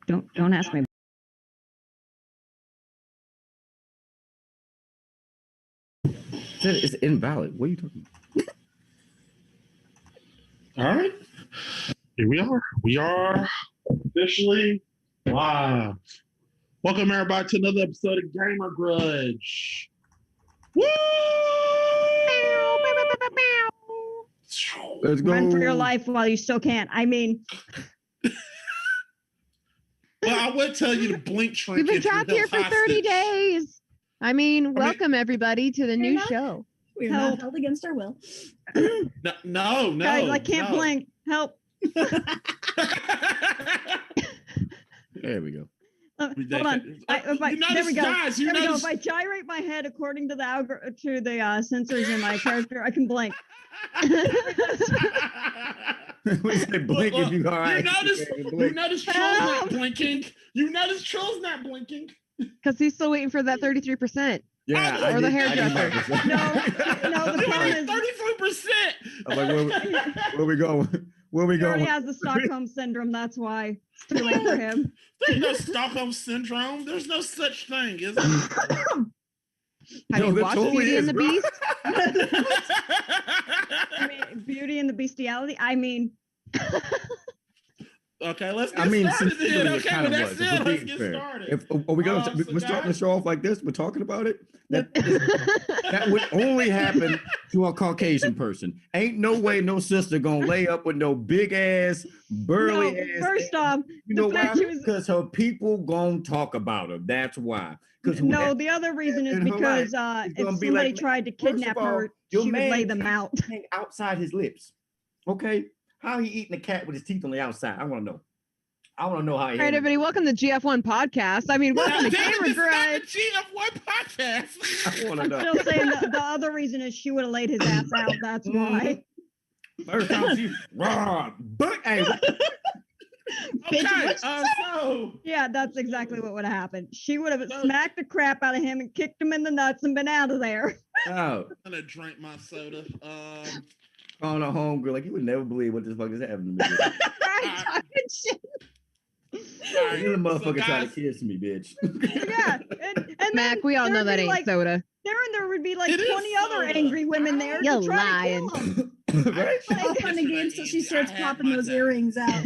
Don't ask me. It's invalid. What are you talking about? All right. Here we are. We are officially live. Welcome, everybody, to another episode of Gamer Grudge. Woo! Let's go. Run for your life while you still can. I mean, Well, I would tell you to blink shrink. We've been trapped here for 30 days. I mean, welcome everybody to the new show. We're not held against our will. No. guys, I can't blink. Help. There we go. Hold on. There we go. Guys, there we go. If I gyrate my head according to the sensors in my character, I can blink. We said blink if you all right. You notice Troll's not blinking. You notice Troll's not blinking. Because he's still waiting for that 33%. Yeah, or the hairdresser. No, the problem is 33%. I'm like, where we going? Where we he already going? has the Stockholm syndrome. That's why it's too late for him. There's no Stockholm syndrome. There's no such thing, is there? Have you watched Beauty and the Beast? I mean, Beauty and the Bestiality. I mean, okay, let's get started then. Okay, well, that's it. Let's get started. Are we going? We're starting the show off like this. We're talking about it. That would only happen to a Caucasian person. Ain't no way no sister gonna lay up with no big ass, burly ass. First off, you know why? Because her people gonna talk about her. That's why. No, the other reason is because if somebody tried to kidnap her, she would lay them out. Outside his lips. Okay? How he eating a cat with his teeth on the outside? I want to know. I want to know how he. All right, everybody, welcome to GF1 podcast. I mean, welcome to Gamer Grudge. GF1 podcast. I want to know. I'm still saying the other reason is she would have laid his ass out. That's why. First time she but hey. Okay, so yeah, that's exactly what would have happened. She would have smacked the crap out of him and kicked him in the nuts and been out of there. Oh, I'm gonna drink my soda. On a homegirl, like you would never believe what this fuck is happening to me. You're the motherfucker trying to kiss me, bitch. Yeah, and Mac, we all know that ain't soda. There would be like 20 other angry women there. You're to try lying. To kill him. Right? All fun and games till she starts popping those earrings out.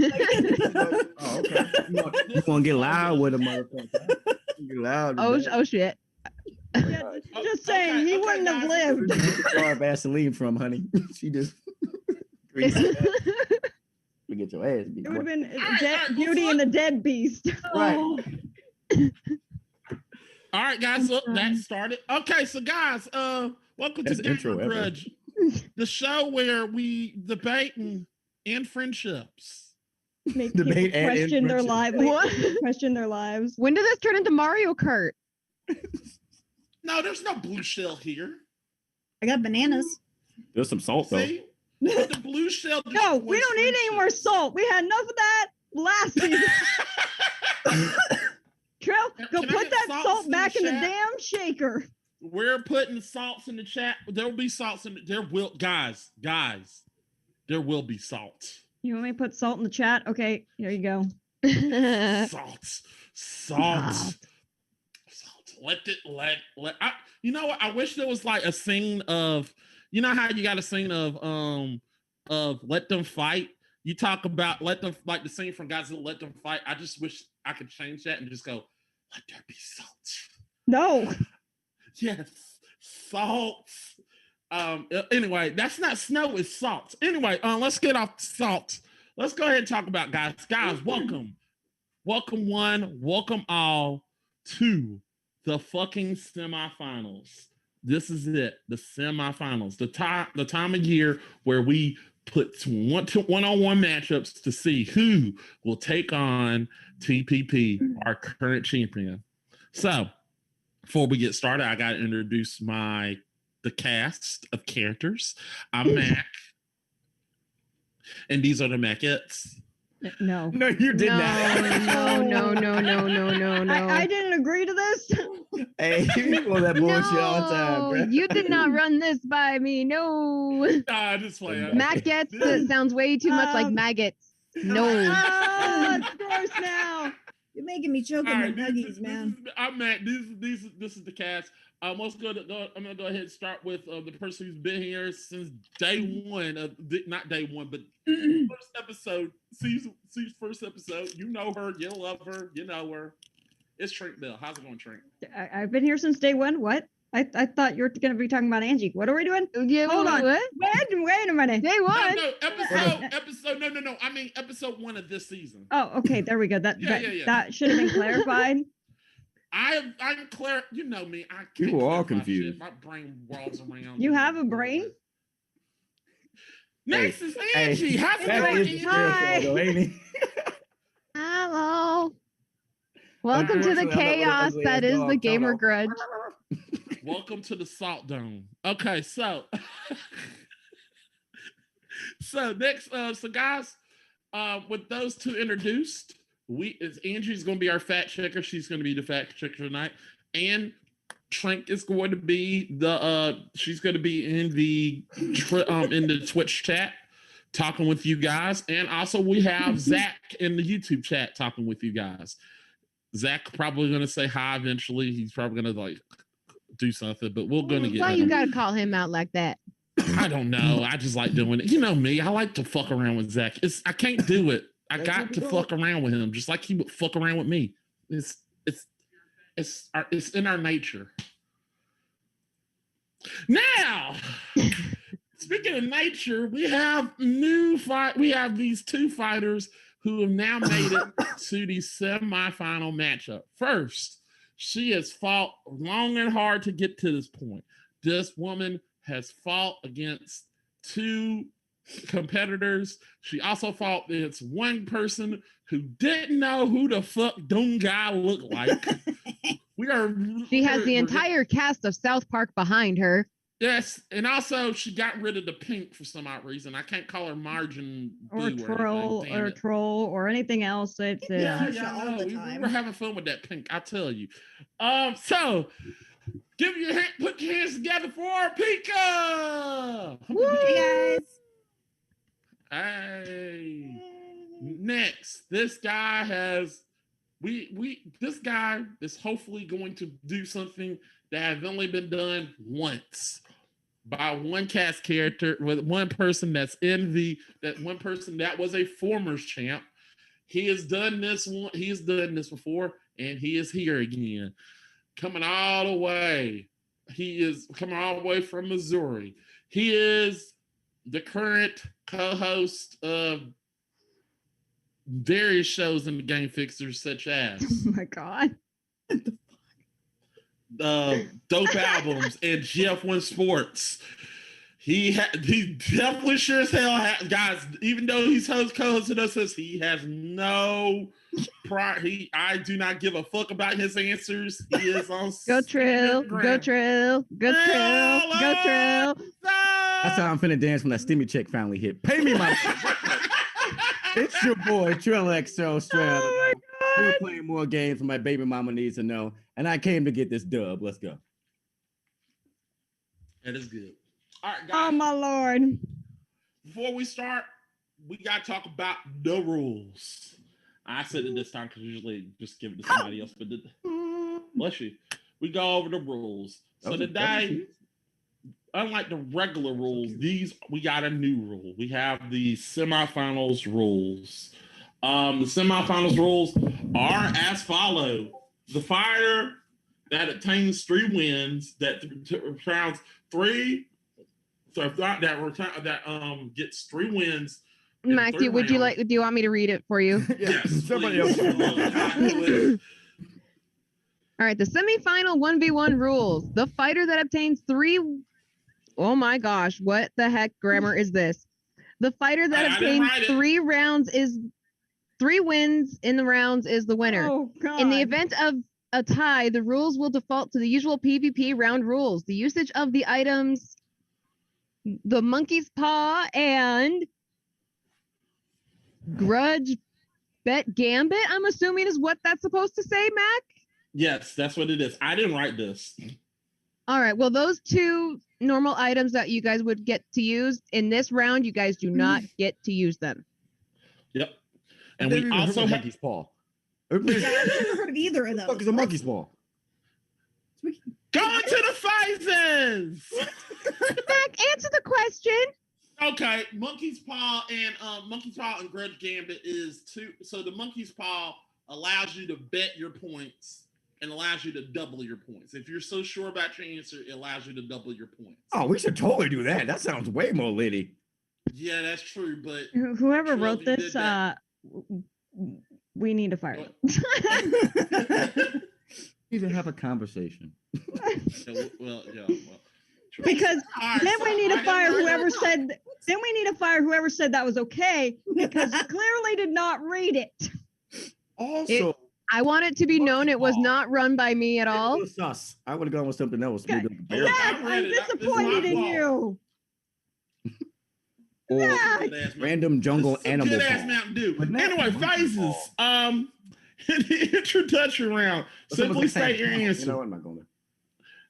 Oh, okay. You want to get loud with a motherfucker? Get loud. Oh shit. Yeah, just saying, he wouldn't have lived. Far Vaseline from, honey. She just. We get your ass beat. It would have been Beauty and the Dead Beast. Right. All right, guys. Look, that started. Okay, so guys, welcome to Gamer Grudge, the show where we debate and end friendships. Make people question their lives. Question their lives. When did this turn into Mario Kart? No, there's no blue shell here. I got bananas. There's some salt though. See? The blue shell. No, we don't need any more salt. We had enough of that last season. Trell, go put that salt back in the damn shaker. We're putting salts in the chat. There will be salts in there will guys. There will be salt. You want me to put salt in the chat? Okay, here you go. Salt. You know what? I wish there was like a scene of, you know how you got a scene of Let Them Fight. You talk about let them, like the scene from Godzilla, Let Them Fight. I just wish I could change that and just go, let there be salt. No. Yes, salt. Anyway, that's not snow, it's salt. Anyway, let's get off salt. Let's go ahead and talk about guys. Guys, welcome. Welcome one, welcome all to the fucking semifinals. This is it, the semifinals. The time of year where we put one-on-one matchups to see who will take on TPP, our current champion. So, before we get started, I got to introduce the cast of characters. I'm Mac, and these are the Macettes. No. No, you did not. No. I didn't agree to this. Hey, you pull that bullshit all the time, bro. You did not run this by me. No. Nah, just play. Maggots sounds way too much like maggots. No. It's gross now. You're making me choke All on right, the nuggies, man. I'm Matt. This is the cast. Let's go. I'm gonna go ahead and start with the person who's been here since day one of not day one, but first episode, season first episode. You know her, you love her, you know her. It's Trink Bill. How's it going, Trink? I've been here since day one. What? I thought you were going to be talking about Angie. What are we doing? Yeah, Hold on. what? Wait a minute. Day one. No, episode. No. I mean episode 1 of this season. Oh, okay. There we go. That should have been clarified. I'm clear. You know me. I can't People are clarify confused. shit. My brain rolls around. You have a brain? Next is Angie. How's it That going, is Angie? Hi. though, ain't he? Hello. Welcome to the Unfortunately, I'm not with chaos ugly that ass is dog. the gamer Hold grudge. Welcome to the Salt Dome. Okay, so next, so guys, with those two introduced, Angie's going to be our fact checker. She's going to be the fact checker tonight, and Trink is going to be she's going to be in the Twitch chat talking with you guys, and also we have Zach in the YouTube chat talking with you guys. Zach probably going to say hi eventually. He's probably going to like do something, but we're going to get Why him. you gotta call him out like that? I don't know. I just like doing it. You know me. I like to fuck around with Zach. I can't do it. I got to fuck around with him, just like he would fuck around with me. It's in our nature. Now, speaking of nature, we have We have these two fighters who have now made it to the semifinal matchup. First, she has fought long and hard to get to this point. This woman has fought against two competitors. She also fought against one person who didn't know who the fuck Doom Guy looked like. She has the entire cast of South Park behind her. Yes, and also she got rid of the pink for some odd reason. I can't call her Margin Or Boo troll or anything else. It's Yeah, all no, the we time. were having fun with that pink, I tell you. So give your hand, put your hands together for Pika. Hey, guys. Hey. Next, this guy is hopefully going to do something that has only been done once by one cast character with one person that was a former champ. He has done this before, and he is here again. Coming all the way. He is coming all the way from Missouri. He is the current co-host of various shows in the Game Fixers, such as oh my God. Dope Albums and GF1 Sports. He definitely sure as hell guys, even though he's co-hosting us, he has no I do not give a fuck about his answers. He is on Go Trill, go Trill, go Trill, go Trill. That's how I'm finna dance when that Stimmy check finally hit. Pay me my It's your boy, Trill XO Strand. Oh We're playing more games, my baby mama needs to know. And I came to get this dub. Let's go. That is good. All right, guys. Oh my Lord. Before we start, we got to talk about the rules. I said it this time because usually just give it to somebody else. But bless you. We go over the rules. So today, unlike the regular rules, we got a new rule. We have the semifinals rules. The semifinals rules are as follows: the fighter that obtains 3 wins, that rounds 3. So that gets 3 wins. Mac, do you want me to read it for you? Yes, somebody please. else. All right, the semifinal 1v1 rules. The fighter that obtains 3. Oh my gosh, what the heck grammar is this? The fighter that obtains 3 wins in the rounds is the winner. Oh God. In the event of a tie, the rules will default to the usual PvP round rules. The usage of the items, the monkey's paw, and grudge bet gambit, I'm assuming is what that's supposed to say, Mac? Yes, that's what it is. I didn't write this. All right, well, those 2 normal items that you guys would get to use in this round, you guys do not get to use them. Yep. And we also have Monkey's paw. I've I've never heard of either of the fuck those. is a monkey's paw? Go into the phases. Mac, answer the question. Okay, monkey's paw and grudge gambit is two. So the monkey's paw allows you to bet your points and allows you to double your points. If you're so sure about your answer, it allows you to double your points. Oh, we should totally do that. That sounds way more litty. Yeah, that's true. But Whoever Trill, wrote you did this, that. we need to fire them. Need to have a conversation. well. Because All right, then so we need to I fire didn't- whoever said. Then we need to fire whoever said that was okay because clearly did not read it. Also, I want it to be known it was not run by me at all. sus. I would have gone with something else. Yeah. Maybe like a bear. Yeah. Zach, I read I'm it. This is disappointed my in fault. you. Or Yeah. Good-ass random jungle This is some animal. good-ass paw. Mountain Dew. But not Anyway, monkey phases. paw. In the introduction round, simply state your answer. You know what? I'm not going to.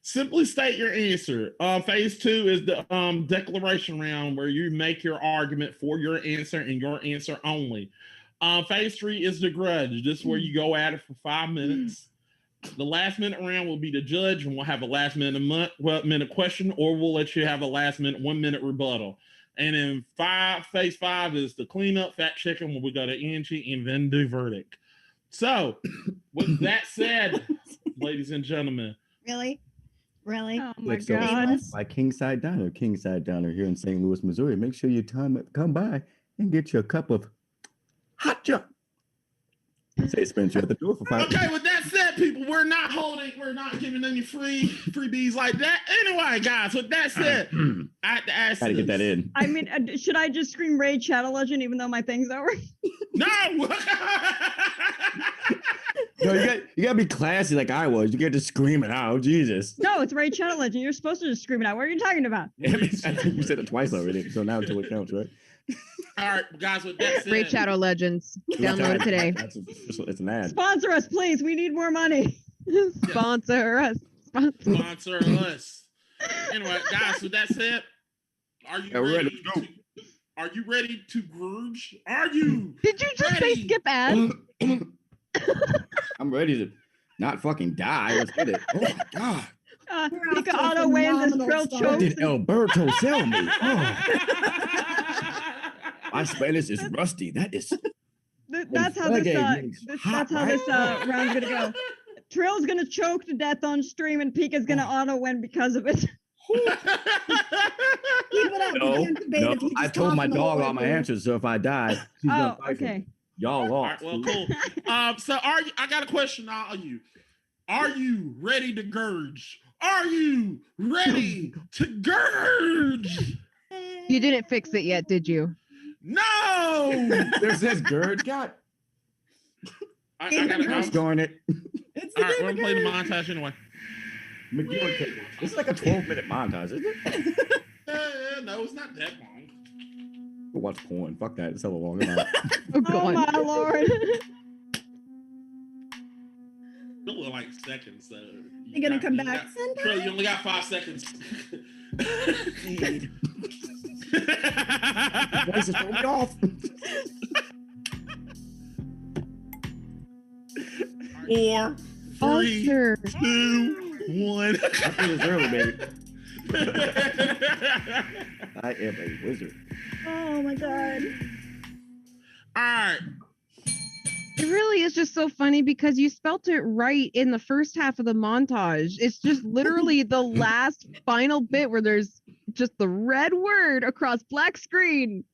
Simply state your answer. Phase 2 is the declaration round where you make your argument for your answer and your answer only. Phase 3 is the grudge. This is where you go at it for 5 minutes. The last minute round will be the judge, and we'll have a last minute question, or we'll let you have a last minute 1 minute rebuttal. And in phase 5 is the cleanup, fact checking, where we go to Angie and then do verdict. So, with that said, ladies and gentlemen, Really? Oh my Like, so, god. by Kingside Diner here in St. Louis, Missouri. Make sure you come by and get you a cup of hot junk. Say Spencer at the door for 5 okay, with that said, people, we're not giving any freebies like that. Anyway, guys, with that said, I have to ask Gotta get that this. in. I mean, should I just scream Raid Shadow Legend even though my thing's over? No! No, you gotta be classy like I was. You get to scream it out. Jesus. No, it's Raid Shadow Legend. You're supposed to just scream it out. What are you talking about? I think you said it twice already, so now until it counts, right? All right, guys, with that said, Raid Shadow Legends. Download it today. It's an ad. Sponsor us, please. We need more money. Sponsor us. sponsor us. Anyway, guys, with that said, are you Yeah, we're ready. ready? Are you ready to grudge? Are you? Did you just say Ready. skip ads? I'm ready to not fucking die. Let's get it. Oh my god. We're off Mika to a Auto wins as phenomenal Trill start. What chokes. did Alberto sell me? Oh, my Spanish is rusty. That is. That's how this, Floodgate is that's how this round's gonna go. Trill's gonna choke to death on stream, and Pika's gonna auto win because of it. Keep it up. No, We can't debate no. if you I just told talk my them the whole dog way all my through. answers, so if I die, she's Oh, gonna fight me. okay. Y'all All right, lost. well, cool. So I got a question to all of you. Are you ready to gurge? Are you ready to gurge? You didn't fix it yet, did you? No! There's this gird. God, I gotta gosh go. darn it. It's All right, the we're gonna play the montage anyway. McGill, it's like a 12-minute montage, isn't it? No, it's not that long. We'll watch porn. Fuck that. It's hella long. Come on. Oh, Oh God. my lord. It look like seconds. So You're gonna come back. Trey, you only got 5 seconds. Voices throw me off. 4, 3, Alter. 2, 1. I think it's early, baby. I am a wizard. Oh my god. All right. It really is just so funny because you spelt it right in the first half of the montage. It's just literally the last final bit where there's just the red word across black screen.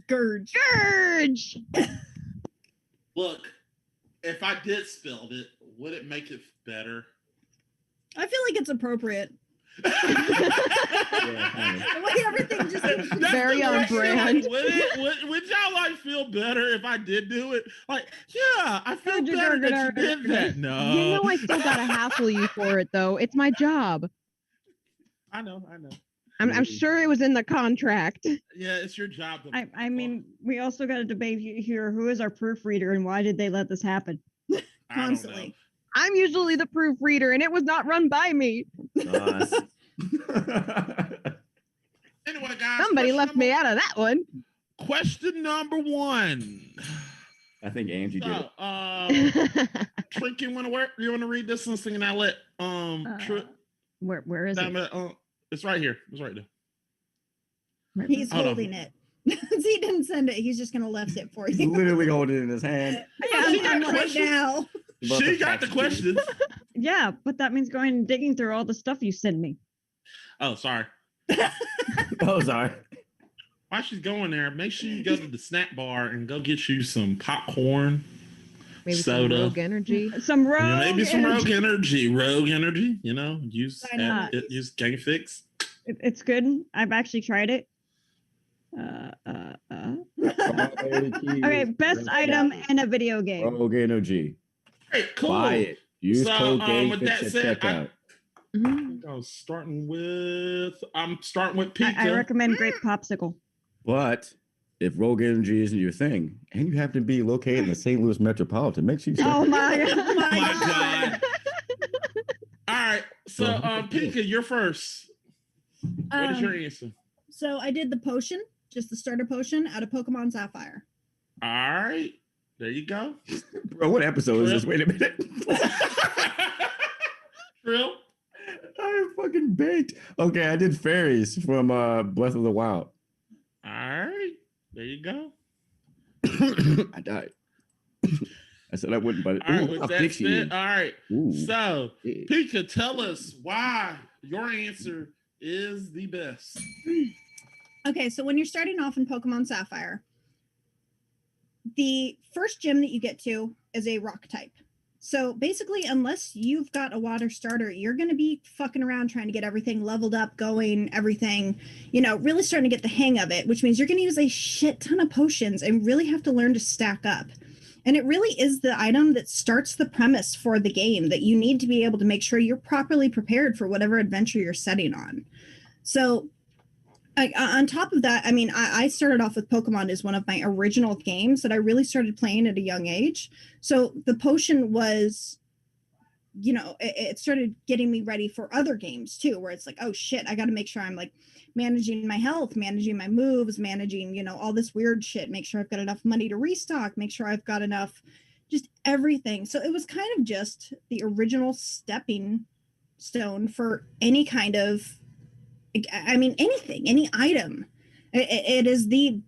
Gurge. Gurge! Look, if I did spell it, would it make it better? I feel like it's appropriate. Yeah, kind of. The way everything just That's Very the on question, brand. Like, would y'all like feel better if I did do it? Like, yeah, I feel Gurge, better gurge, that you gurge, did that. No, You know I still gotta hassle you for it though. It's my job. I know. I'm sure it was in the contract. Yeah, it's your job. To, I mean, we also got a debate here. Who is our proofreader and why did they let this happen? I don't know. constantly. I'm usually the proofreader and it was not run by me. Nice. Anyway, guys, Somebody question left me number- out of that one. Question number 1. I think Angie did it. So, Trink, you want to read this one? Singing I let Where is it? it's right here. It's right there. He's Hold on. holding it. He didn't send it. He's just gonna left it for He's you. literally holding it in his hand. She got the right questions. now. She got the questions. Yeah, but that means going and digging through all the stuff you send me. Oh, sorry. Oh, sorry. While she's going there, make sure you go to the snack bar and go get you some popcorn, Maybe soda. some Rogue Energy. Some rogue. Yeah, maybe some energy. Rogue energy. You know, use Dynamite. use Game Fix. It's good. I've actually tried it. Okay, best item in a video game. Rogue Energy. Hey, cool. Buy it. Use So, code with that GameFix said, at checkout. Mhm. I'm starting with Pika. I recommend grape popsicle. But if Rogue Energy isn't your thing, and you happen to be located in the St. Louis metropolitan, make sure you Oh my Oh god. my God. All right. So, Pika, you're first. What is your answer? So I did the potion, just the starter potion out of Pokemon Sapphire. All right. There you go. Bro, what episode is this? Wait a minute. Trill. I'm fucking baked. Okay, I did fairies from Breath of the Wild. All right. There you go. I died. I said I wouldn't, but All right. ooh, With how that thick she is. said, all right. Ooh. So, Yeah. Pika, tell us why your answer is the best. Okay, so when you're starting off in Pokemon Sapphire, the first gym that you get to is a rock type. So basically, unless you've got a water starter, you're going to be fucking around trying to get everything leveled up, going, everything, really starting to get the hang of it, which means you're going to use a shit ton of potions and really have to learn to stack up. And it really is the item that starts the premise for the game, that you need to be able to make sure you're properly prepared for whatever adventure you're setting on. So on top of that, I mean, I started off with Pokemon as one of my original games that I really started playing at a young age. So the potion was, it started getting me ready for other games too, where it's like, oh shit, I got to make sure I'm like managing my health, managing my moves, managing, all this weird shit, make sure I've got enough money to restock, make sure I've got enough, just everything. So it was kind of just the original stepping stone for any kind of, I mean, anything, any item. It is the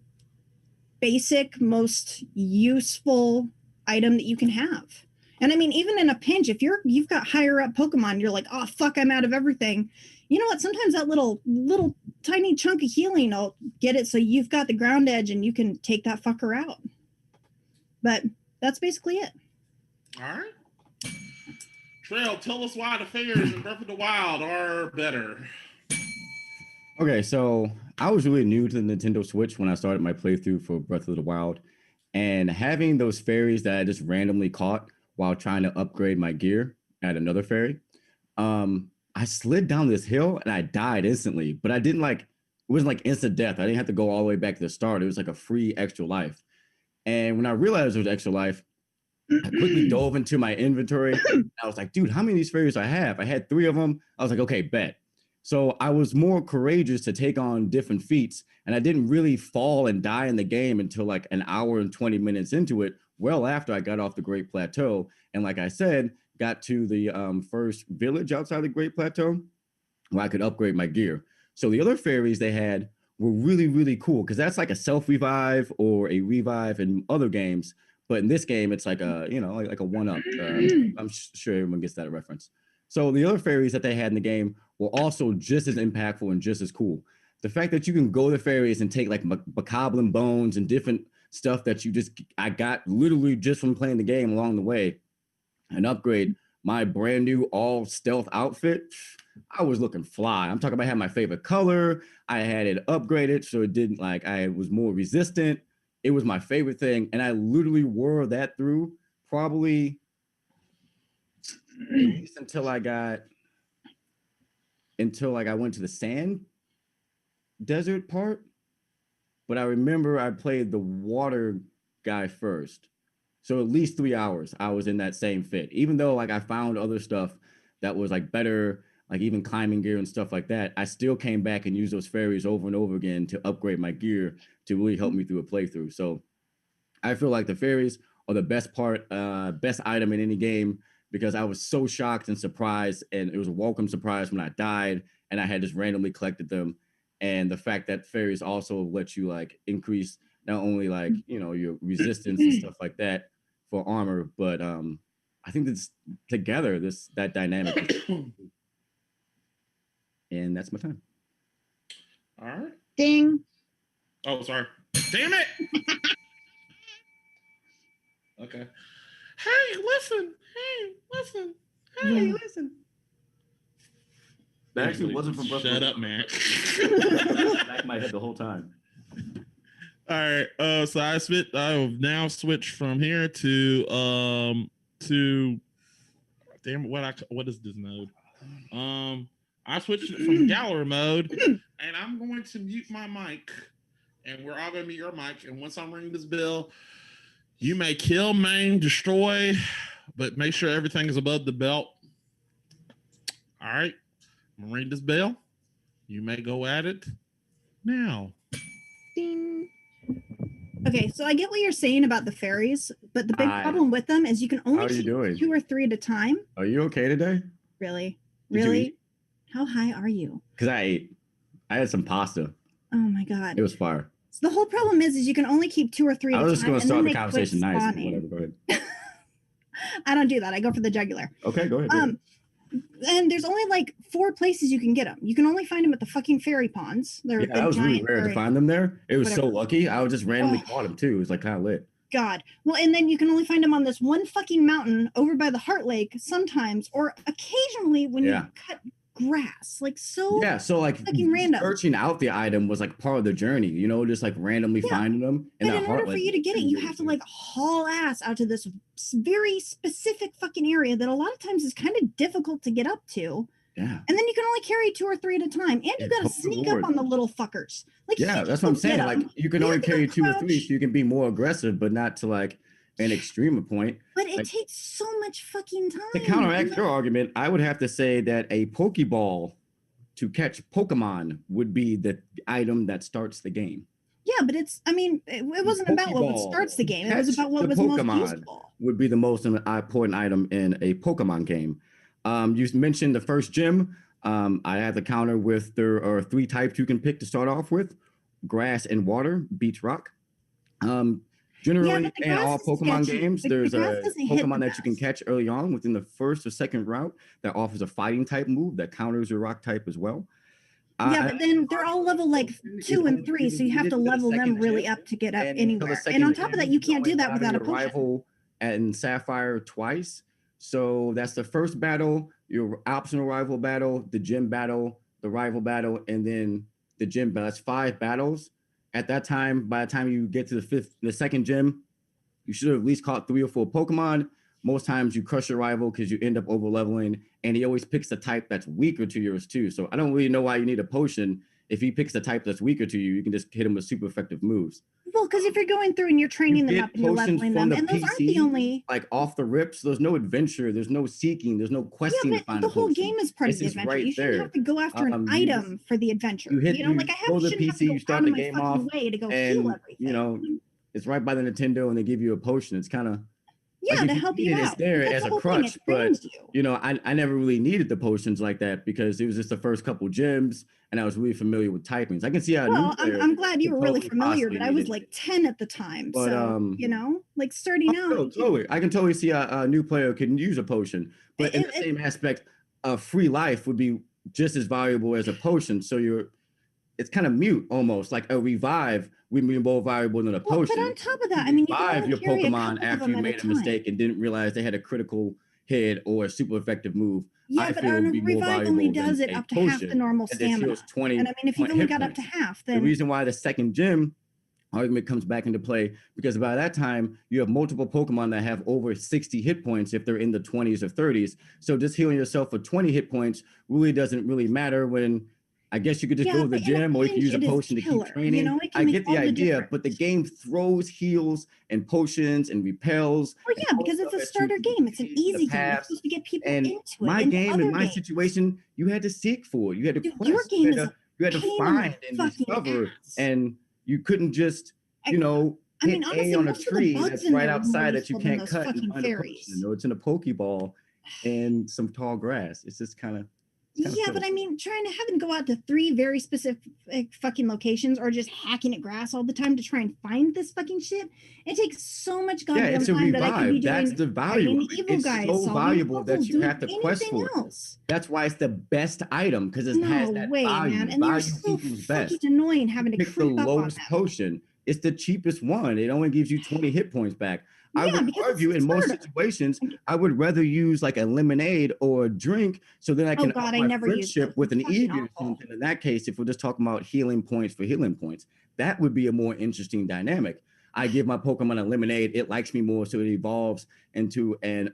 basic, most useful item that you can have. And I mean, even in a pinch, if you've got higher up Pokemon, you're like, oh fuck, I'm out of everything. You know what? Sometimes that little tiny chunk of healing will get it so you've got the ground edge and you can take that fucker out. But that's basically it. All right. Trail, tell us why the fairs in Breath of the Wild are better. Okay, so I was really new to the Nintendo Switch when I started my playthrough for Breath of the Wild, and having those fairies that I just randomly caught while trying to upgrade my gear at another fairy, I slid down this hill and I died instantly, but I didn't it wasn't like instant death. I didn't have to go all the way back to the start. It was like a free extra life. And when I realized there was extra life, I quickly dove into my inventory. I was like, dude, how many of these fairies do I have? I had 3 of them. I was like, okay, bet. So I was more courageous to take on different feats, and I didn't really fall and die in the game until like an hour and 20 minutes into it, well after I got off the Great Plateau. And like I said, got to the first village outside the Great Plateau where I could upgrade my gear. So the other fairies they had were really, really cool because that's like a self-revive or a revive in other games. But in this game, it's like a, like a one-up. I'm sure everyone gets that reference. So the other fairies that they had in the game were also just as impactful and just as cool. The fact that you can go to fairies and take like bokoblin bones and different stuff that I got literally just from playing the game along the way and upgrade my brand new all stealth outfit. I was looking fly. I'm talking about I had my favorite color. I had it upgraded so it didn't I was more resistant. It was my favorite thing. And I literally wore that through probably at least until I went to the sand desert part. But I remember I played the water guy first. So at least 3 hours I was in that same fit. Even though I found other stuff that was better, even climbing gear and stuff like that, I still came back and used those fairies over and over again to upgrade my gear to really help me through a playthrough. So I feel like the fairies are the best part, best item in any game, because I was so shocked and surprised, and it was a welcome surprise when I died and I had just randomly collected them. And the fact that fairies also let you like increase not only like, you know, your resistance and stuff like that for armor, but I think that's together that dynamic. And that's my time. All right. Ding. Oh, sorry. Damn it. Okay. Hey, listen. Hey, listen. That actually wasn't from Buffalo. Shut up, man. Back in my head the whole time. All right. So I will now switch from here to damn what is this mode? I switched from gallery mode, and I'm going to mute my mic, and we're all going to mute your mic. And once I'm ringing this bell, you may kill, maim, destroy, but make sure everything is above the belt. All right. I'm gonna ring this bell. You may go at it now. Ding. Okay, so I get what you're saying about the fairies, but the big problem with them is you can only keep 2 or 3 at a time. Are you okay today? Really? Did you eat? How high are you? Because I ate. I had some pasta. Oh my god. It was fire. So the whole problem is you can only keep 2 or 3 at a time. I was just going to start the and then they quit conversation nice. spawning. Whatever, go ahead. I don't do that. I go for the jugular. Okay, go ahead. And there's only like 4 places you can get them. You can only find them at the fucking fairy ponds. Yeah, that was really rare to find them there. It was so whatever. lucky. I was just randomly caught them too. It was like kind of lit. God. Well, and then you can only find them on this one fucking mountain over by the Heart Lake sometimes, or occasionally when you cut grass. Like so. Yeah, so like fucking random. Searching out the item was like part of the journey, you know, just like randomly finding them. But in order for you to get it, you have to like haul ass out to this very specific fucking area that a lot of times is kind of difficult to get up to. Yeah. And then you can only carry 2 or 3 at a time. And you got to sneak up on the little fuckers. Like, yeah, that's what I'm saying. Like you can only carry 2 or 3, so you can be more aggressive, but not to like an extreme point. But it takes so much fucking time. To counteract your argument, I would have to say that a Pokeball to catch Pokemon would be the item that starts the game. Yeah, but it's, I mean, it wasn't about what starts the game. It was about what was most useful. Would be the most important item in a Pokemon game. You mentioned the first gym. I have the counter with there are 3 types you can pick to start off with: grass and water, beach, rock. Generally, in all Pokemon games, there's a Pokemon that you can catch early on within the first or second route that offers a fighting type move that counters your rock type as well. Yeah, but then they're all level like 2 and 3, so you have to level them really up to get up anywhere. And on top of that, you can't do that without a potion. Rival and Sapphire twice. So that's the first battle, your optional rival battle, the gym battle, the rival battle, and then the gym battle. That's 5 battles. At that time, by the time you get to the second gym, you should have at least caught 3 or 4 Pokemon. Most times you crush your rival because you end up over leveling, and he always picks the type that's weaker to yours too. So I don't really know why you need a potion. If he picks the type that's weaker to you, you can just hit him with super effective moves. Well, because if you're going through and you're training them up and you're leveling them, and those aren't the only like off the rips. There's no adventure. There's no seeking. There's no questing to find the whole game is part of the adventure. You shouldn't have to go after an item for the adventure. You know, like I shouldn't have to go out of my fucking way to go heal everything. You know, it's right by the Nintendo, and they give you a potion. It's kind of to help you out. It's there as a crutch, but you know, I never really needed the potions like that because it was just the first couple gyms, and I was really familiar with typings. I can see how. Well, I'm glad you were really familiar, but I was like 10 at the time, but, so you know, like starting out. Totally, I can totally see a new player can use a potion, but in the same aspect, a free life would be just as valuable as a potion. So it's kind of mute almost, like a revive would be more valuable than a potion. But on top of that, I mean, you revive your Pokemon after you made a mistake and didn't realize they had a critical hit or a super effective move. Yeah, but on a revive only does it up to half the normal stamina. 20 and I mean, if you've only got up to half, then the reason why the second gym argument comes back into play, because by that time you have multiple Pokemon that have over 60 hit points if they're in the 20s or 30s. So just healing yourself for 20 hit points really doesn't really matter when. I guess you could just go to the gym, or you could use a potion to keep training. You know, I get the idea, but the game throws heals and potions and repels. Well, yeah, because it's a starter game. It's an easy game. You're supposed to get people into it. My game, in my situation, you had to seek for it. You had to quest. Your game is you had to find and discover, and you couldn't just, you know, I mean, hit honestly, A on a most of the tree bugs that's in right there are more outside that you useful than can't those cut and fucking find a fairies. potion. No, it's in a Pokeball and some tall grass. It's just kind of Yeah, but I mean, trying to have them go out to 3 very specific fucking locations or just hacking at grass all the time to try and find this fucking shit. It takes so much yeah, goddamn it's a time that I could be revive. That's doing the value. fighting Of the it. evil It's guys, so solving valuable that puzzles, you doing have to quest anything for it. else. That's why it's the best item because it has No that way, value. man. And they're Value so equals fucking best. annoying having to Pick the creep up on lowest them. potion. It's the cheapest one. It only gives you 20 hit points back. I Yeah, would because it's argue in most smarter. situations, I would rather use like a lemonade or a drink so then I can God, up I my never use friendship those. with an Fucking Eevee or awful. something. In that case, if we're just talking about healing points for healing points, that would be a more interesting dynamic. I give my Pokemon a lemonade, it likes me more, so it evolves into an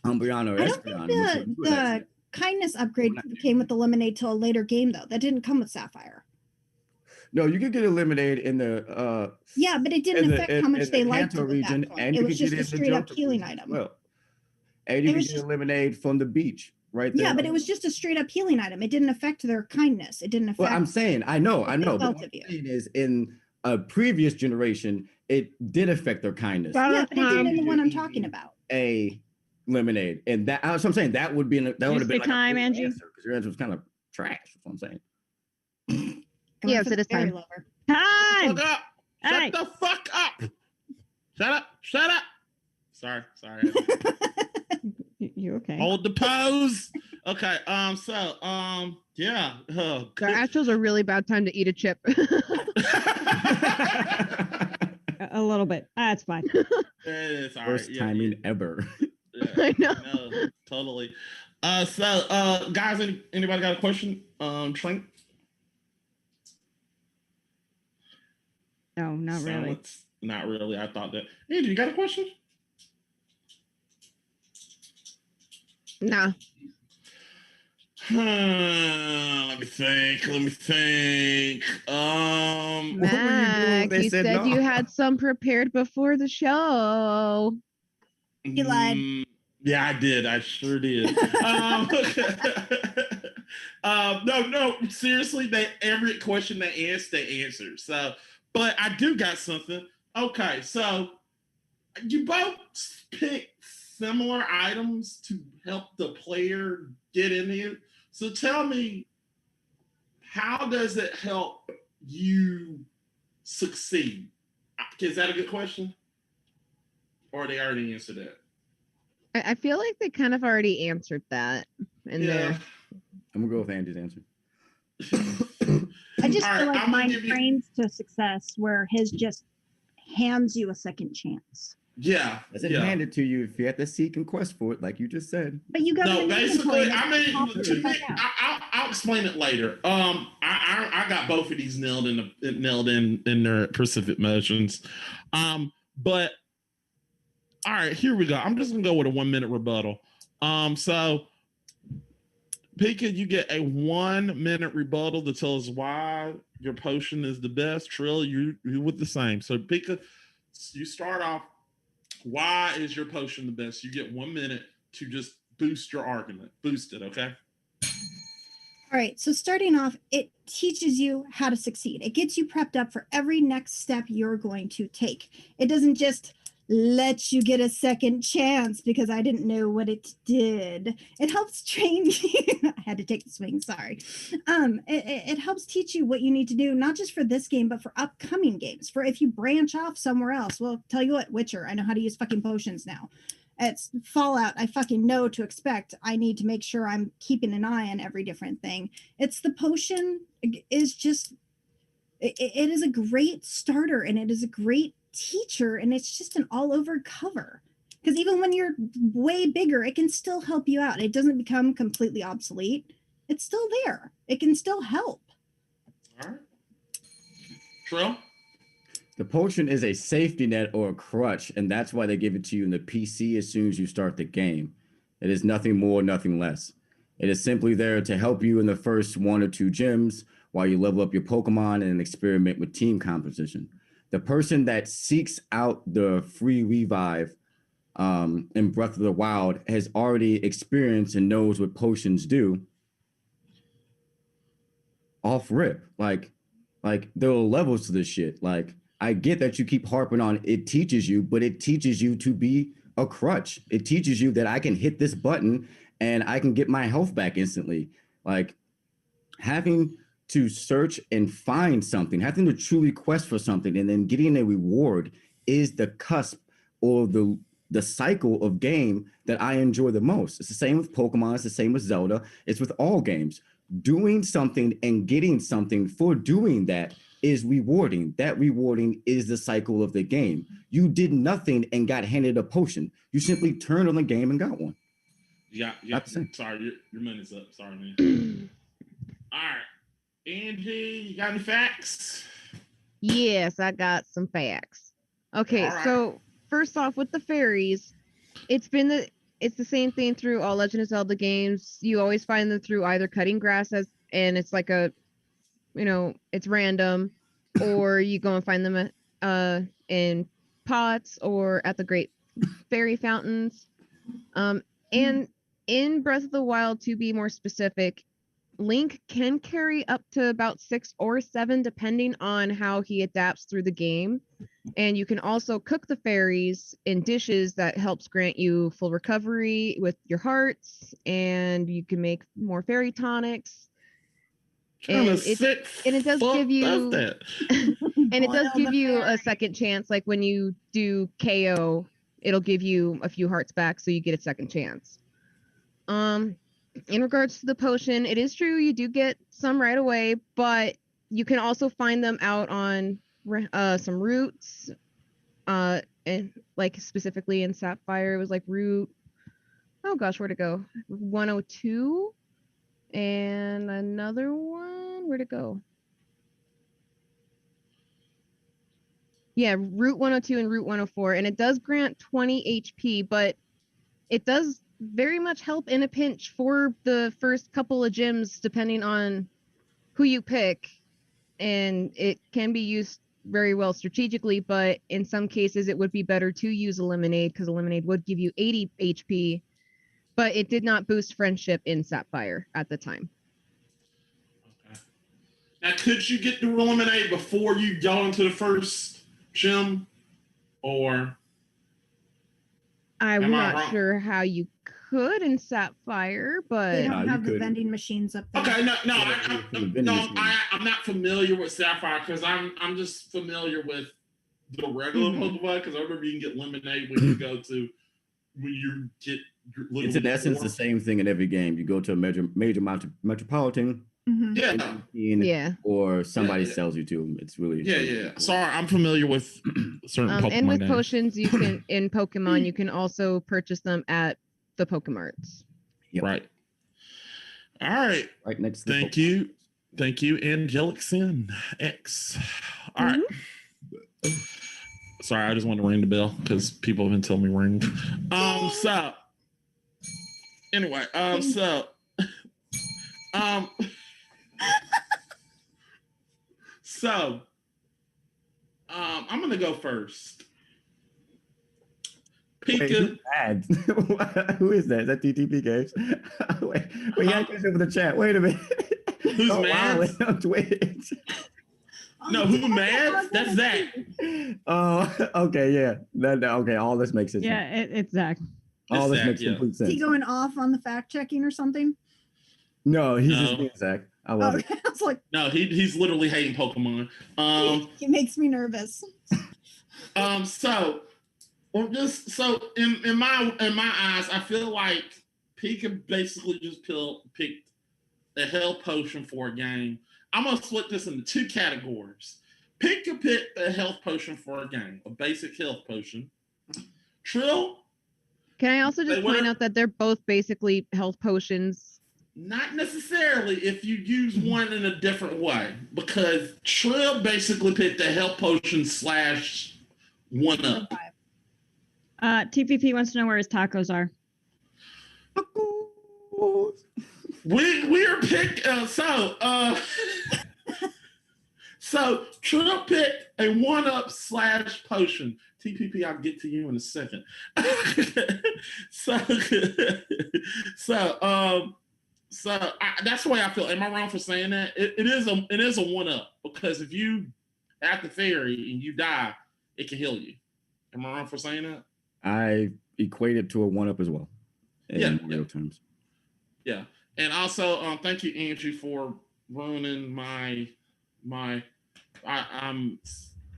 Umbreon or I don't Espeon. think the kindness upgrade came with the lemonade till a later game, though. That didn't come with Sapphire. No, you could get a lemonade in the Yeah, but it didn't affect how much they liked Kanto it at that point. It was just a straight up healing item. Well, and you It can was get just- a lemonade from the beach right there. Yeah, but it was just a straight up healing item. It didn't affect their kindness. It didn't affect. Well, I'm saying, I know. what they But felt what of I'm you. saying is in a previous generation, it did affect their kindness. But- Yeah, but it didn't in the one I'm Eevee talking about. A lemonade, and that's what I'm saying. That would be that would have been say time, Angie? because your answer was kind of trash. That's what I'm saying. Going Yes, for it the is fairy time. lover. Time. Fuck up. Shut Hey. the fuck up. Shut up. Shut up. Sorry. You okay? Hold the pose. Okay. Yeah. Oh, Our Astros a really bad time to eat a chip. A little bit. That's fine. It's all Worst right. timing ever. Yeah, I know. no, totally. Guys, anybody got a question? Trink? No, not really. Silence? Not really. I thought that. Andy, you got a question? Nah. Let me think. Mac, They you said said no. you had some prepared before the show. He lied. Yeah, I did. I sure did. No. Seriously, every question they asked, they answered. So, but I do got something. Okay, so you both picked similar items to help the player get in here. So tell me, how does it help you succeed? Is that a good question? Or they already answered that? I feel like they kind of already answered that in there. I'm gonna go with Andy's answer. I just All feel right, like I'm gonna mine give you- trains to success where his just hands you a second chance. Yeah. It's yeah. handed to you if you have to seek and quest for it, like you just said. But you got No, an inventory basically, that I mean, pops to the me, fuck out. I'll explain it later. I got both of these nailed in their specific motions. But all right, here we go. I'm just gonna go with a 1 minute rebuttal. So Pika, you get a 1 minute rebuttal to tell us why your potion is the best. Trill, you with the same. So Pika, you start off. Why is your potion the best? You get 1 minute to just boost your argument. Boost it, okay? All right. So starting off, it teaches you how to succeed. It gets you prepped up for every next step you're going to take. It doesn't just let you get a second chance because I didn't know what it did. It helps train you. I had to take the swing. Sorry. It helps teach you what you need to do, not just for this game, but for upcoming games. For if you branch off somewhere else. Well, tell you what, Witcher, I know how to use fucking potions now. It's Fallout. I fucking know to expect. I need to make sure I'm keeping an eye on every different thing. It's the potion is just, it is a great starter and it is a great teacher and it's just an all over cover. Because even when you're way bigger, it can still help you out. It doesn't become completely obsolete. It's still there. It can still help. All right. Trill? The potion is a safety net or a crutch, and that's why they give it to you in the PC as soon as you start the game. It is nothing more, nothing less. It is simply there to help you in the first 1 or 2 gyms while you level up your Pokemon and experiment with team composition. The person that seeks out the free revive in Breath of the Wild has already experienced and knows what potions do off rip. Like there are levels to this shit. Like I get that you keep harping on it teaches you, but it teaches you to be a crutch. It teaches you that I can hit this button and I can get my health back instantly. Like having to search and find something, having to truly quest for something, and then getting a reward is the cusp or the cycle of game that I enjoy the most. It's the same with Pokemon. It's the same with Zelda. It's with all games. Doing something and getting something for doing that is rewarding. That rewarding is the cycle of the game. You did nothing and got handed a potion. You simply turned on the game and got one. Yeah. Not the same. Sorry, your minute's up. Sorry, man. All right. Angie, you got any facts? Yes, I got some facts. Okay, All right. so first off, with the fairies, it's the same thing through all Legend of Zelda games. You always find them through either cutting grass and it's like it's random, or you go and find them in pots or at the great fairy fountains. And in Breath of the Wild, to be more specific, Link can carry up to about 6 or 7 depending on how he adapts through the game. And you can also cook the fairies in dishes that helps grant you full recovery with your hearts, and you can make more fairy tonics. And it does give you and it does give you a second chance. Like when you do KO, it'll give you a few hearts back, so you get a second chance. In regards to the potion, it is true you do get some right away, but you can also find them out on some routes, and like specifically in Sapphire, it was like route. Oh gosh, where'd it go? 102, and another one. Where'd it go? Yeah, route 102 and route 104, and it does grant 20 HP, but it does very much help in a pinch for the first couple of gyms, depending on who you pick, and it can be used very well strategically, but in some cases it would be better to use Eliminate, because Eliminate would give you 80 HP, but it did not boost friendship in Sapphire at the time. Okay. Now, could you get the Eliminate before you go into the first gym, or I'm not sure how you could in Sapphire, They but don't have the couldn't. vending machines up there. Okay, Yeah, I'm not familiar with Sapphire because I'm just familiar with the regular Pokemon, because I remember you can get Lemonade when you get It's in essence the same thing in every game. You go to a major metropolitan, Yeah. or somebody sells you to them. It's really Yeah. Sorry, I'm familiar with certain Pokemon and with names. potions, you can in Pokemon, you can also purchase them at the Pokemarts. Yep. Right. All right. Right next to the Thank you, Angelic Sin X. All right. Sorry, I just wanted to ring the bell because people have been telling me ring. So anyway, I'm gonna go first. Pika. Who is that? Is that TTP Games? Wait, you gotta catch up with the chat. Wait a minute. Who's mad? On Twitch. No, who mad? That's Zach. Oh, okay, yeah. Okay, all this makes sense. Yeah, it's Zach. All this Zach, makes complete sense. Is he going off on the fact checking or something? No, he's just being Zach. I love it. I was like, No, he's literally hating Pokemon. he makes me nervous. So in my eyes, I feel like Pika basically just picked a health potion for a game. I'm gonna split this into 2 categories. Pika picked a health potion for a game, a basic health potion. Trill. Can I also just point out that they're both basically health potions? Not necessarily if you use one in a different way, because Trill basically picked a health potion / 1-up. TPP wants to know where his tacos are. We are picked so Trill picked a 1-up / potion. TPP, I'll get to you in a second. So that's the way I feel. Am I wrong for saying that? It is a 1-up, because if you at the fairy and you die, it can heal you. Am I wrong for saying that? I equate it to a 1-up as well. In real terms. Yeah. And also, thank you, Andrew, for ruining I'm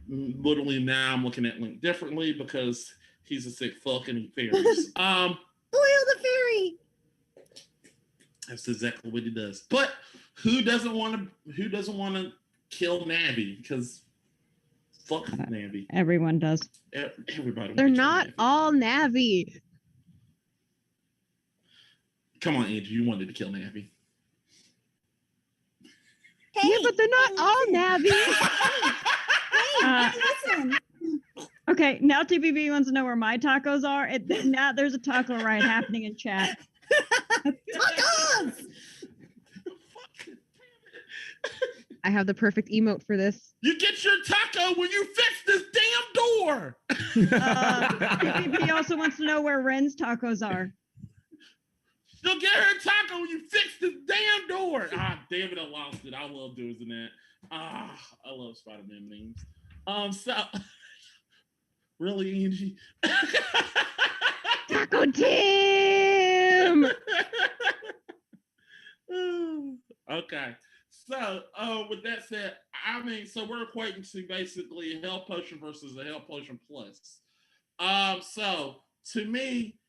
literally now I'm looking at Link differently because he's a sick fuck and he fairies. Boil the fairy. That's exactly what he does. But who doesn't want to kill Navi? Because fuck Navi. Everyone does. Everybody. They're not all Navi. Come on, Andrew. You wanted to kill Navi. Hey, Yeah, but they're not all Navi. listen. Okay, now TBB wants to know where my tacos are. Now there's a taco ride happening in chat. Tacos! I have the perfect emote for this. You get your taco when you fix this damn door. TBB also wants to know where Ren's tacos are. She'll get her taco when you fix this damn door. Ah, damn it, I lost it. I love doing that. I love Spider-Man memes. So really, Angie? Taco Tim! Okay. So, with that said, I mean, so we're equating to basically a health potion versus a health potion plus. So to me,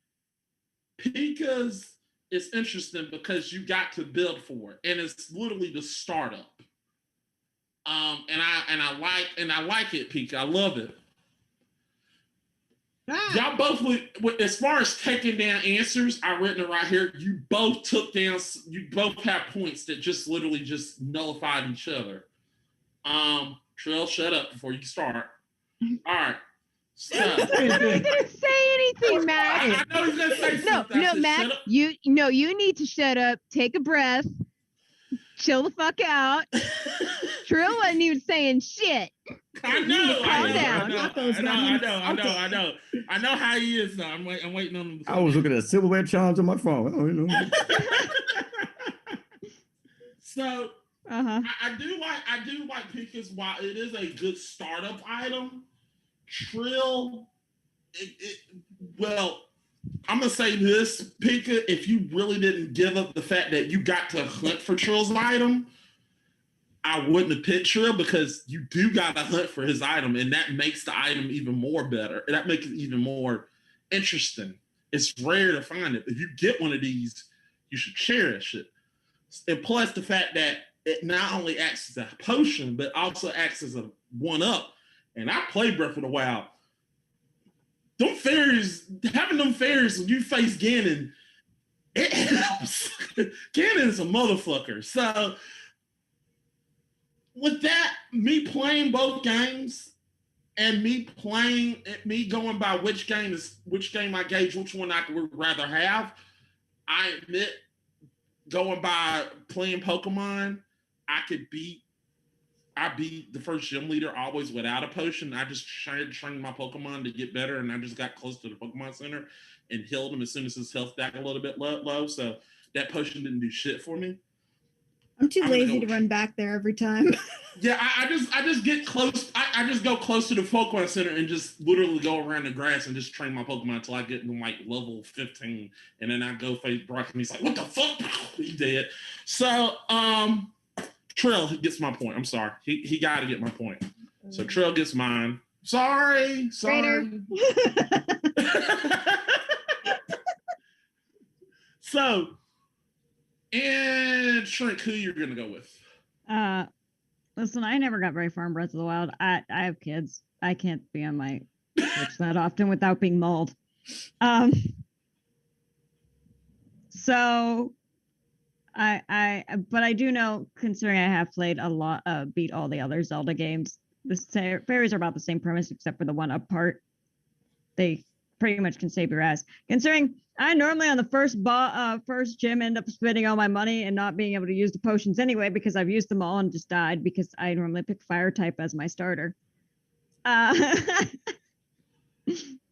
Pika's is interesting because you got to build for it, and it's literally the startup. And I like it, Pika. I love it. Y'all both, as far as taking down answers, I written it right here. You both took down. You both have points that just literally just nullified each other. Trill, shut up before you start. All right. So, I didn't say anything, Matt. I know he's gonna say something. No, Matt. You need to shut up. Take a breath. Chill the fuck out. Trill wasn't even saying shit. I know. Calm down. I know how he is now. I'm waiting on him. I was looking at silverware challenge on my phone. Oh, you know. So I do like Pika's. While it is a good startup item, Trill. Well, I'm gonna say this, Pika. If you really didn't give up the fact that you got to hunt for Trill's item, I wouldn't have picked Trill because you do got to hunt for his item, and that makes the item even more better. That makes it even more interesting. It's rare to find it. If you get one of these, you should cherish it. And plus the fact that it not only acts as a potion, but also acts as a 1-up. And I play Breath of the Wild. Having them fairies when you face Ganon, it helps. Ganon is a motherfucker. So with that, me playing both games and me going by which game I gauge which one I would rather have, I admit going by playing Pokemon, I beat the first gym leader always without a potion. I just tried to train my Pokemon to get better, and I just got close to the Pokemon Center and healed him as soon as his health got a little bit low. So that potion didn't do shit for me. I'm too lazy to run back there every time. Yeah, I just get close. I just go close to the Pokemon Center and just literally go around the grass and just train my Pokemon until I get to like level 15, and then I go face Brock, and he's like, "What the fuck?" He dead. So Trill gets my point. I'm sorry. He got to get my point. So Trill gets mine. Sorry. So, and Shrink, who you're gonna go with? Listen, I never got very far in Breath of the Wild. I have kids. I can't be on my Switch that often without being mauled. So but I do know, considering I have played a lot, beat all the other Zelda games, the fairies are about the same premise except for the 1-up part. They pretty much can save your ass. Considering I normally on the first gym end up spending all my money and not being able to use the potions anyway because I've used them all and just died because I normally pick fire type as my starter.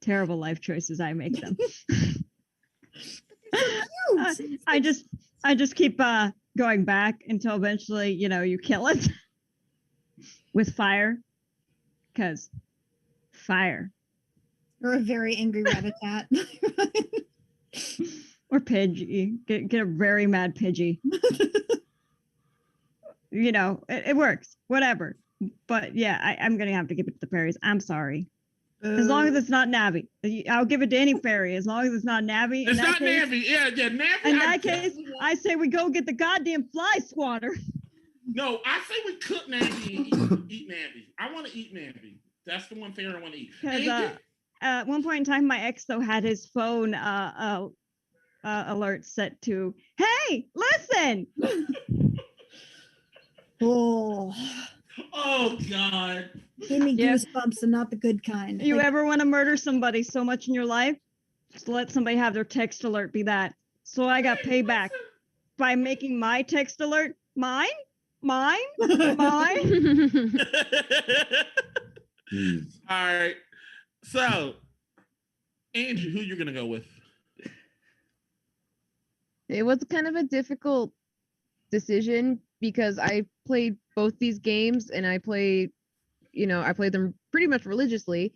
Terrible life choices I make them. I just keep going back until eventually, you kill it with fire. because fire Or a very angry rat-a-tat. or Pidgey. Get a very mad Pidgey. You know, it works. Whatever. But yeah, I'm gonna have to give it to the fairies. I'm sorry. As long as it's not Navi. I'll give it to any fairy as long as it's not Navi. It's not Navi. Yeah, Navi. In that case, I say we go get the goddamn fly swatter. No, I say we cook Navi and eat Navi. I want to eat Navi. That's the one fairy I want to eat. Because at one point in time, my ex though had his phone alert set to, "Hey, listen." Oh, God. give me Yeah. goosebumps and not the good kind. You Like, ever want to murder somebody so much in your life? Just let somebody have their text alert be that. So I got payback by making my text alert mine. Jeez. All right. So, Andrew, who you're gonna go with? It was kind of a difficult decision because I played both these games and I played them pretty much religiously.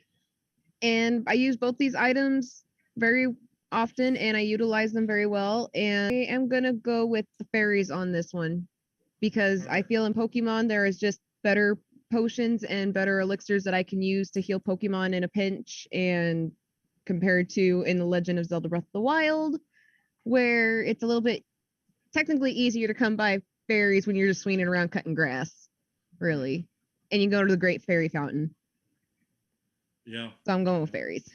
And I use both these items very often and I utilize them very well. And I am going to go with the fairies on this one because I feel in Pokemon there is just better potions and better elixirs that I can use to heal Pokemon in a pinch, and compared to in The Legend of Zelda Breath of the Wild, where it's a little bit technically easier to come by fairies when you're just swinging around cutting grass, really. And you go to the Great Fairy Fountain. Yeah. So I'm going with fairies.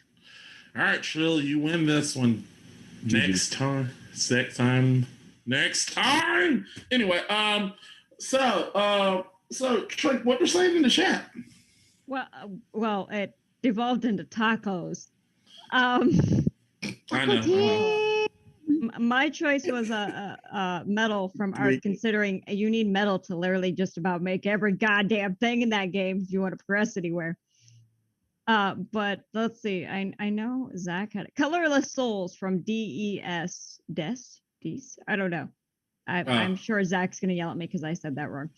All right, Trill, you win this one. Next time. Anyway, so Trent, what you're saying in the chat? Well, it devolved into tacos. I know. My choice was a metal from art, considering you need metal to literally just about make every goddamn thing in that game if you want to progress anywhere. But let's see. I know Zach had Colorless Souls from DES. I don't know. I'm sure Zach's gonna yell at me because I said that wrong.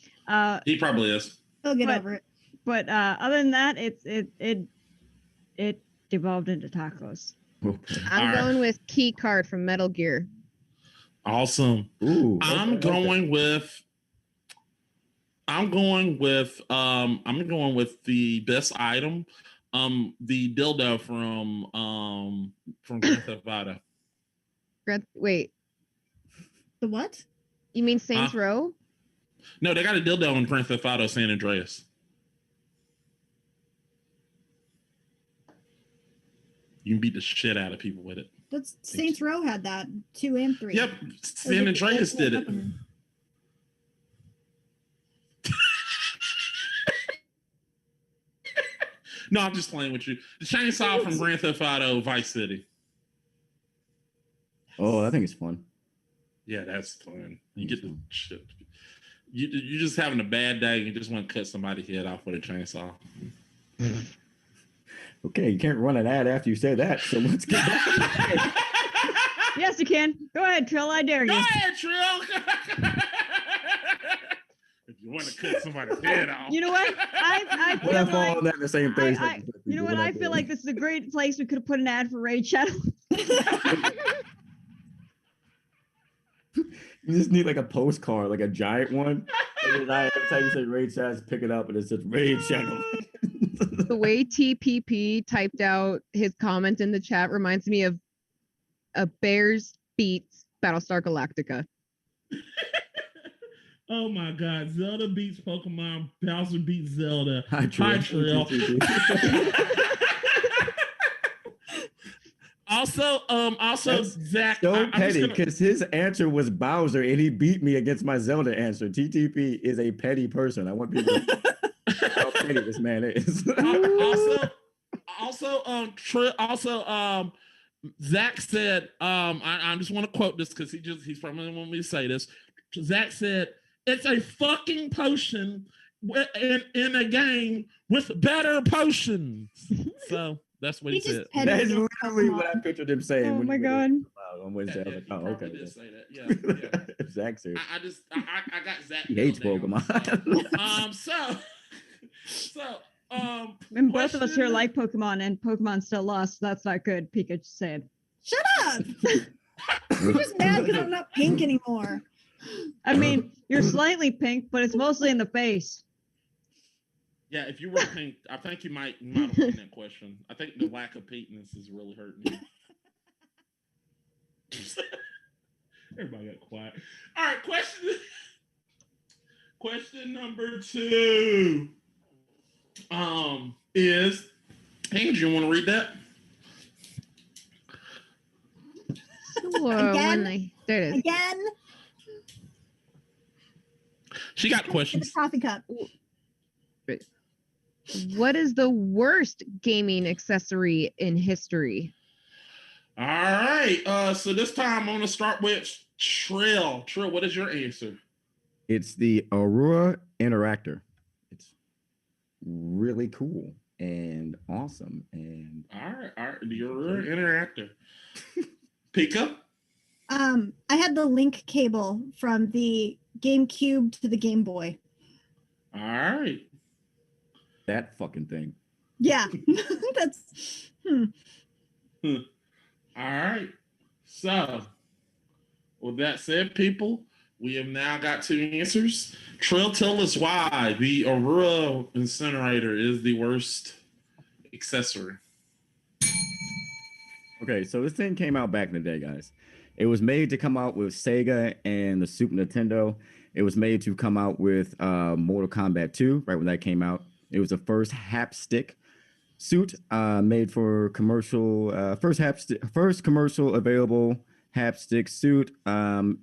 He probably is. He'll get over it. But other than that, it devolved into tacos. I'm going with Key Card from Metal Gear. Awesome. Ooh, I'm going with the best item. The dildo from Grand Theft Auto. Wait, The what? you mean Saints Row? No, they got a dildo in Grand Theft Auto San Andreas. You can beat the shit out of people with it. That's Saints Row had that 2 and 3. Yep, San Andreas did it. No, I'm just playing with you. The chainsaw from Grand Theft Auto Vice City. Oh, I think it's fun. Yeah, that's fun. You get the shit. You're just having a bad day. You just want to cut somebody's head off with a chainsaw. Okay, you can't run an ad after you say that. So let's get back. Yes, you can. Go ahead, Trill. I dare you. Go ahead, Trill. If you want to cut somebody's head off. You know what? I feel What if like all that the same thing? you know what? I feel like this is a great place we could have put an ad for Raid Shadow. You just need like a postcard, like a giant one. And then every time you say Raid Shadow, just pick it up and it says Raid Shadow. The way TPP typed out his comment in the chat reminds me of a Bears beats Battlestar Galactica. Oh my God! Zelda beats Pokemon. Bowser beats Zelda. Hi, Trill. Also, Zach. So petty because his answer was Bowser and he beat me against my Zelda answer. TTP is a petty person. I want people to know how petty this man is. Zach said, I just want to quote this because he's probably want me to say this. Zach said, "It's a fucking potion in a game with better potions." So that's what he said. That's literally what I pictured him saying. Oh my God. On Wednesday, I was like, oh, okay. Did say that. Yeah. Zach said. I got Zach. He hates Pokemon. And both of us here question- like Pokemon, and Pokemon still lost. So that's not good. Pikachu said. Shut up. I'm just mad because I'm not pink anymore. I mean, you're slightly pink, but it's mostly in the face. Yeah, if you were pink, I think you might have won that question. I think the lack of pinkness is really hurting you. Everybody got quiet. All right, question number 2. Is Andrew, you want to read that? There it is. Again, She got the questions. coffee cup. What is the worst gaming accessory in history? All right. So this time I'm gonna start with Trill. Trill, what is your answer? It's the Aurora Interactor. It's really cool and awesome. And All right. You're an interactor. Pika. I had the link cable from the GameCube to the Game Boy. All right. that fucking thing. Yeah, that's. All right. So, with that said, people, we have now got 2 answers. Trill, tell us why the Aurora incinerator is the worst accessory. Okay, so this thing came out back in the day, guys. It was made to come out with Sega and the Super Nintendo. It was made to come out with Mortal Kombat 2, right when that came out. It was the first hapstick suit made for commercial, first commercial available hapstick suit.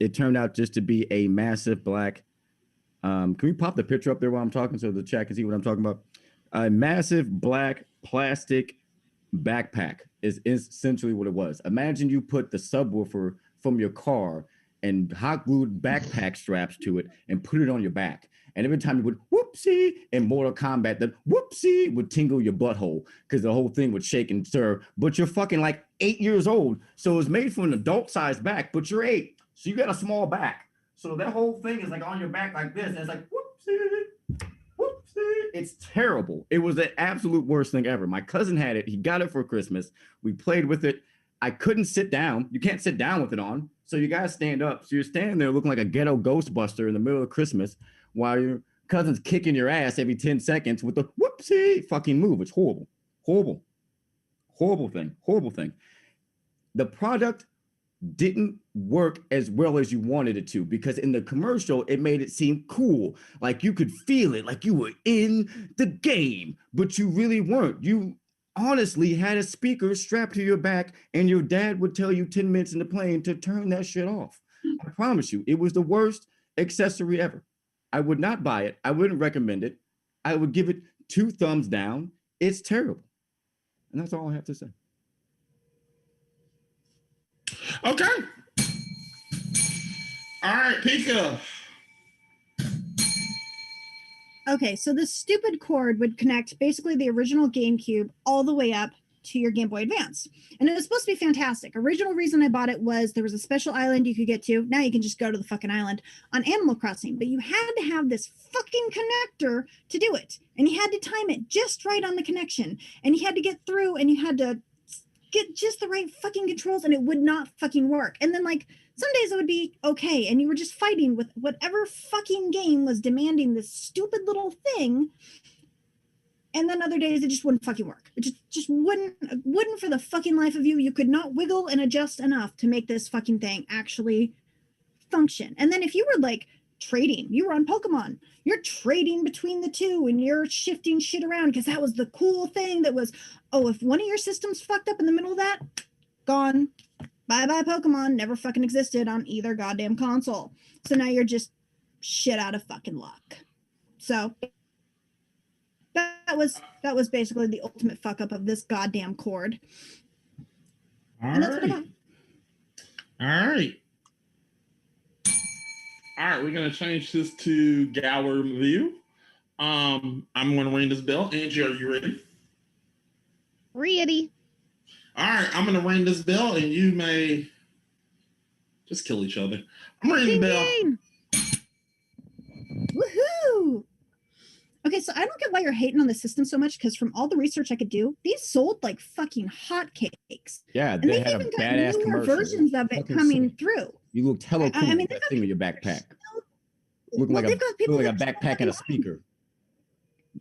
It turned out just to be a massive black. Can we pop the picture up there while I'm talking so the chat can see what I'm talking about? A massive black plastic backpack is essentially what it was. Imagine you put the subwoofer from your car and hot glued backpack straps to it and put it on your back. And every time you would whoopsie in Mortal Kombat, the whoopsie would tingle your butthole because the whole thing would shake and stir. But you're fucking like 8 years old. So it's made for an adult sized back, but you're 8. So you got a small back. So that whole thing is like on your back like this. And it's like whoopsie, whoopsie. It's terrible. It was the absolute worst thing ever. My cousin had it. He got it for Christmas. We played with it. I couldn't sit down. You can't sit down with it on. So you gotta stand up. So you're standing there looking like a ghetto Ghostbuster in the middle of Christmas while your cousin's kicking your ass every 10 seconds with the whoopsie fucking move. It's horrible. Horrible. Horrible thing. Horrible thing. The product didn't work as well as you wanted it to because in the commercial, it made it seem cool. Like you could feel it, like you were in the game, but you really weren't. You honestly had a speaker strapped to your back and your dad would tell you 10 minutes in the plane to turn that shit off. I promise you, it was the worst accessory ever. I would not buy it. I wouldn't recommend it. I would give it 2 thumbs down. It's terrible. And that's all I have to say. Okay. All right, Pika. Okay, so this stupid cord would connect basically the original GameCube all the way up to your Game Boy Advance. And it was supposed to be fantastic. Original reason I bought it was there was a special island you could get to. Now you can just go to the fucking island on Animal Crossing, but you had to have this fucking connector to do it. And you had to time it just right on the connection. And you had to get through and you had to get just the right fucking controls and it would not fucking work. And then like some days it would be okay and you were just fighting with whatever fucking game was demanding this stupid little thing. And then other days it just wouldn't fucking work. It just wouldn't for the fucking life of you. You could not wiggle and adjust enough to make this fucking thing actually function. And then if you were like trading, you were on Pokemon, you're trading between the two and you're shifting shit around because that was the cool thing that was, oh, if one of your systems fucked up in the middle of that, gone. Bye-bye Pokemon, never fucking existed on either goddamn console. So now you're just shit out of fucking luck. So that was basically the ultimate fuck up of this goddamn cord. All And that's what I right. All right. All right, we're gonna change this to Gower view. I'm gonna ring this bell. Angie, are you ready? Ready. All right, I'm gonna ring this bell, and you may just kill each other. I'm ringing the bell. Woohoo! Okay, so I don't get why you're hating on the system so much, because from all the research I could do, these sold like fucking hotcakes. Yeah, And they they've had a even got badass newer commercial. versions of it Fucking coming sick. through. You looked hella cool I mean, with they've that got thing in your people that are backpack. still- Looking well, like they've got people a that are backpack and a speaker.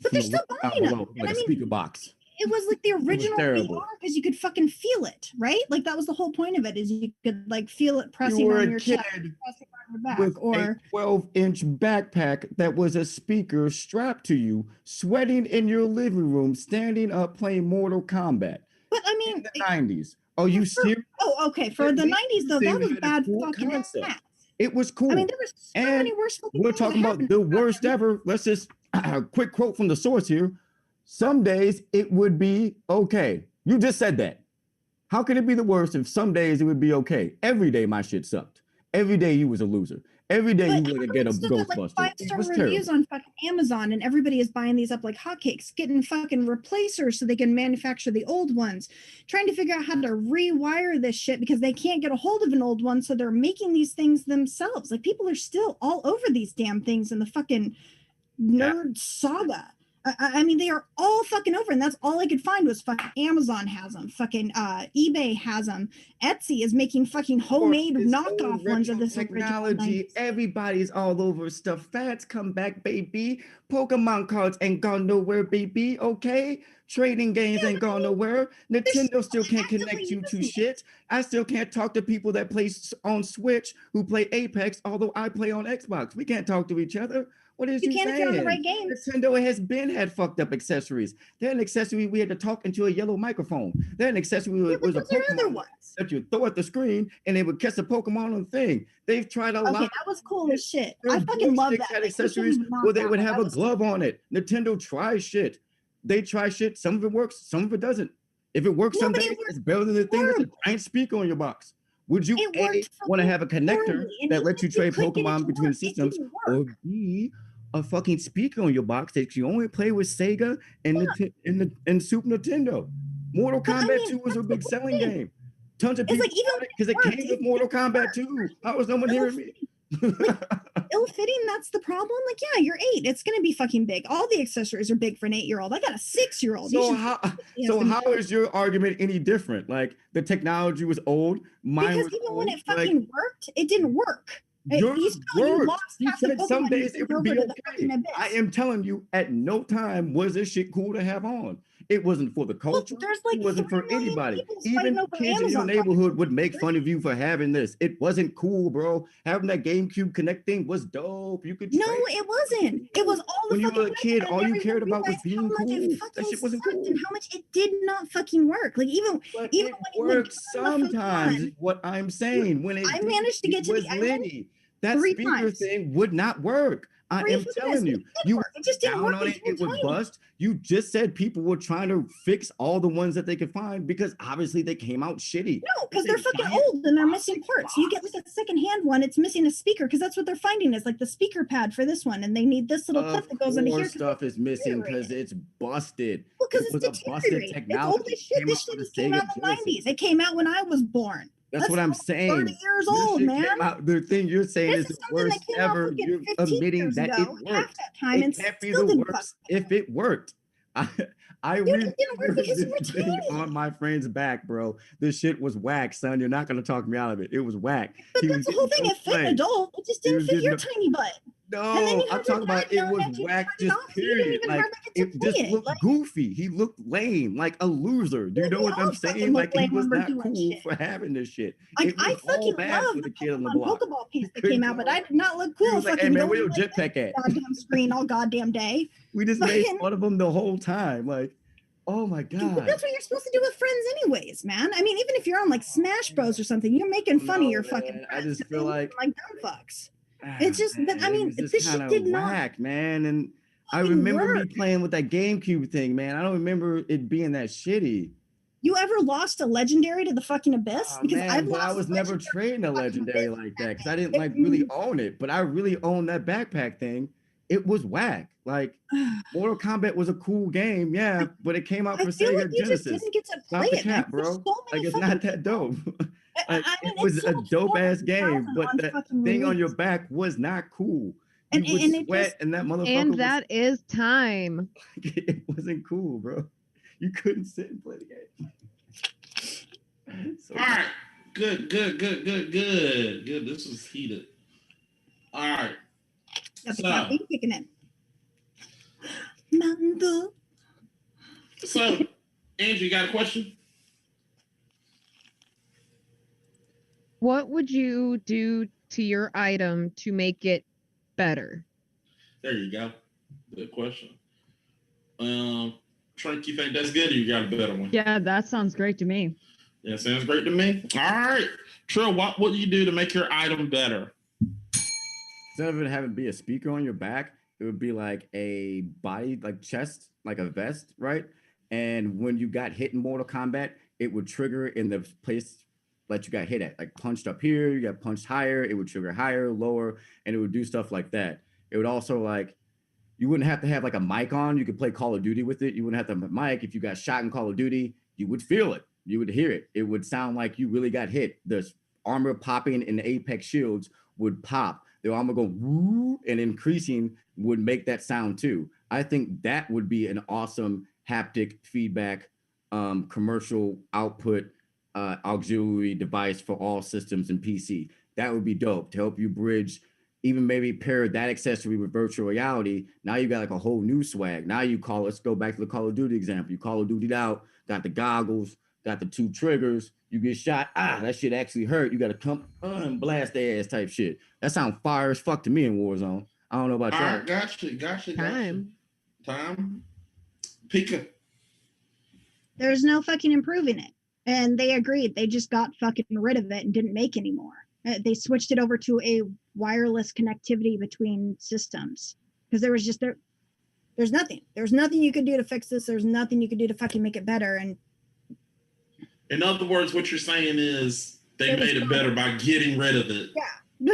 But they're From still the out buying them. below, And like I a mean, speaker box. it was like the original terrible. VR because you could fucking feel it, right? Like that was the whole point of it, is you could like feel it You pressing were on a your chest, kid pressing on your back, with or a 12-inch backpack that was a speaker strapped to you, sweating in your living room, standing up playing Mortal Kombat but I in mean, the 90s. Are you serious? oh, okay. For At the least 90s though, this that thing was had a bad cool fucking concept. ass. It was cool. I mean, there were so And many worse fucking we're things that talking about happened the back worst then. ever. Let's just quick quote from the source here. Some days it would be okay. You just said that. How could it be the worst if some days it would be okay? Every day my shit sucked. Every day you was a loser. Every day But you want to get a still got, like, Ghostbuster. It 5-star was reviews terrible. on fucking Amazon, and everybody is buying these up like hotcakes, getting fucking replacers so they can manufacture the old ones, trying to figure out how to rewire this shit because they can't get a hold of an old one, so they're making these things themselves. Like, people are still all over these damn things in the fucking nerd saga. I mean, they are all fucking over, and that's all I could find was fucking Amazon has them, fucking eBay has them, Etsy is making fucking homemade This knockoff old ones of retro this original technology. 90s. Everybody's all over stuff. Fads come back, baby. Pokemon cards ain't gone nowhere, baby. Okay, trading games ain't gone nowhere. Nintendo still can't connect you to shit. I still can't talk to people that play on Switch who play Apex, although I play on Xbox. We can't talk to each other. What is You you can if you're on the saying? right games. Nintendo has been had fucked up accessories. They're an accessory we had to talk into a yellow microphone. They're an accessory Yeah, was a but those are other Pokemon ones. that you throw at the screen and they would catch a Pokemon on the thing. They've tried a Okay, lot. that was cool as shit. Their I fucking love joysticks that. had Like, accessories we couldn't where they knock would that. have That a was glove on it. Nintendo tries shit. They try shit. Some of it works, some of it doesn't. If it works No, some but it days, worked it's better than the thing that's a horribly. giant speaker on your box. Would you It A, worked want to have a fucking connector horribly, and that even lets you if you trade could get it Pokemon to between work, it systems, didn't or work. B, a fucking speaker on your box that you only play with Sega and and Super Nintendo? Mortal But I Kombat mean, 2 was a that's the big whole selling thing. game. Tons of It's people like, even bought when it because it it worked, came it with Mortal didn't Kombat work. 2. How is no one hearing me? Ill-fitting, that's the problem. Like, yeah, you're 8. It's gonna be fucking big. All the accessories are big for an 8-year-old. I got a 6-year-old. So how is your argument any different? Like the technology was old, mine Because was even old. when it Like fucking worked, it didn't work. yours You still, you worked. lost You half the said some Pokemon you days it sent would be over to the okay. fucking abyss. I am telling you, at no time was this shit cool to have on. It wasn't for the Well, culture. there's like It wasn't 3 for million anybody. people fighting Even over kids in your Amazon neighborhood would make products. fun of you for having this. It wasn't cool, bro. Having that GameCube Connect thing was dope. You could No, trade. it wasn't. It was all the When you fucking were a kid, and all you everyone cared about was realized how being much cool. it That fucking shit wasn't sucked cool. and how much it did not fucking work. Like, even But when it you would works get on the sometimes, Pokemon, is what I'm saying. When it I managed to it get to was the island litty. That 3 speaker times. thing would not work. I 3 am fucking telling times. you. It did You work. It just didn't down work on because it, you it were would tiny. bust. You just said people were trying to fix all the ones that they could find because obviously they came out shitty. No, because It's they're a fucking giant old and they're missing plastic parts. You get box. like a secondhand one, it's missing a speaker because that's what they're finding is like the speaker pad for this one, and they need this little clip Of that goes into here. course, 'cause stuff it's is missing because deteriorated. it's busted. Well, because It it's was a busted deteriorated. It's old technology. as shit. Came This out for shit the just came Sega out in the Genesis. 90s. It came out when I was born. That's what I'm almost 30 saying. years This old, shit man. came out. The thing you're saying This is is the something that worst came out ever. fucking You're 15 admitting years that ago, it half worked. that time, and It can't be still the didn't fucking worst if it worked. I, I Dude, really it didn't work because you were this thing tiny. on my friend's back, bro. This shit was whack, son. You're not gonna talk me out of it. It was whack. But He was that's the whole getting thing. no It fit an play. adult. It just He didn't was fit getting your no. tiny butt. And then No, you I'm have your talking about dad it yelling was at you to whack, turn it just off. So you didn't period. even Like hardly get to it play just it. looked Like, goofy. He looked lame, like a loser. Do you dude, know we what all I'm fucking saying? look Like he lame was when we're not doing cool shit. for having this shit. Like, It was I all fucking bad love for the the kid on the Pokemon block. Pokeball piece that Couldn't came out, but I go. did not look He cool was like, "Hey fucking man, where going your like that jetpack at?" goddamn screen all goddamn day. We just made Fucking, fun of him the whole time. Like, oh my but god. that's what you're supposed to do with friends anyways, man. I mean, even if you're on like Smash Bros or something, you're making fun of No, your fucking man. I friends. just They feel look like like dumb fucks. ah, It's just, but I man, it mean, was just this kind shit of did not whack, man. And I fucking remember me work. playing with that GameCube thing, man. I don't remember it being that shitty. You ever lost a legendary to the fucking abyss? Oh Because man, I've but I lost was a never legendary trading a to the fucking legendary abyss. like that because I didn't like really own it. But I really owned that backpack thing. It was whack. Like Mortal Kombat was a cool game, yeah, but it came out I for feel like Sega you just Genesis. didn't get to play Stop the it, man. cap, There's bro. so many Like it's fucking not that dope. Like I mean, it was it's a sold dope ass 400,000 game, but on that fucking thing on your release. back was not cool. And, you would and it sweat, just, and that motherfucker And that is time. it wasn't cool, bro. You couldn't sit and play the game. So All right. Good. This was heated. All right. got the So- caffeine kicking in. Mountain Dew. So, Andrew, you got a question? What would you do to your item to make it better? There you go. Good question. Trink, you think that's good, or you got a better one? Yeah, that sounds great to me. Yeah, sounds great to me. All right. Trill, what would you do to make your item better? instead of it having to be a speaker on your back, it would be like a body, like chest, like a vest, right? And when you got hit in Mortal Kombat, it would trigger in the place that you got hit at, like punched up here, you got punched higher, it would trigger higher, lower, and it would do stuff like that. It would also like, you wouldn't have to have like a mic on. You could play Call of Duty with it. You wouldn't have to have a mic. If you got shot in Call of Duty, you would feel it. You would hear it. It would sound like you really got hit. The armor popping and the apex shields would pop. The armor go woo, and increasing would make that sound too. I think that would be an awesome haptic feedback commercial output auxiliary device for all systems and PC. That would be dope to help you bridge, even maybe pair that accessory with virtual reality. Now you got like a whole new swag. Now you call, let's go back to the Call of Duty example. You Call of Duty out, got the goggles, got the 2 triggers, you get shot, that shit actually hurt. You got to come and blast their ass type shit. That sounds fire as fuck to me in Warzone. I don't know about All y'all. right, gotcha. Time. Pika. There's no fucking improving it. And they agreed. They just got fucking rid of it and didn't make any more. They switched it over to a wireless connectivity between systems because there was just there's nothing. There's nothing you could do to fix this. There's nothing you could do to fucking make it better. And in other words, what you're saying is they made it better by getting rid of it. Yeah,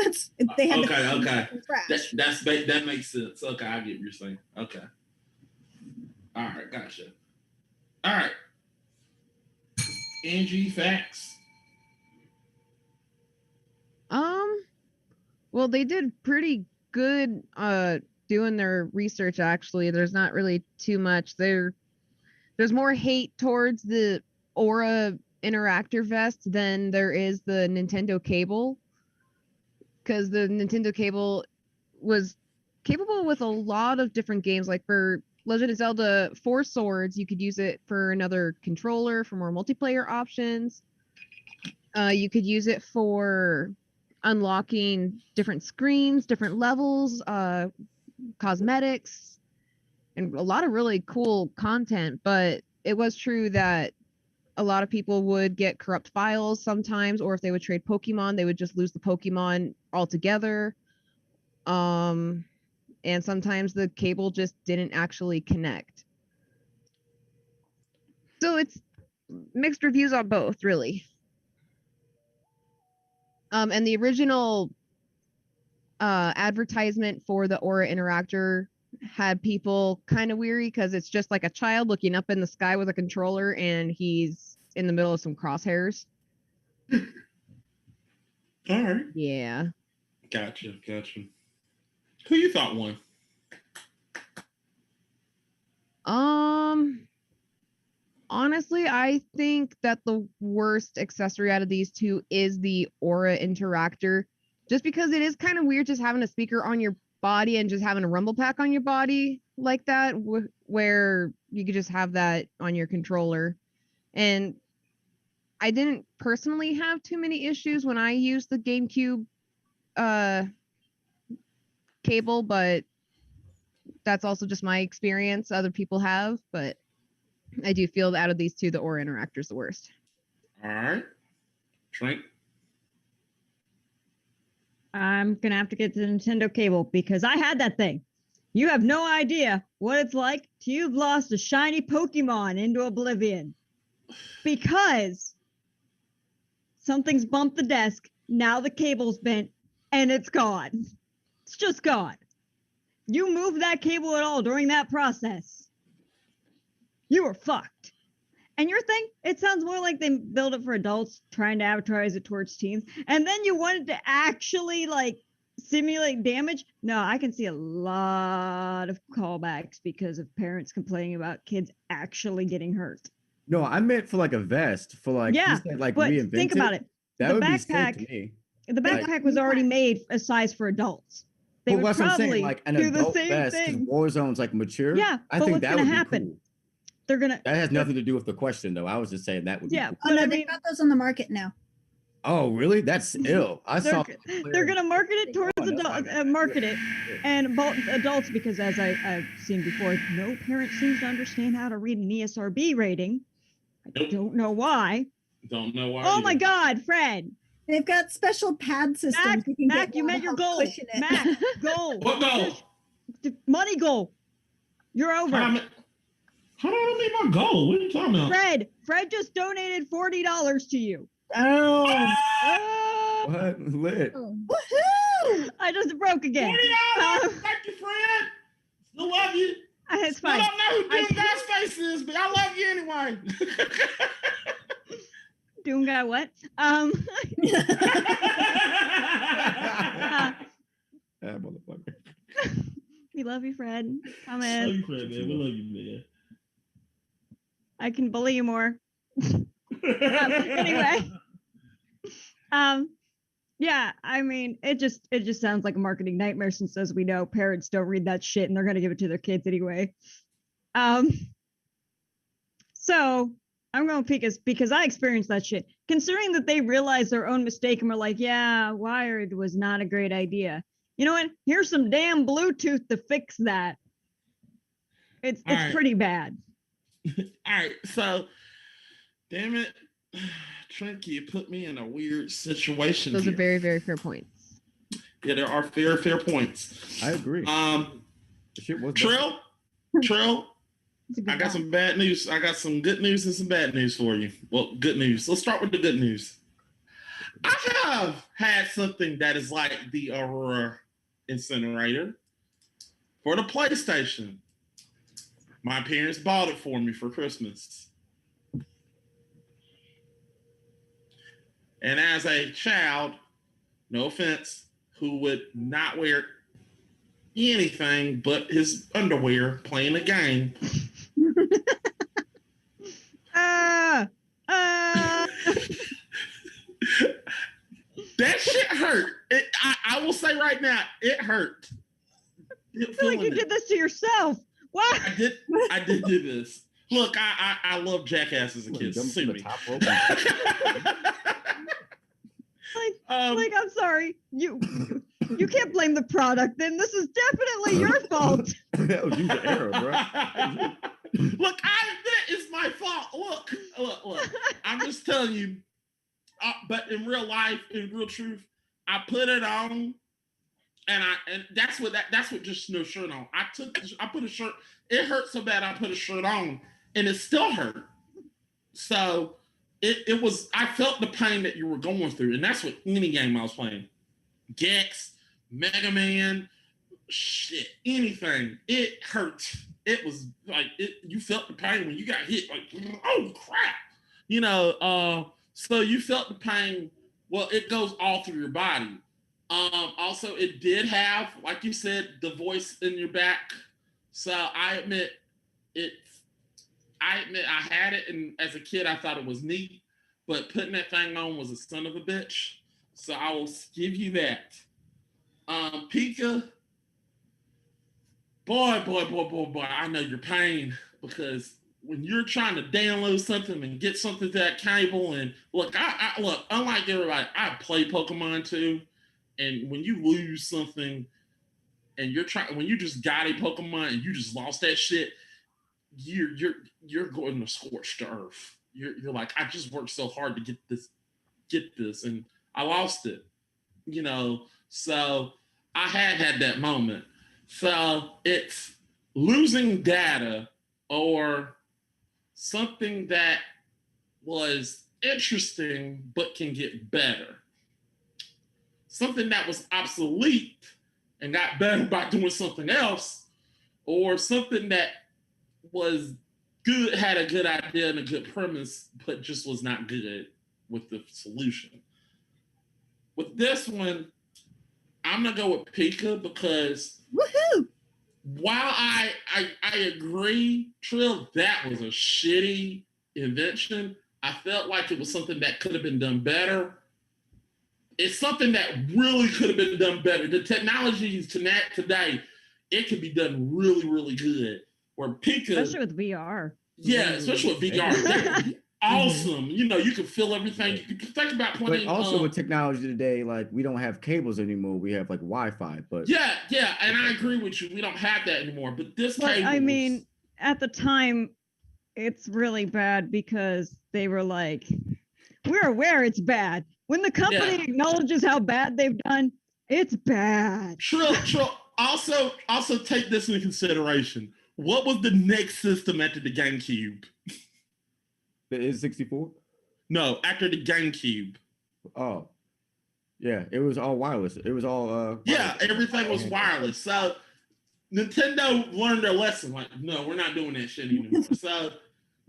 that's they had okay. to trash. That makes sense. Okay, I get what you're saying. Okay. All right, gotcha. All right. Angie, facts. Well, they did pretty good doing their research actually. There's not really too much. There's more hate towards the Aura Interactor Vest than there is the Nintendo Cable. Because the Nintendo Cable was capable with a lot of different games. Like for Legend of Zelda 4 Swords, you could use it for another controller for more multiplayer options. You could use it for unlocking different screens, different levels, cosmetics, and a lot of really cool content. But it was true that a lot of people would get corrupt files sometimes, or if they would trade Pokemon, they would just lose the Pokemon altogether. And sometimes the cable just didn't actually connect. So it's mixed reviews on both, really. And the original advertisement for the Aura Interactor had people kind of weary because it's just like a child looking up in the sky with a controller and he's in the middle of some crosshairs. All right. Yeah. Gotcha. Who you thought won? Honestly, I think that the worst accessory out of these two is the Aura Interactor, just because it is kind of weird just having a speaker on your body and just having a rumble pack on your body like that, where you could just have that on your controller. And I didn't personally have too many issues when I used the GameCube cable, but that's also just my experience. Other people have, but I do feel that out of these two, the Aura Interactor is the worst. All right. Trink. I'm gonna have to get the Nintendo Cable because I had that thing. You have no idea what it's like till you've lost a shiny Pokemon into oblivion because something's bumped the desk. Now the cable's bent and it's gone. It's just gone. You move that cable at all during that process, you were fucked. And your thing, it sounds more like they build it for adults, trying to advertise it towards teens. And then you wanted to actually like simulate damage. No, I can see a lot of callbacks because of parents complaining about kids actually getting hurt. No, I meant for like a vest for like you Yeah, said like but reinvent think about it. That The would be sick to backpack, me. the Like- backpack was already made a size for adults. They Well, would that's what I'm saying. probably Like an do the adult same vest because thing. Warzone's like mature. Yeah, I but think what's that gonna would be happen? cool. They're gonna. That has nothing to do with the question, though. I was just saying that would be Yeah, cool. Oh but no, I they've mean, got those on the market now. Oh, really? That's ill. I they're, saw. they're gonna market it towards Oh, that's adults, not market it, and adults because as I've seen before, no parent seems to understand how to read an ESRB rating. I don't know why. Don't know why. Oh my either. God, Fred! They've got special pad systems. Mac, you can Mac, get you now met to your help goal. cushion it. Mac, goal. What goal? Money goal. You're over. How do I meet my goal? What are you talking about? Fred just donated $40 to you. Oh, Oh, What lit? woohoo! I just broke again. $40. Um, Thank you, friend. Still love you. It's Still fine. don't know who I- Doom Guy's face is, but I love you anyway. Doom guy, what? Yeah, motherfucker. We love you, Fred. Come Love in. you, friend, man. We love you, I can bully you more. man. Anyway. Yeah, I mean, it just sounds like a marketing nightmare since, as we know, parents don't read that shit and they're gonna give it to their kids anyway. So I'm going to pick us because I experienced that shit. Considering that they realized their own mistake and were like, yeah, wired was not a great idea. You know what? Here's some damn Bluetooth to fix that. It's right. pretty bad. All right, so damn it, Trinky, you put me in a weird situation. Those here. are very, very fair points. Yeah, there are fair points. I agree. The shit was Trill, It's a good I got one. some bad news. I got some good news and some bad news for you. Well, good news. Let's start with the good news. I have had something that is like the Aurora incinerator for the PlayStation. My parents bought it for me for Christmas. And as a child, no offense, who would not wear anything but his underwear playing a game, that shit hurt. I will say right now, it hurt. I feel like you did this to yourself. What? I did do this. Look, I love Jackass as a kid. Jump Sue from the me. top rope. Like, I'm sorry. You can't blame the product. Then this is definitely your fault. That was user error, bro. Look, I admit it's my fault. Look. I'm just telling you. But in real life, in real truth, I put it on, and that's what just no shirt on. I put a shirt. It hurt so bad I put a shirt on, and it still hurt. So it was. I felt the pain that you were going through, and that's what any game I was playing. Gex, Mega Man, shit, anything. It hurt. It was like you felt the pain when you got hit. Like, oh crap, you know. So you felt the pain. Well, it goes all through your body. Also, it did have, like you said, the voice in your back. So I admit I had it, and as a kid, I thought it was neat. But putting that thing on was a son of a bitch. So I will give you that. Pika, boy, I know your pain because when you're trying to download something and get something to that cable, and look, I look, unlike everybody, I play Pokemon too. And when you lose something and when you just got a Pokemon and you just lost that shit, you're going to scorched earth. You're like, I just worked so hard to get this, and I lost it. You know, so I had that moment. So it's losing data or something that was interesting but can get better. Something that was obsolete and got better by doing something else, or something that was good, had a good idea and a good premise, but just was not good with the solution. With this one, I'm gonna go with Pika because Woohoo! while I agree, Trill, that was a shitty invention. I felt like it was something that could have been done better. It's something that really could have been done better. The technologies today, it could be done really, really good. Where Pika, Especially with VR. yeah, especially with VR, that would be awesome. You know, you can feel everything. You can think about But playing. also with technology today, like we don't have cables anymore. We have like Wi-Fi. But yeah, and I agree with you. We don't have that anymore. But this But cable, I mean, at the time, it's really bad because they were like, we're aware it's bad. When the company acknowledges how bad they've done, it's bad. Trill. Also take this into consideration. What was the next system after the GameCube? is 64? No, after the GameCube. Oh, yeah. It was all wireless. It was all Yeah, everything was wireless. So Nintendo learned their lesson. Like, no, we're not doing that shit anymore. So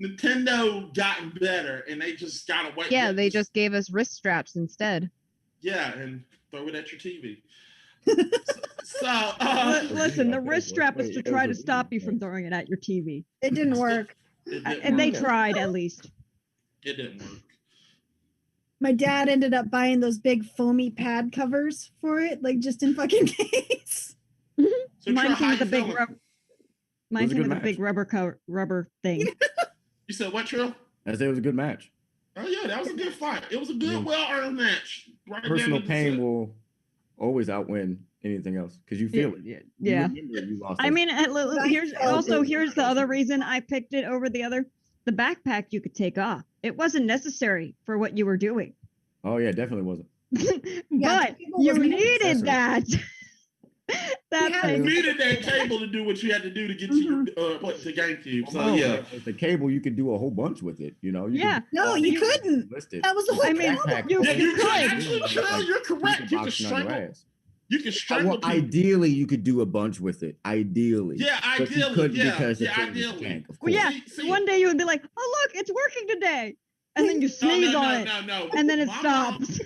Nintendo gotten better, and they just got away. Yeah, they just gave us wrist straps instead. Yeah, and throw it at your TV. Listen, the wrist strap was to try to stop you from throwing it at your TV. It didn't work. And they tried, at least. It didn't work. My dad ended up buying those big foamy pad covers for it, like just in fucking case. So Mine Trill, came how with a you big feeling? rubber. Mine was a came good with a big rubber thing. You said what, Trill? I said it was a good match. Oh yeah, that was a good fight. It was a good, well-earned match. Right Personal down to the pain set. will always outwin anything else because you feel it. Yeah. You remember you lost I that. mean, here's the other reason I picked it over the other. The backpack you could take off. It wasn't necessary for what you were doing. Oh yeah, definitely wasn't. But people you was making needed that. That Yeah. thing. You needed that cable to do what you had to do to get to your to GameCube. So No, yeah, but with the cable, you could do a whole bunch with it. You know. You Yeah. could No, you couldn't. list it. That was the whole I mean, problem. you you could. could actually, Trill, you're correct. You can boxing on your strangle. ass. You can strangle. Well, people. ideally, you could do a bunch with it. Ideally. Yeah, But you ideally, couldn't yeah, because yeah, the thing was ideally. jank, of Well, course. yeah. See- One day you would be like, "Oh, look, it's working today," and then you No, sneeze on it, no. and then it My mom- stops.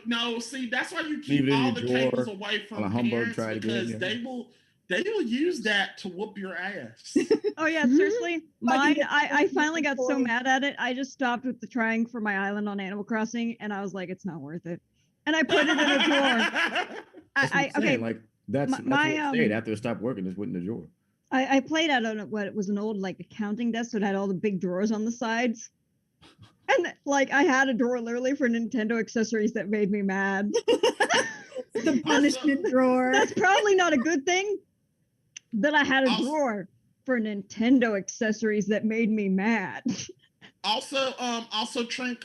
No. See, that's why you Leave keep it in all your the drawer cables away from while a humbug parents try to get because in, they will use that to whoop your ass. Oh yeah, seriously. Mine, get I finally got so boring. mad at it. I just stopped with the trying for my island on Animal Crossing, and I was like, it's not worth it. And I put it in a drawer. That's what I'm Okay. saying, like that's My- what my, it stayed after it stopped working. Just went in the drawer. I played out on what it was an old like accounting desk, so it had all the big drawers on the sides. And like I had a drawer literally for Nintendo accessories that made me mad. The punishment drawer. That's probably not a good thing. That I had a Also- drawer for Nintendo accessories that made me mad. Also, Trink.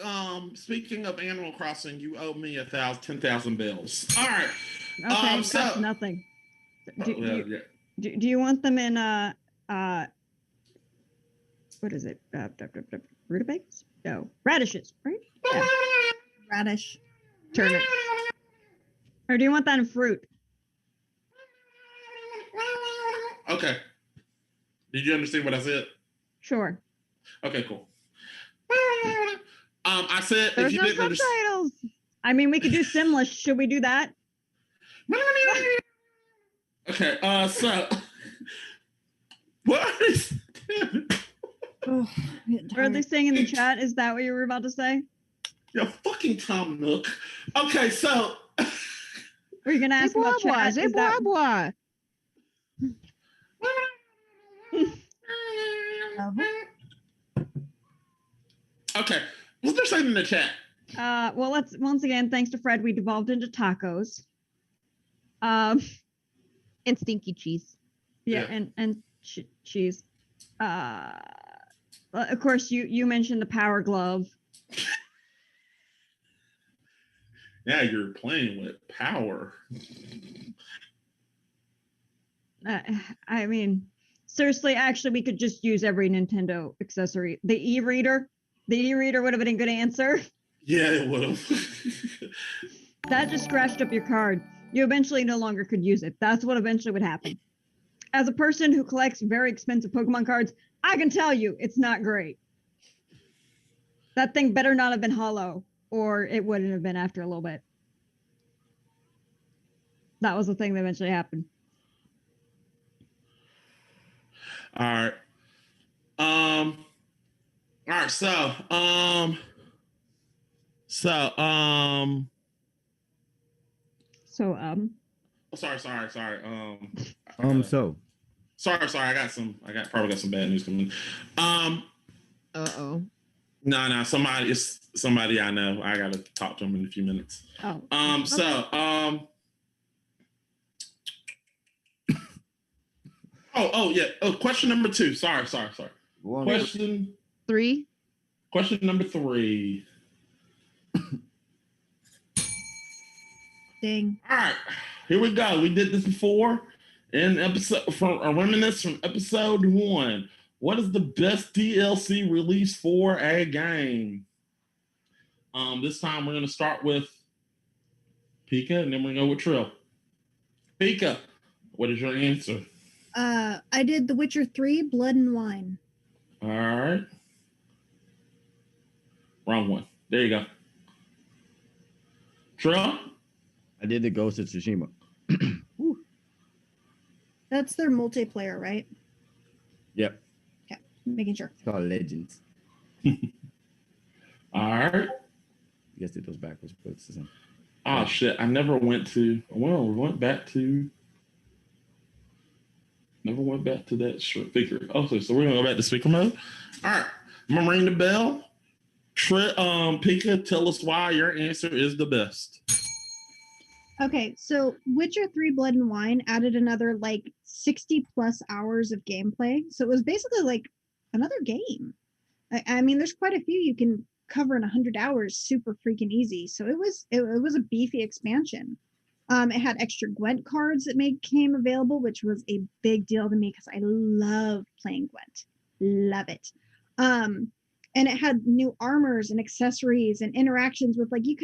Speaking of Animal Crossing, you owe me 10,000 bells. All right. Okay, So- that's nothing. Do, Oh, yeah, do, yeah. do you want them in what is it? Rutabagas? No, radishes, right? Yeah. Radish. Turnip. Or do you want that in fruit? Okay. Did you understand what I said? Sure. Okay, cool. I said There's if you no didn't understand. Subtitles. I mean, we could do Simlish. Should we do that? Okay, so what is Oh, I'm getting Or are they tired. saying in the chat? Is that what you were about to say? your fucking Tom Nook? Okay, so Were you gonna ask about chat? Zé Is that- Bois. okay, what they're saying in the chat? Well, let's once again, thanks to Fred, we devolved into tacos. And stinky cheese. Yeah, Yeah. and cheese. Of course, you mentioned the power glove. Yeah, you're playing with power. I mean, seriously, actually, we could just use every Nintendo accessory. The e-reader would have been a good answer. Yeah, it would have. That just scratched up your card. You eventually no longer could use it. That's what eventually would happen. As a person who collects very expensive Pokemon cards, I can tell you it's not great. That thing better not have been hollow, or it wouldn't have been after a little bit. That was the thing that eventually happened. All right. All right. So, So sorry. So Sorry. Probably got some bad news coming. Uh-oh. No. It's somebody I know. I gotta talk to him in a few minutes. oh Oh, yeah. Oh, question number 2. Sorry. Question 3. number 3. Dang. All right, here we go. We did this before in episode from a reminiscence from episode 1. What is the best DLC release for a game? This time we're gonna start with Pika, and then we're gonna go with Trill. Pika, what is your answer? I did The Witcher 3, Blood and Wine. All right, wrong one. There you go. Trill. I did the Ghost of Tsushima. That's their multiplayer, right? Yep. Okay, making sure. It's called Legends. All right. I guess it goes backwards, but it's the same. Oh shit! I never went back to that figure. Okay, so we're gonna go back to speaker mode. All right, I'm gonna ring the bell. Pika, tell us why your answer is the best. Okay, so Witcher 3 Blood and Wine added another like 60 plus hours of gameplay. So it was basically like another game. I mean, there's quite a few you can cover in 100 hours super freaking easy. So it was a beefy expansion. It had extra Gwent cards that came available, which was a big deal to me because I love playing Gwent. Love it. And it had new armors and accessories and interactions with like you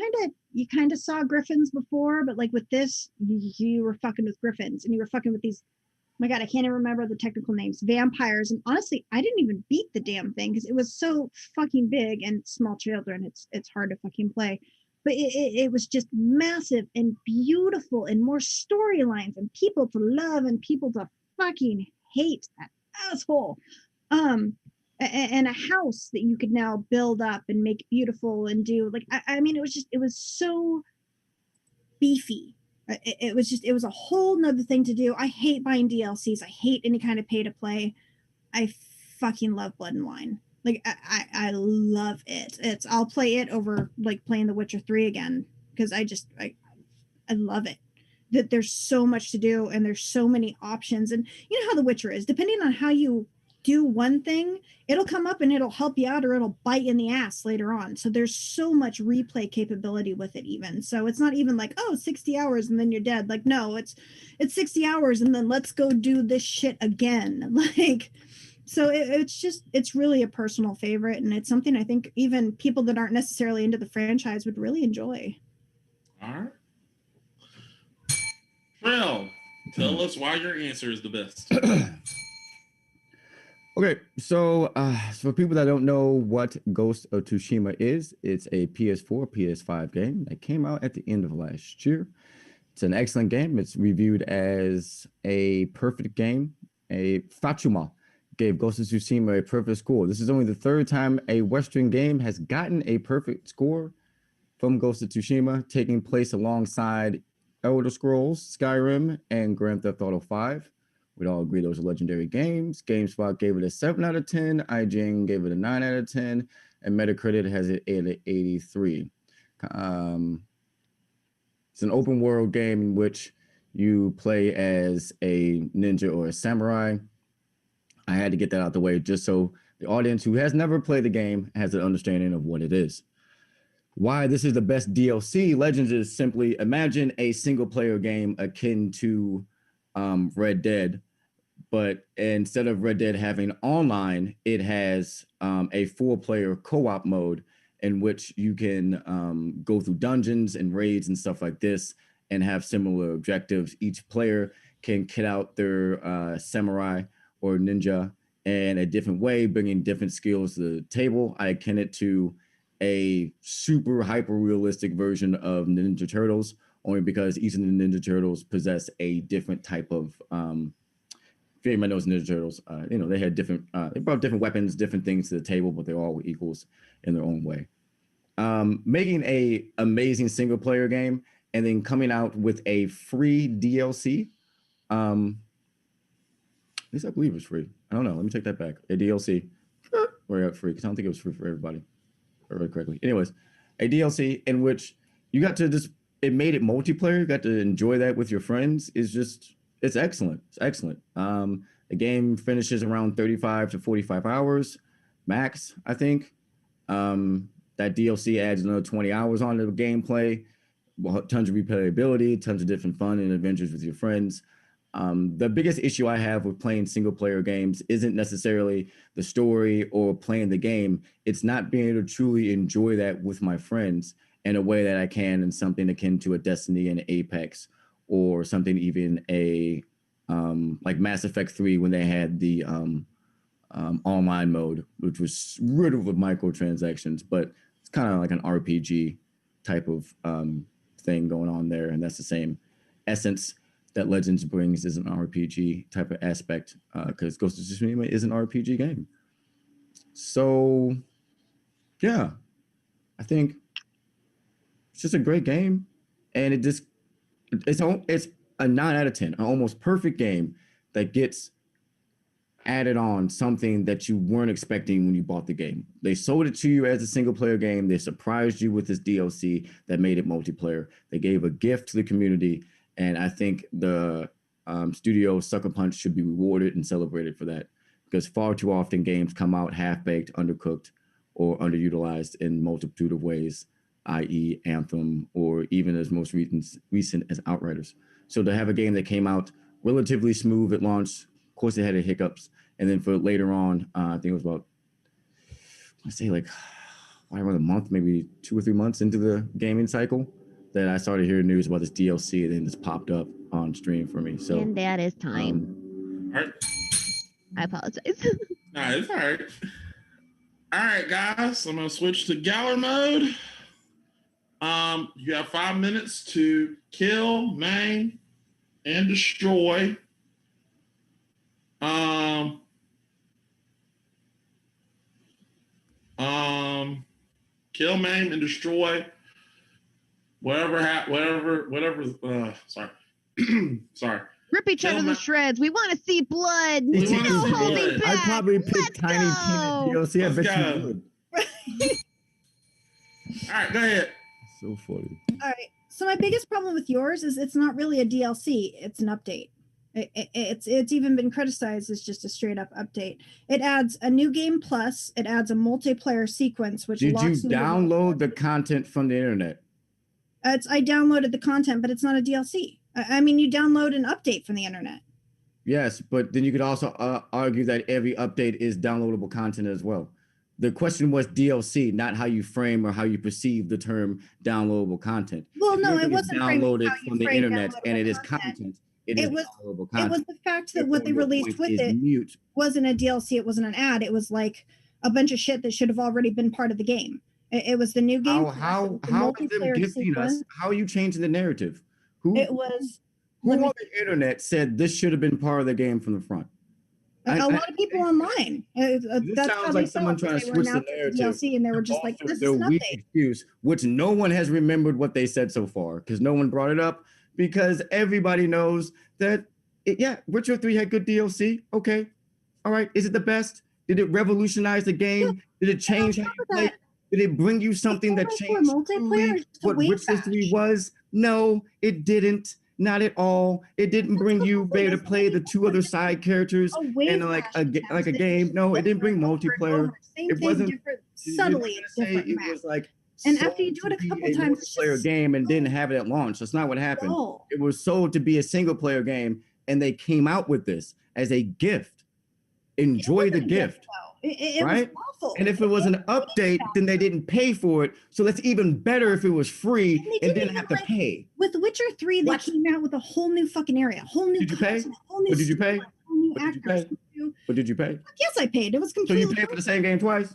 kind of saw griffins before, but like with this, you were fucking with griffins and you were fucking with these. Oh my God, I can't even remember the technical names. Vampires, and honestly, I didn't even beat the damn thing because it was so fucking big and small children. It's hard to fucking play, but it was just massive and beautiful and more storylines and people to love and people to fucking hate. That asshole. And a house that you could now build up and make beautiful and do like I mean it was so beefy. It was a whole nother thing to do. I hate buying DLCs. I hate any kind of pay to play. I fucking love Blood and Wine. Like I love it. I'll play it over like playing The Witcher 3 again because I love it. That there's so much to do and there's so many options, and you know how The Witcher is. Depending on how you do one thing, it'll come up and it'll help you out or it'll bite in the ass later on. So there's so much replay capability with it even. So it's not even like, oh, 60 hours and then you're dead. Like, no, it's 60 hours and then let's go do this shit again. Like, so it's really a personal favorite. And it's something I think even people that aren't necessarily into the franchise would really enjoy. All right. Trill, tell us why your answer is the best. Okay, so for people that don't know what Ghost of Tsushima is, it's a PS4, PS5 game that came out at the end of last year. It's an excellent game. It's reviewed as a perfect game. A Fatuma gave Ghost of Tsushima a perfect score. This is only the third time a Western game has gotten a perfect score from Ghost of Tsushima, taking place alongside Elder Scrolls, Skyrim, and Grand Theft Auto 5. We'd all agree those are legendary games. GameSpot gave it a 7 out of 10. IGN gave it a 9 out of 10. And Metacritic has it at 83. It's an open world game in which you play as a ninja or a samurai. I had to get that out the way just so the audience who has never played the game has an understanding of what it is. Why this is the best DLC, Legends, is simply imagine a single player game akin to Red Dead, but instead of Red Dead having online, it has a 4-player co-op mode in which you can go through dungeons and raids and stuff like this and have similar objectives. Each player can kit out their samurai or ninja in a different way, bringing different skills to the table. I akin it to a super hyper realistic version of Ninja Turtles only because each of the Ninja Turtles possess a different type of if anybody knows Ninja Turtles, they had different they brought different weapons, different things to the table, but they're all equals in their own way. Making a amazing single player game and then coming out with a free DLC. At least I believe it was free. I don't know. Let me take that back. A DLC. Or free, because I don't think it was free for everybody. Or read correctly. Anyways, a DLC in which you got to it made it multiplayer. You got to enjoy that with your friends. It's excellent. It's excellent. The game finishes around 35 to 45 hours max, I think. That DLC adds another 20 hours on the gameplay, tons of replayability, tons of different fun and adventures with your friends. The biggest issue I have with playing single player games isn't necessarily the story or playing the game. It's not being able to truly enjoy that with my friends in a way that I can in something akin to a Destiny and Apex, or something even like Mass Effect 3 when they had the online mode, which was riddled with microtransactions, but it's kind of like an RPG type of thing going on there. And that's the same essence that Legends brings, is an RPG type of aspect, because Ghost of Tsushima is an RPG game. So, yeah, I think it's just a great game, and it's a 9 out of 10, an almost perfect game that gets added on something that you weren't expecting when you bought the game. They sold it to you as a single player game. They surprised you with this DLC that made it multiplayer. They gave a gift to the community. And I think the studio Sucker Punch should be rewarded and celebrated for that, because far too often games come out half-baked, undercooked, or underutilized in multitude of ways, i.e. Anthem, or even as most recent as Outriders. So to have a game that came out relatively smooth at launch, of course it had its hiccups, and then for later on, I think it was about, let's say like, whatever, a month, maybe 2 or 3 months into the gaming cycle, that I started hearing news about this DLC, and then this popped up on stream for me. So, and that is time. All right. I apologize. No, it's all right. All right, guys. I'm gonna switch to Galler mode. You have 5 minutes to kill, maim, and destroy. Kill, maim, and destroy. Sorry. Sorry. Rip each other to shreds. We want to see blood. We wanna No see holding blood. back. I'd probably pick Let's Tiny go. Peanut DLC. I Let's bet go. you would. All right, go ahead. So funny. All right. So my biggest problem with yours is it's not really a DLC. It's an update. It's even been criticized as just a straight up update. It adds a new game plus. It adds a multiplayer sequence, which Did you locks into download the content from the internet? I downloaded the content, but it's not a DLC. I mean, you download an update from the internet. Yes, but then you could also argue that every update is downloadable content as well. The question was DLC, not how you frame or how you perceive the term downloadable content. Well, If no, everything it is wasn't framing downloaded how you from the frame internet and it is downloadable content. It is downloadable It content. was the fact that what they Therefore, your released point with is it mute. wasn't a DLC. It wasn't an ad. It was like a bunch of shit that should have already been part of the game. It was the new game. How the is them multiplayer gifting sequence. us? How are you changing the narrative? Who It was. who let on me- the internet said this should have been part of the game from the front? A lot of people online. That's sounds how like they saw someone it. trying to They were switch the announcing narrative. DLC, and they were just like, Also, "This is their an weak update." excuse, which no one has remembered what they said so far, because no one brought it up, because everybody knows that, Witcher 3 had good DLC. Okay. All right. Is it the best? Did it revolutionize the game? Did it change how you play? Did it bring you something that For changed multiplayer, truly it's just a what wave Witcher 3 bash. was? No, it didn't. Not at all. It didn't bring you be able to play the 2 other side characters wave and like bash a attempts. They game. just No, it flip didn't bring over and multiplayer. over. Same It thing, wasn't- different, You're not subtly gonna say different it map. was like And after you do sold it a to couple be times, it's multiplayer just game and didn't have it at launch. That's not what happened. dull. It was sold to be a single player game, and they came out with this as a gift. Enjoy the It wasn't a gift. though. It right? was awful. And if it was an update, then they didn't pay for it. So that's even better if it was free And they and didn't didn't have to even, like, pay. With Witcher 3, they What? came out with a whole new fucking area, a whole new Did you pay? content, a whole new But did you pay? story, a whole new But did you actors. pay? But did you pay? Yes, I paid. It was So completely you paid for the same game twice?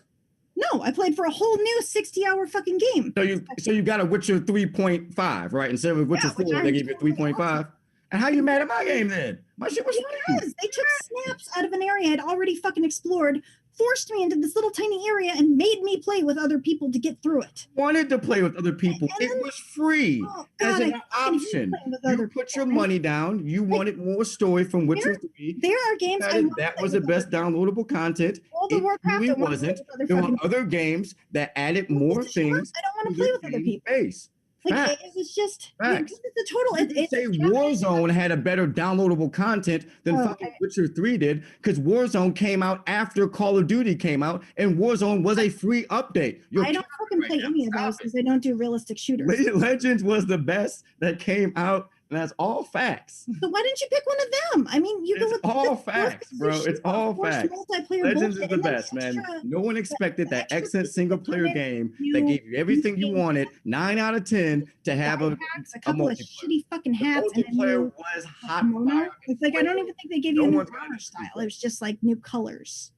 No, I played for a whole new 60-hour fucking game. So you got a Witcher 3.5, right? Instead of Witcher 4, they gave you 3.5. And how you mad at my game then? My shit was free. Because they took snaps out of an area I'd already fucking explored, forced me into this little tiny area, and made me play with other people to get through it. Wanted to play with other people. It was free as an option. You put your money down. You wanted more story from Witcher 3. There are games that was the best downloadable content. World of Warcraft, really wasn't. There were other games that added more things. I don't want to play with other people. Base. Like it was just it's a total. It say Warzone had a better downloadable content than fucking Witcher 3 did, because Warzone came out after Call of Duty came out, and Warzone was a free update. I don't fucking play any of those because they don't do realistic shooters. Legends was the best that came out. And that's all facts. So why didn't you pick one of them? I mean, you go with all facts, bro. It's all facts. Legends is the best, man. No one expected that excellent single player game that gave you everything you wanted, 9 out of 10, to have a couple of shitty fucking hats. The multiplayer was hot fire. It's like I don't even think they gave you a new armor style. It was just like new colors.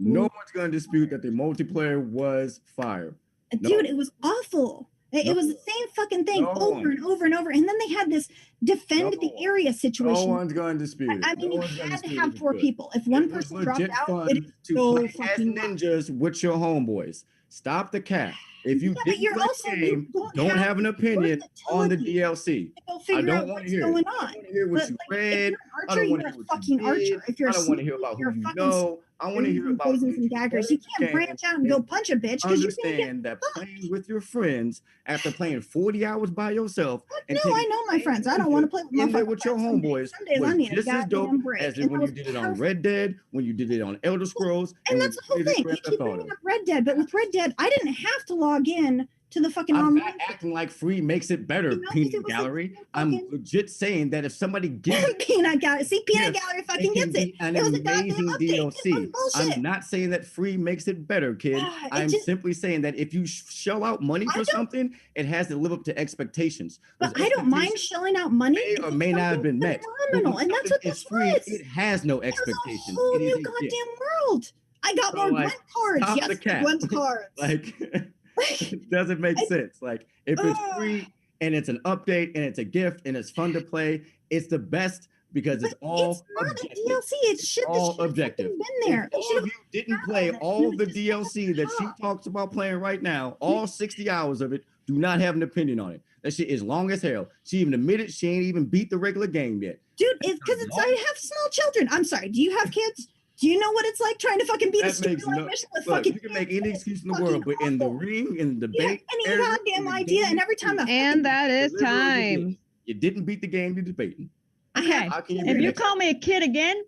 No one's gonna dispute that the multiplayer was fire. Dude, it was awful. It was the same fucking thing over and over and over. And then they had this defend the area situation. No one's going to dispute it. I mean, you had to have 4 people. If one person dropped out, it's to so play fucking as ninjas with your homeboys. Stop the cap. If you didn't play the game, don't have an opinion on the DLC. I don't want to hear it. I don't want to hear what you read. I don't want to hear what you did. I don't want to hear about who you know. I want to hear about poisons and daggers. You can't branch out and go punch a bitch because you understand that playing with your friends after playing 40 hours by yourself. No, I know my friends. I don't want to play with your homeboys. Was just as dope as when you did it on Red Dead, when you did it on Elder Scrolls. And that's the whole thing. You keep bringing up Red Dead, but with Red Dead, I didn't have to log in to the fucking I'm not acting like free makes it better, Peanut Gallery. I'm legit saying that if somebody gets Peanut Gallery, see, Peanut Gallery fucking gets it. An amazing DLC. I'm not saying that free makes it better, kid. I'm simply saying that if you shell out money for something, it has to live up to expectations. But I don't mind shelling out money. May or may not have been met. Phenomenal, and that's what this was. It has no expectations. It was a whole new goddamn world. I got more Gwent cards. Yes, Gwent cards. Like. It doesn't make sense. Like, if it's free and it's an update and it's a gift and it's fun to play, it's the best because it's all it's not objective. A DLC. It's shit all objective. Been there. If all of you didn't play all the DLC that she talks about playing right now, all 60 hours of it, do not have an opinion on it. That shit is long as hell. She even admitted she ain't even beat the regular game yet. Dude, it's because I have small children. I'm sorry. Do you have kids? Do you know what it's like trying to fucking beat a stupid mission with fucking? You can make any excuse in the world, but in the ring, in the debate, any goddamn idea, and every time that is time. You didn't beat the game you're debating. Okay, if you call me a kid again,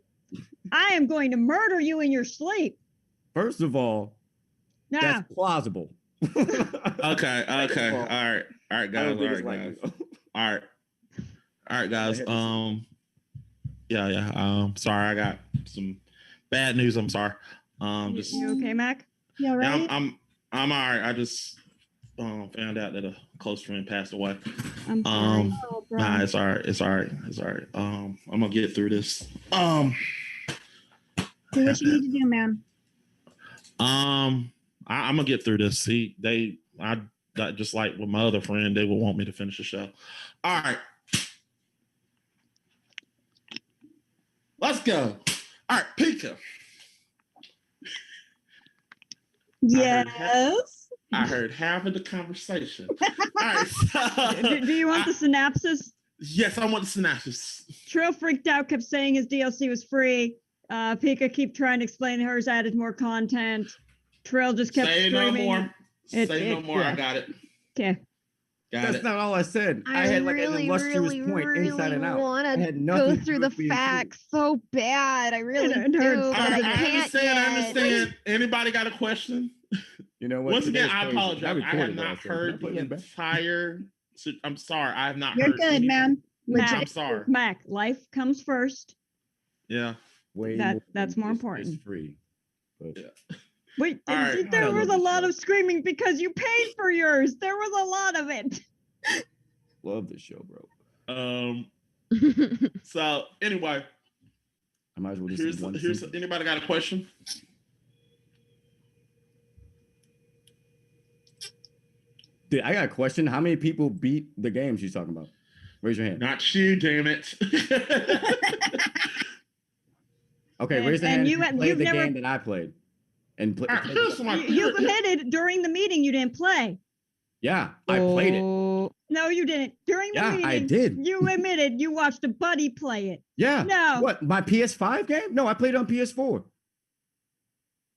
I am going to murder you in your sleep. First of all, that's plausible. Okay. All right, guys. All right, guys. Sorry, I got some bad news. I'm sorry. Just you okay, Mac? Yeah, right. I'm all right. I just found out that a close friend passed away. I'm sorry. Nah, it's all right. It's all right. I'm gonna get through this. Do what you need to do, man. I'm gonna get through this. I just like with my other friend, they would want me to finish the show. All right. Let's go. All right, Pika. Yes. I heard half of the conversation. All right. So, do you want the synopsis? Yes, I want the synopsis. Trill freaked out, kept saying his DLC was free. Pika keep trying to explain hers added more content. Trill just kept screaming. No more. Say no more. Yeah. I got it. Okay. That's not all I said. I had like an illustrious point inside and out. I had go through the facts so bad. I really do. I understand. Anybody got a question? You know what? Once again, I apologize. I have not heard the entire. I'm sorry. I have not heard. You're good, anything. Man. Mac, I'm sorry. Mac, life comes first. Yeah. That's more important. It's free. But yeah. Wait, there was a lot of screaming because you paid for yours. There was a lot of it. Love this show, bro. So anyway, I might as well here's anybody got a question? I got a question. How many people beat the game she's talking about? Raise your hand. Not you, damn it. Okay, raise the hand. you've Played the never game that I played. And you admitted during the meeting you didn't play. yeah, I played it. No, you didn't. During the meeting, I did. You admitted you watched a buddy play it. Yeah. No. What? My PS5 game? No, I played it on PS4.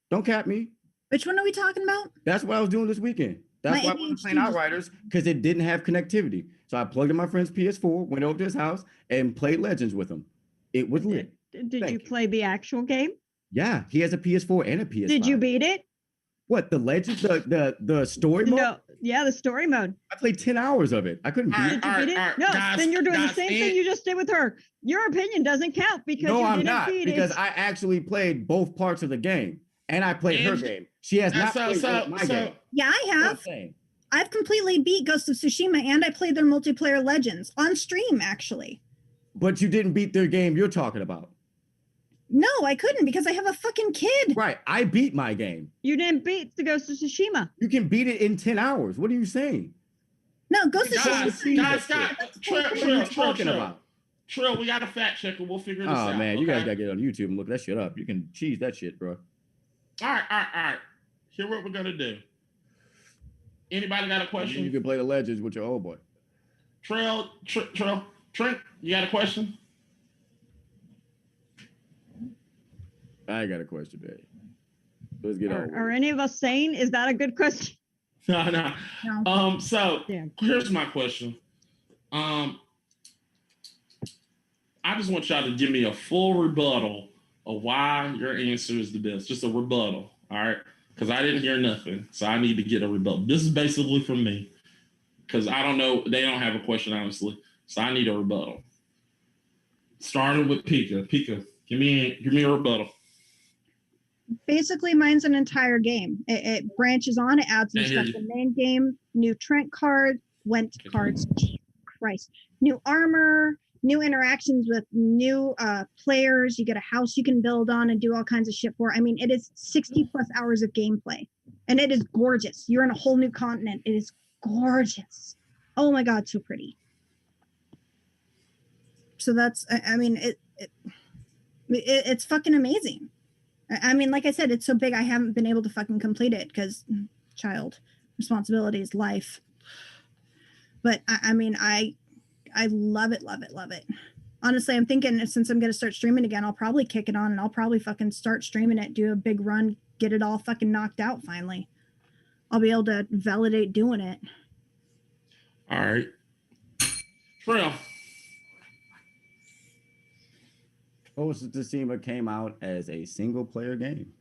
Don't cap me. Which one are we talking about? That's what I was doing this weekend. That's why I wasn't playing Outriders, because it didn't have connectivity. So I plugged in my friend's PS4, went over to his house, and played Legends with him. It was lit. Did you play the actual game? Yeah, he has a PS4 and a PS5. Did you beat it? What, the Legends, the story mode? No, yeah, the story mode. I played 10 hours of it. I couldn't beat it. Did you beat it? No, guys, then you're doing the guys, same thing you just did with her. Your opinion doesn't count because No, you I'm didn't not, beat because it. I actually played both parts of the game, and I played her game. She has not played my game. Yeah, I have. I've completely beat Ghost of Tsushima, and I played their multiplayer Legends on stream, actually. But you didn't beat their game you're talking about. No, I couldn't because I have a fucking kid. Right, I beat my game. You didn't beat the Ghost of Tsushima. You can beat it in 10 hours. What are you saying? No, Ghost of Tsushima. Guys, what are you talking about? Trill, we got a fact checker. We'll figure this out. Oh, man, you guys got to get on YouTube and look that shit up. You can cheese that shit, bro. All right. Here's what we're going to do. Anybody got a question? You can play the Legends with your old boy. Trill, Trent, you got a question? I got a question, baby. Let's get on. Are any of us sane? Is that a good question? No. So Yeah. here's my question. I just want y'all to give me a full rebuttal of why your answer is the best. Just a rebuttal, all right? Because I didn't hear nothing, so I need to get a rebuttal. This is basically from me, because I don't know. They don't have a question, honestly, so I need a rebuttal. Starting with Pika. Pika, give me a rebuttal. Basically, mine's an entire game. It branches on. It adds new stuff to the main game. New Trent card, Went cards. Christ. New armor. New interactions with new players. You get a house you can build on and do all kinds of shit for. I mean, it is 60 plus hours of gameplay, and it is gorgeous. You're in a whole new continent. It is gorgeous. Oh my god, so pretty. So that's, I mean, it's fucking amazing. I mean, like I said, it's so big I haven't been able to fucking complete it because child responsibilities, life. But I mean, I love it. Honestly, I'm thinking since I'm going to start streaming again, I'll probably kick it on and I'll probably fucking start streaming it, do a big run, get it all fucking knocked out finally. I'll be able to validate doing it. All right. Trill. Ghost of Tsushima came out as a single player game.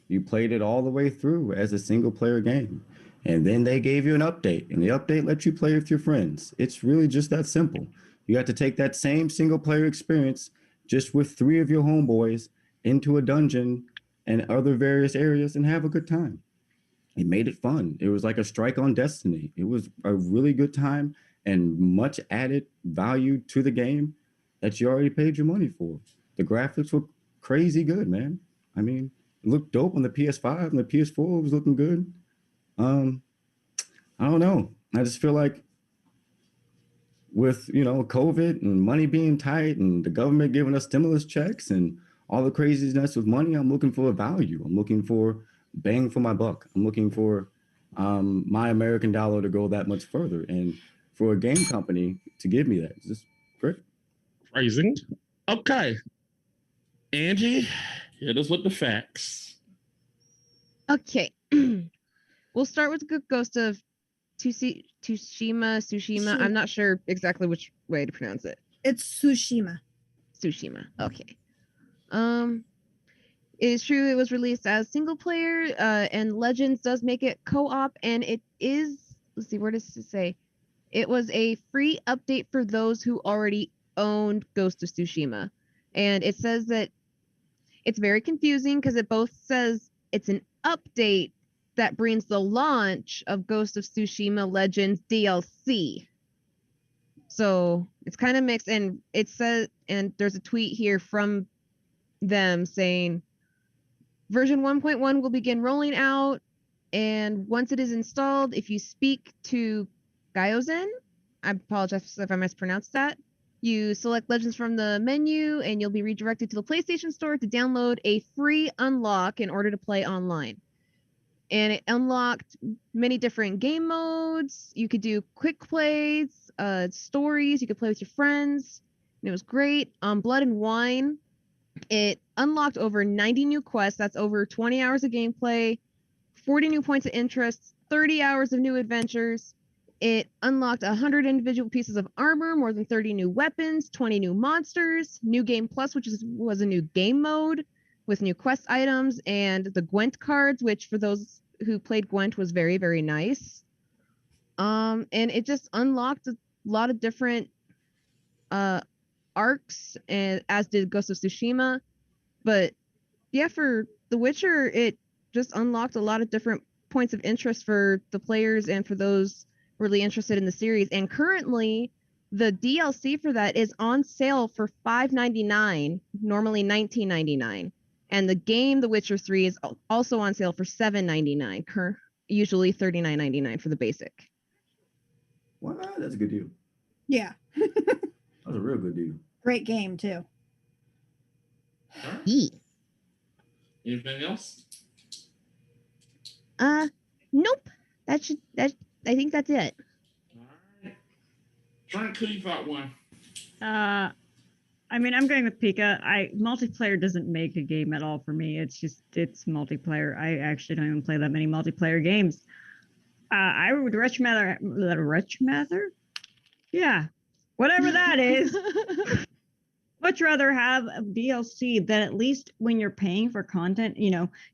You played it all the way through as a single player game. And then they gave you an update, and the update lets you play with your friends. It's really just that simple. You have to take that same single player experience just with 3 of your homeboys into a dungeon and other various areas and have a good time. It made it fun. It was like a strike on Destiny. It was a really good time and much added value to the game that you already paid your money for. The graphics were crazy good, man. I mean, it looked dope on the PS5 and the PS4 was looking good. I don't know. I just feel like with, COVID and money being tight and the government giving us stimulus checks and all the craziness with money, I'm looking for a value. I'm looking for bang for my buck. I'm looking for my American dollar to go that much further. And for a game company to give me that, it's just great. Phrasing. Okay. Angie, hit us with the facts. Okay. We'll start with Ghost of Tsushima. I'm not sure exactly which way to pronounce it. It's Tsushima. Tsushima. Okay. It is true it was released as single player, and Legends does make it co-op, and it is, let's see, where does it say? It was a free update for those who already owned Ghost of Tsushima. And it says that it's very confusing because it both says it's an update that brings the launch of Ghost of Tsushima Legends DLC. So it's kind of mixed, and it says, and there's a tweet here from them saying version 1.1 will begin rolling out And once it is installed, if you speak to Gyozen, I apologize if I mispronounced that, you select Legends from the menu and you'll be redirected to the PlayStation Store to download a free unlock in order to play online. And it unlocked many different game modes. You could do quick plays, stories, you could play with your friends. And it was great. Blood and Wine, it unlocked over 90 new quests. That's over 20 hours of gameplay, 40 new points of interest, 30 hours of new adventures. It unlocked 100 individual pieces of armor, more than 30 new weapons, 20 new monsters, New Game Plus, which was a new game mode with new quest items, and the Gwent cards, which for those who played Gwent was very, very nice. And it just unlocked a lot of different arcs, and as did Ghost of Tsushima. But yeah, for The Witcher, it just unlocked a lot of different points of interest for the players and for those really interested in the series. And currently, the DLC for that is on sale for $5.99, normally $19.99. And the game, The Witcher 3, is also on sale for $7.99, usually $39.99 for the basic. Wow, that's a good deal. Yeah. That's a real good deal. Great game too. Yeah. Anything else? Nope. I think that's it. All right. Frank, who you thought won? I mean, I'm going with Pika. Multiplayer doesn't make a game at all for me. It's multiplayer. I actually don't even play that many multiplayer games. I would much rather, yeah, whatever that is. Much rather have a DLC that at least when you're paying for content,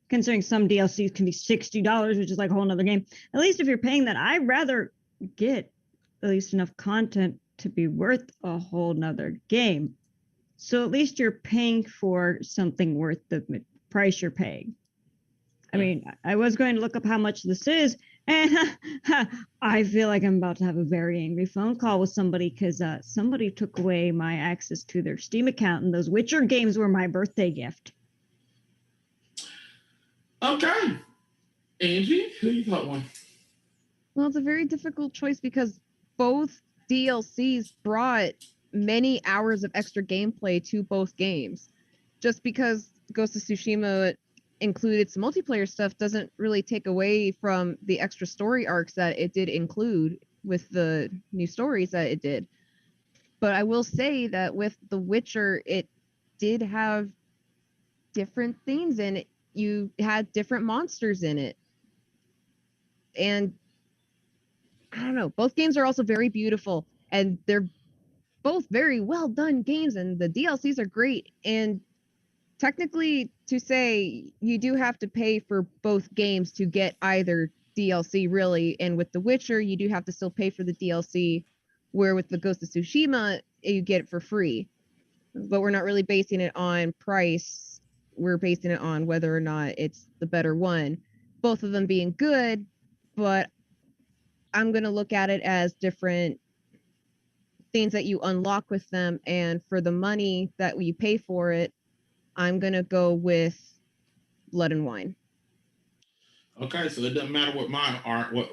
considering some DLCs can be $60, which is like a whole nother game. At least if you're paying that, I'd rather get at least enough content to be worth a whole nother game. So at least you're paying for something worth the price you're paying. I mean, I was going to look up how much this is, and I feel like I'm about to have a very angry phone call with somebody because somebody took away my access to their Steam account, and those Witcher games were my birthday gift. Okay. Angie, who you thought won? Well, it's a very difficult choice because both DLCs brought many hours of extra gameplay to both games. Just because Ghost of Tsushima included some multiplayer stuff doesn't really take away from the extra story arcs that it did include with the new stories that it did. But I will say that with The Witcher, it did have different things in it. You had different monsters in it. And I don't know, both games are also very beautiful, and they're both very well done games, and the DLCs are great. And technically, to say, you do have to pay for both games to get either DLC, really. And with The Witcher, you do have to still pay for the DLC, where with the Ghost of Tsushima, you get it for free. But we're not really basing it on price. We're basing it on whether or not it's the better one. Both of them being good, but I'm going to look at it as different things that you unlock with them. And for the money that you pay for it, I'm going to go with Blood and Wine. Okay, so it doesn't matter what my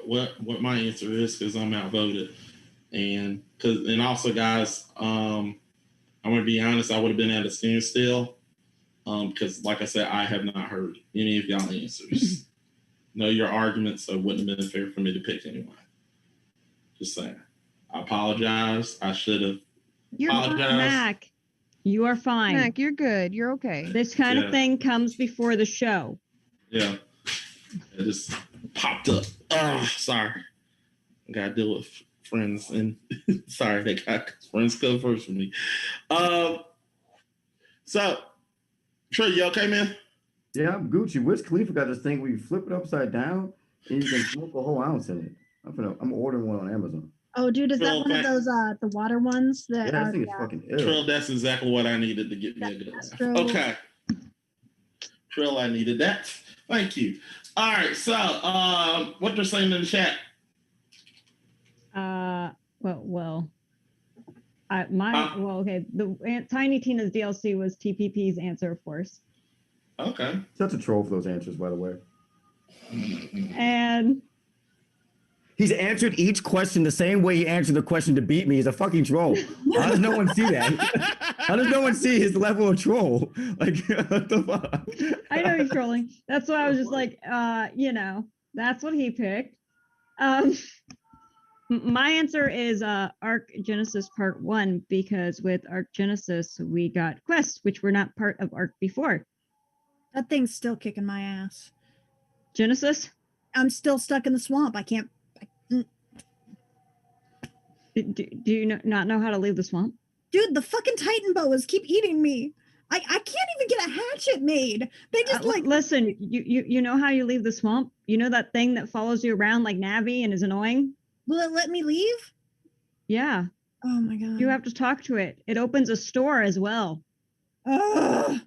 what my answer is because I'm outvoted, and also, guys, I'm gonna be honest. I would have been at a standstill, because, like I said, I have not heard any of y'all answers. Know your arguments, so it wouldn't have been fair for me to pick anyone. Just saying. I apologize. I should have. You're fine, Mac. You are fine. Mac, you're good. You're okay. This kind of thing comes before the show. Yeah. It just popped up. Oh, sorry. I got to deal with friends, and sorry, they got friends come first for me. So, Trey, you okay, man? Yeah, I'm Gucci. Wiz Khalifa got this thing where you flip it upside down and you can smoke a whole ounce in it. I'm ordering one on Amazon. Oh, dude, is that one of those the water ones that Yeah, I think it's fucking ill. Trill, that's exactly what I needed to get me a good laugh. Okay. Trill, I needed that. Thank you. All right, so what they're saying in the chat. Okay. The Tiny Tina's DLC was TPP's answer, of course. Okay. Such a troll for those answers, by the way. And He's answered each question the same way he answered the question to beat me. He's a fucking troll. How does no one see that? How does no one see his level of troll? Like, what the fuck? I know he's trolling. That's why I was just like, that's what he picked. My answer is Arc Genesis Part 1, because with Arc Genesis, we got quests, which were not part of Arc before. That thing's still kicking my ass. Genesis? I'm still stuck in the swamp. I can't. Do you not know how to leave the swamp? Dude, the fucking Titan boas keep eating me. I can't even get a hatchet made. They just listen. You know how you leave the swamp? You know that thing that follows you around like Navi and is annoying? Will it let me leave? Yeah. Oh my god. You have to talk to it. It opens a store as well. Ugh.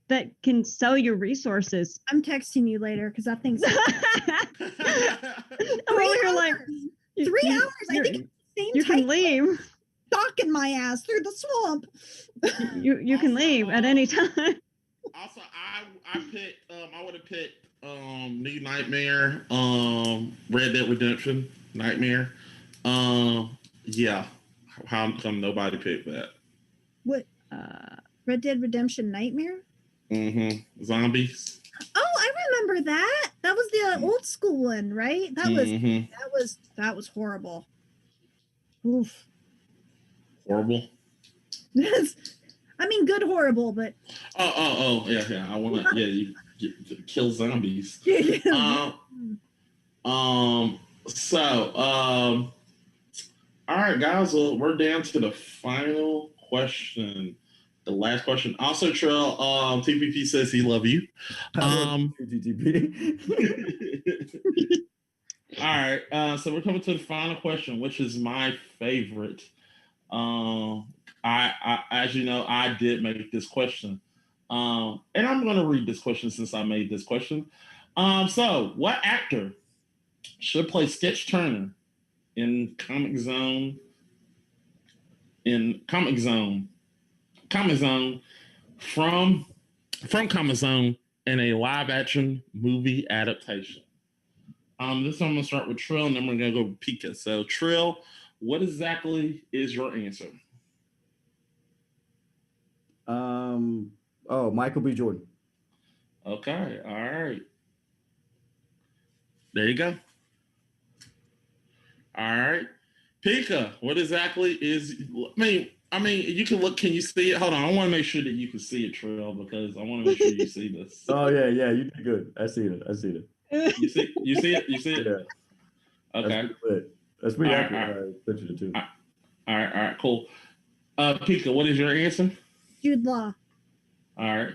That can sell you resources. I'm texting you later because that thing's. I'm over here like 3 hours. I think it's the same you can leave. Stalking my ass through the swamp. You can leave at any time. Also, I picked. I would have picked New Nightmare, Red Dead Redemption Nightmare. Yeah. How come nobody picked that? What? Red Dead Redemption Nightmare? Mm-hmm. Zombies. Oh, I remember that. That was the old school one, right? That was horrible. Oof. Horrible. I mean, good horrible, but. Oh, yeah. I want to. Yeah, you kill zombies. All right, guys. Well, we're down to the final question. The last question. Also, Trill, TPP says he love you. All right. So we're coming to the final question, which is my favorite. I as you know, I did make this question. And I'm going to read this question since I made this question. So what actor should play Sketch Turner in Comic Zone from Comic Zone in a live action movie adaptation? This one I'm gonna start with Trill, and then we're gonna go with Pika. So Trill, what exactly is your answer? Michael B. Jordan. Okay, all right. There you go. All right. Pika, what exactly is I mean, you can look, can you see it? Hold on, I want to make sure that you can see it, Trill, because I want to make sure you see this. Oh yeah, you did good. I see it. You see it? Yeah. Okay. That's pretty accurate. Picture too. All right, cool. Pika, what is your answer? Jude Law. All right.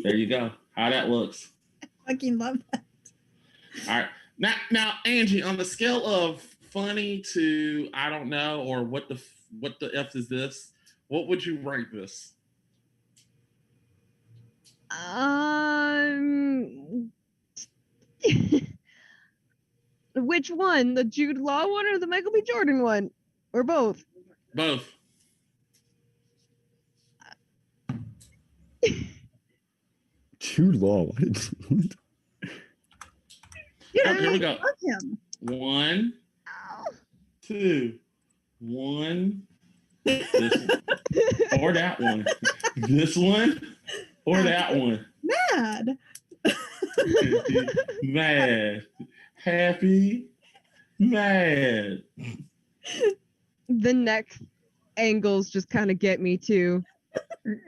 There you go. How that looks. I fucking love that. All right. Now, Angie, on the scale of funny to I don't know, or what the F is this? What would you rank this? Which one? The Jude Law one or the Michael B. Jordan one? Or both? Both. Jude Law. What? Here we go. I love him. 1, 2, 1. This one. Or that one. This one or that one. Mad. Mad. Happy. Mad. The neck angles just kind of get me too.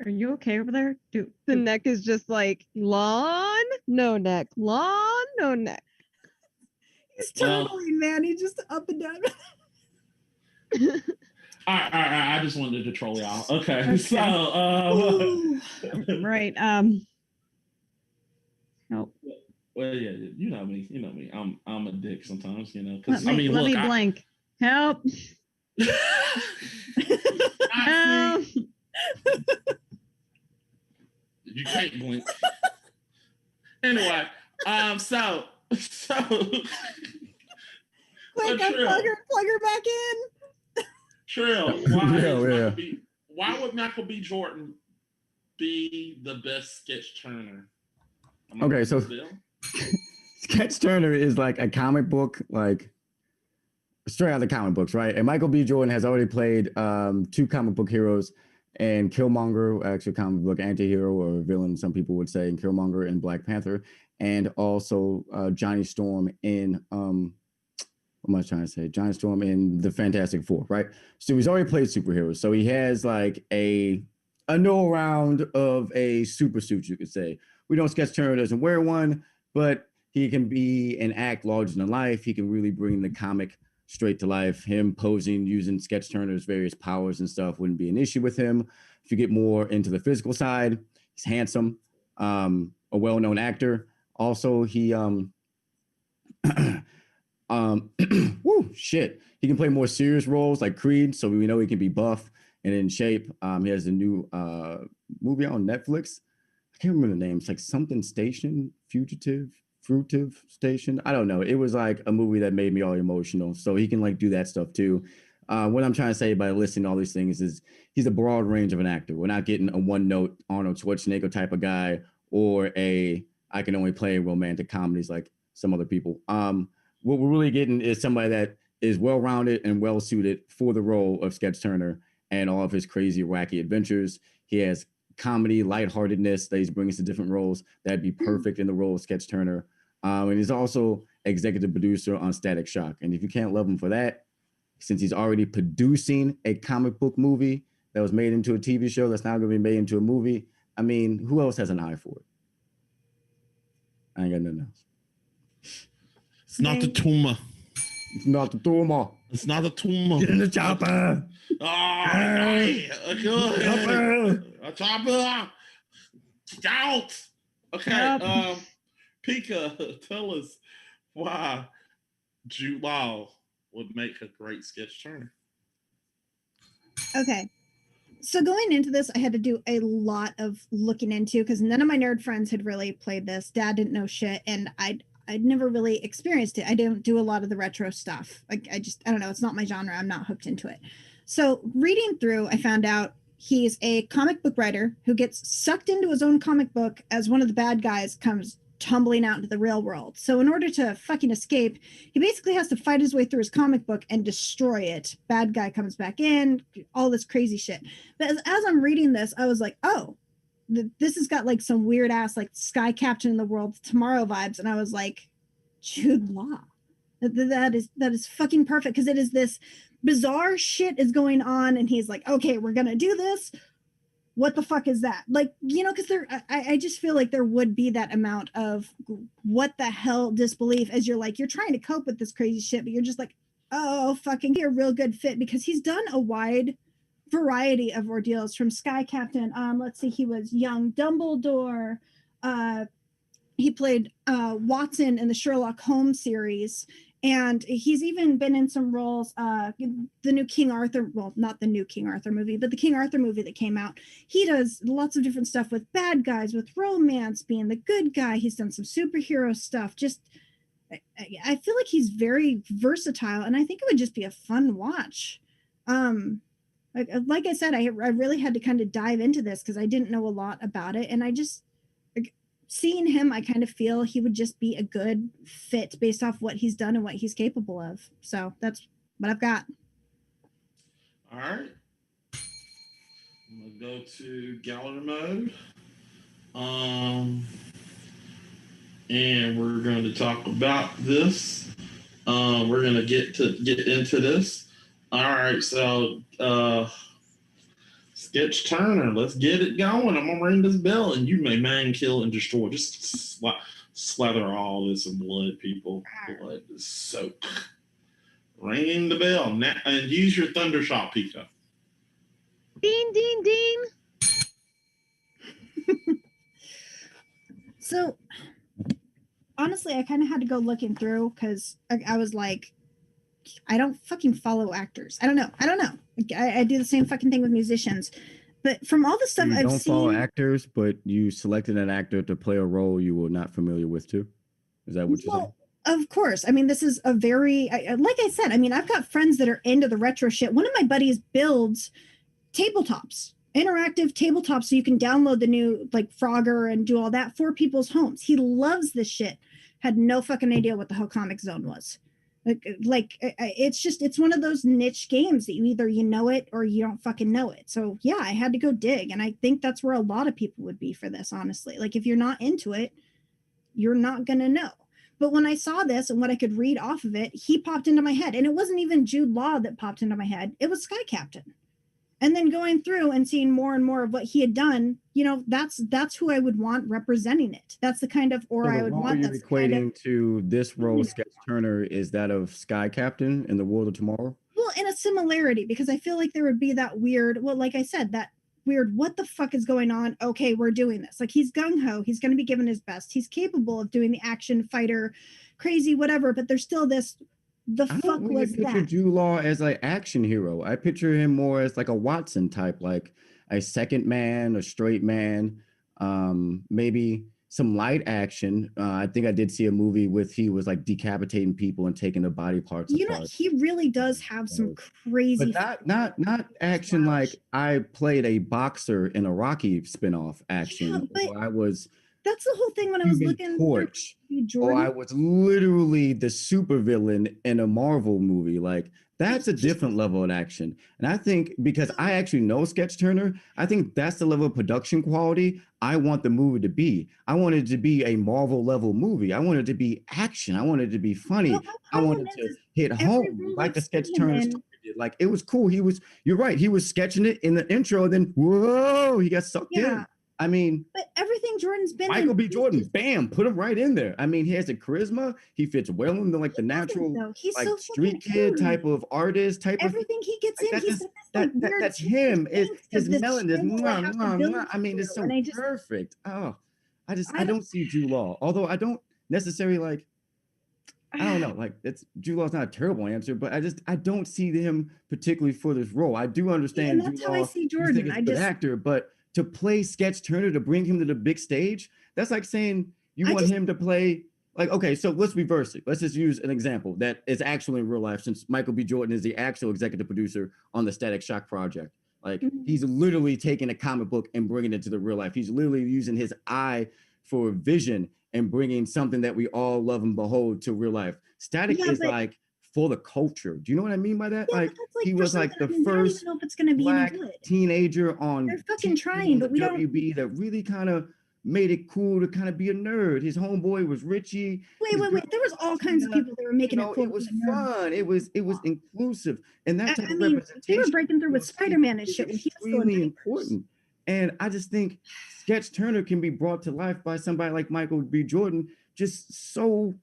Are you okay over there? The neck is just like lawn, no neck, lawn, no neck. He's totally, man. He's just up and down. All right. I just wanted to troll y'all. Okay. So, right. Help. Well, yeah, you know me. I'm a dick sometimes, you know. Let me blank. Help. Help. You can't blink. Anyway, so Quick, plug her back in. Trill, why would Michael B. Jordan be the best sketch turner? I'm gonna Okay, ring so- this bell. Sketch Turner is like a comic book, like straight out of the comic books, right? And Michael B. Jordan has already played 2 comic book heroes, and Killmonger, actually comic book anti-hero or villain, some people would say, in Killmonger and Black Panther, and also Johnny Storm in what am I trying to say? Johnny Storm in the Fantastic Four, right? So he's already played superheroes. So he has like a know round of a super suit, you could say. We know Sketch Turner doesn't wear one, but he can be and act larger than life. He can really bring the comic straight to life. Him posing using Sketch Turner's various powers and stuff wouldn't be an issue with him. If you get more into the physical side, he's handsome, a well-known actor. Also, he woo, shit. He can play more serious roles like Creed, so we know he can be buff and in shape. He has a new movie on Netflix. I can't remember the name. It's like something Station, Fruitive Station. I don't know. It was like a movie that made me all emotional. So he can like do that stuff too. What I'm trying to say by listing all these things is he's a broad range of an actor. We're not getting a one-note Arnold Schwarzenegger type of guy or I can only play romantic comedies like some other people. What we're really getting is somebody that is well-rounded and well-suited for the role of Sketch Turner and all of his crazy, wacky adventures. He has comedy, lightheartedness that he's bringing to different roles that'd be perfect in the role of Sketch Turner. And he's also executive producer on Static Shock. And if you can't love him for that, since he's already producing a comic book movie that was made into a TV show that's now going to be made into a movie, I mean, who else has an eye for it? I ain't got nothing else. It's not the tumor. It's not the tumor. It's not a tumor. Get in the chopper. Oh, okay. Chopper. A chopper. Out. Okay. Yep. Pika, tell us why Jude Law would make a great Sketch Turner. Okay. So going into this, I had to do a lot of looking into because none of my nerd friends had really played this. Dad didn't know shit, and I'd never really experienced it. I don't do a lot of the retro stuff. Like I don't know. It's not my genre. I'm not hooked into it. So reading through, I found out he's a comic book writer who gets sucked into his own comic book as one of the bad guys comes tumbling out into the real world. So in order to fucking escape, he basically has to fight his way through his comic book and destroy it. Bad guy comes back in, all this crazy shit. But as I'm reading this, I was like, oh, this has got like some weird ass like Sky Captain in the World Tomorrow vibes. And I was like, Jude Law. That is fucking perfect because it is this bizarre shit is going on and he's like, okay, we're gonna do this. What the fuck is that? Like, you know, because I just feel like there would be that amount of what the hell disbelief as you're trying to cope with this crazy shit, but you're just like, oh, fucking be a real good fit because he's done a wide variety of ordeals from Sky Captain. Let's see, he was young Dumbledore. He played Watson in the Sherlock Holmes series. And he's even been in some roles, the new King Arthur, well, not the new King Arthur movie, but the King Arthur movie that came out. He does lots of different stuff with bad guys, with romance, being the good guy. He's done some superhero stuff. Just, I feel like he's very versatile, and I think it would just be a fun watch. Like I said, I really had to kind of dive into this because I didn't know a lot about it, and I just, seeing him, I kind of feel he would just be a good fit based off what he's done and what he's capable of. So that's what I've got. All right. I'm gonna go to gallery mode. And we're going to talk about this. We're gonna get into this. All right, so Sketch Turner, let's get it going. I'm gonna ring this bell, and you may man, kill, and destroy. Just slather all this in blood, people. Blood is soaked. Ring the bell now, and use your thunder shot, Pika. Ding, ding, ding. So, honestly, I kind of had to go looking through because I was like, I don't fucking follow actors. I don't know. I do the same fucking thing with musicians. But from all the stuff You I've don't seen, follow actors, but you selected an actor to play a role you were not familiar with too. Is that what you're saying? of course. I mean, this is a very, like I said, I mean, I've got friends that are into the retro shit. One of my buddies builds tabletops interactive tabletop, so you can download the new like Frogger and do all that for people's homes. He loves this shit. Had no fucking idea what the hell Comic Zone was. It's one of those niche games that either you know it or you don't fucking know it. So yeah, I had to go dig, and I think that's where a lot of people would be for this, honestly. Like if you're not into it, you're not gonna know. But when I saw this and what I could read off of it, he popped into my head, and it wasn't even Jude Law that popped into my head. It was Sky Captain. And then going through and seeing more and more of what he had done, that's who I would want representing it. That's the kind of aura I would want. You're equating to this role, Sketch Turner, is that of Sky Captain in the World of Tomorrow? Well, in a similarity, because I feel like there would be that weird, well, like I said, that weird, what the fuck is going on? Okay, we're doing this. Like he's gung-ho, he's going to be given his best. He's capable of doing the action fighter, crazy, whatever, but there's still this, the I fuck don't really was picture that? Jude Law as an action hero. I picture him more as like a Watson type, like a second man, a straight man, maybe some light action. I think I did see a movie with he was like decapitating people and taking the body parts apart. He really does have some crazy, but not action like I played a boxer in a Rocky spinoff action. but I was that's the whole thing when I was looking Torch, Jordan. or I was literally the supervillain in a Marvel movie. Like that's a different level of action. And I think because I actually know Sketch Turner, I think that's the level of production quality I want the movie to be. I want it to be a Marvel level movie. I want it to be action. I want it to be funny. I want it to hit home like the Sketch Turner story did. Like it was cool. You're right. He was sketching it in the intro, then whoa, he got sucked in. I mean, but everything Jordan's been Michael B. Jordan, bam, put him right in there. I mean, he has the charisma. He fits well in the natural, he's like so street kid type of artist type everything of, he gets in. That's him. His melon is I mean, it's so perfect. Oh, I don't see Jude Law. Although I don't necessarily like. I don't know. Like Jude Law's not a terrible answer, but I don't see him particularly for this role. I do understand. And that's how I see Jordan. I just actor, but to play Sketch Turner, to bring him to the big stage, that's like saying you want him to play, like, okay, so let's reverse it. Let's just use an example that is actually in real life, since Michael B. Jordan is the actual executive producer on the Static Shock project. Like, he's literally taking a comic book and bringing it to the real life. He's literally using his eye for vision and bringing something that we all love and behold to real life. Static is like for the culture. Do you know what I mean by that? Like he was like the first black teenager on they're fucking trying, but we WB that really kind of made it cool to kind of be a nerd. His homeboy was Richie. Wait. There was all kinds of people that were making it cool. It was fun. It was inclusive. And that type of representation. They were breaking through with Spider-Man and shit when he was really important. And I just think Sketch Turner can be brought to life by somebody like Michael B. Jordan, just so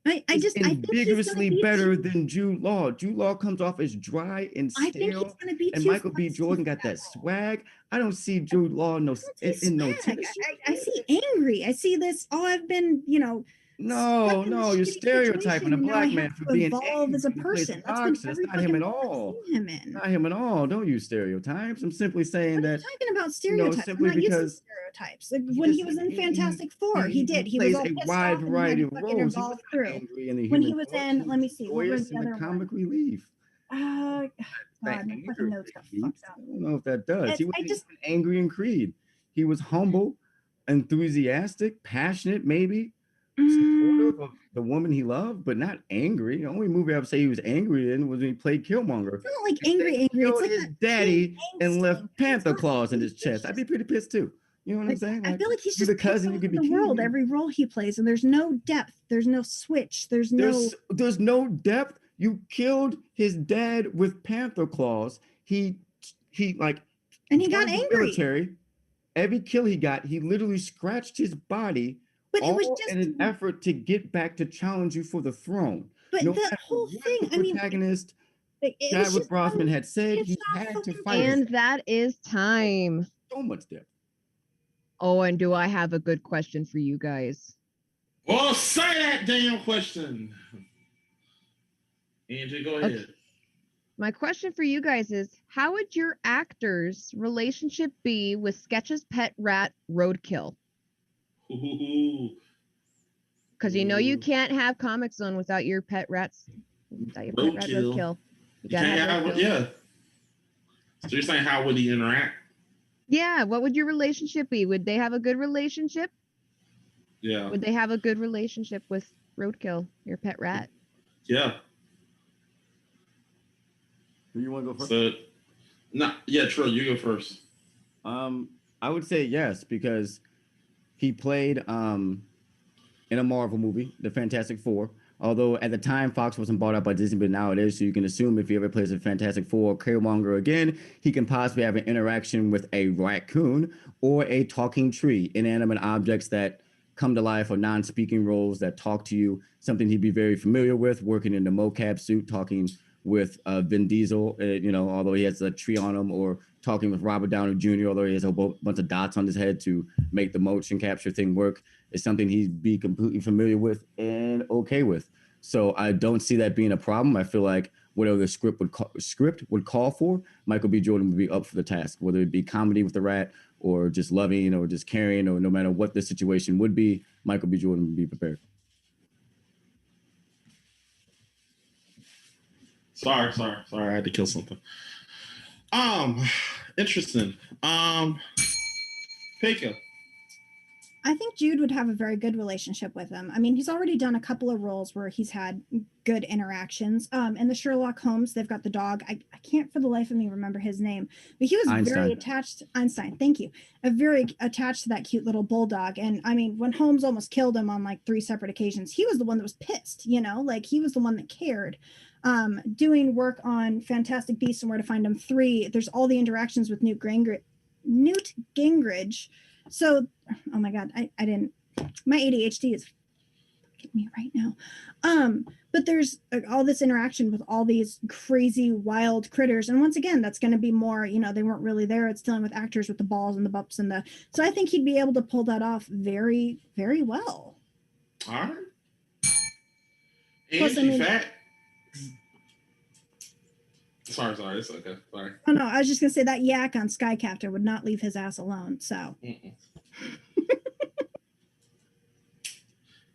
I think vigorously better than Jude Law. Jude Law comes off as dry and stale. I think he's gonna be and Michael B. Jordan got that swag. I don't see Jude Law in no tennis shoes. I see angry. I see this. Oh, I've been, No, you're stereotyping a black man for being evolved as a person. That's not him at all. Not him at all. Don't use stereotypes. I'm simply saying that. I'm talking about stereotypes. Simply I'm not because using stereotypes. Like when he was in Fantastic Four, he did. He was all a wide variety of roles. When he was in, let me see, what was the other comic relief? God, my fucking notes got fucked up. I don't know if that does. He was angry in Creed. He was humble, enthusiastic, passionate, maybe. Supportive of the woman he loved, but not angry. The only movie I would say he was angry in was when he played Killmonger. It's not like angry. It's like his daddy and left Panther claws in his chest. I'd be pretty pissed too. You know what I'm saying? Like, I feel like he's just the cousin you could be the world. Every role he plays, and there's no depth. There's no switch. There's no depth. You killed his dad with Panther claws. He got angry. Military. Every kill he got, he literally scratched his body. But it was just in an effort to get back to challenge you for the throne. But the whole thing, protagonist Chadwick Boseman had said he had to fight. And that is time. So much depth. Oh, and do I have a good question for you guys? Well, say that damn question. Angie, go ahead. Okay. My question for you guys is, how would your actor's relationship be with Sketch's pet rat, Roadkill? Because you can't have Comic Zone without your pet rats. Without your pet rat Roadkill. You gotta have Roadkill. Yeah. So you're saying how would he interact? Yeah, what would your relationship be? Would they have a good relationship? Yeah. Would they have a good relationship with Roadkill, your pet rat? Yeah. Do you want to go first? So, yeah, Trill, you go first. I would say yes because he played in a Marvel movie, The Fantastic Four. Although at the time Fox wasn't bought up by Disney, but now it is, so you can assume if he ever plays a Fantastic Four or Killmonger again, he can possibly have an interaction with a raccoon or a talking tree, inanimate objects that come to life or non-speaking roles that talk to you. Something he'd be very familiar with, working in the mocap suit, talking with Vin Diesel, although he has a tree on him, or talking with Robert Downey Jr., although he has a bunch of dots on his head to make the motion capture thing work. Is something he'd be completely familiar with and okay with. So I don't see that being a problem. I feel like whatever the script would call for, Michael B. Jordan would be up for the task, whether it be comedy with the rat or just loving or just caring, or no matter what the situation would be, Michael B. Jordan would be prepared. Sorry, I had to kill something. Interesting. Pika. I think Jude would have a very good relationship with him. I mean, he's already done a couple of roles where he's had good interactions. In the Sherlock Holmes, they've got the dog. I can't for the life of me remember his name, but he was very attached. Einstein, thank you. Very attached to that cute little bulldog. And I mean, when Holmes almost killed him on like 3 separate occasions, he was the one that was pissed, like he was the one that cared. Doing work on Fantastic Beasts and Where to Find Them 3, there's all the interactions with Newt Gingrich. So, oh my God, I didn't, my ADHD is fucking me right now. But there's all this interaction with all these crazy wild critters. And once again, that's going to be more, they weren't really there. It's dealing with actors with the balls and the bumps so I think he'd be able to pull that off very, very well. All right. Plus, Fact. Sorry, it's okay. Sorry. Oh no, I was just gonna say that yak on Skycaptor would not leave his ass alone. So.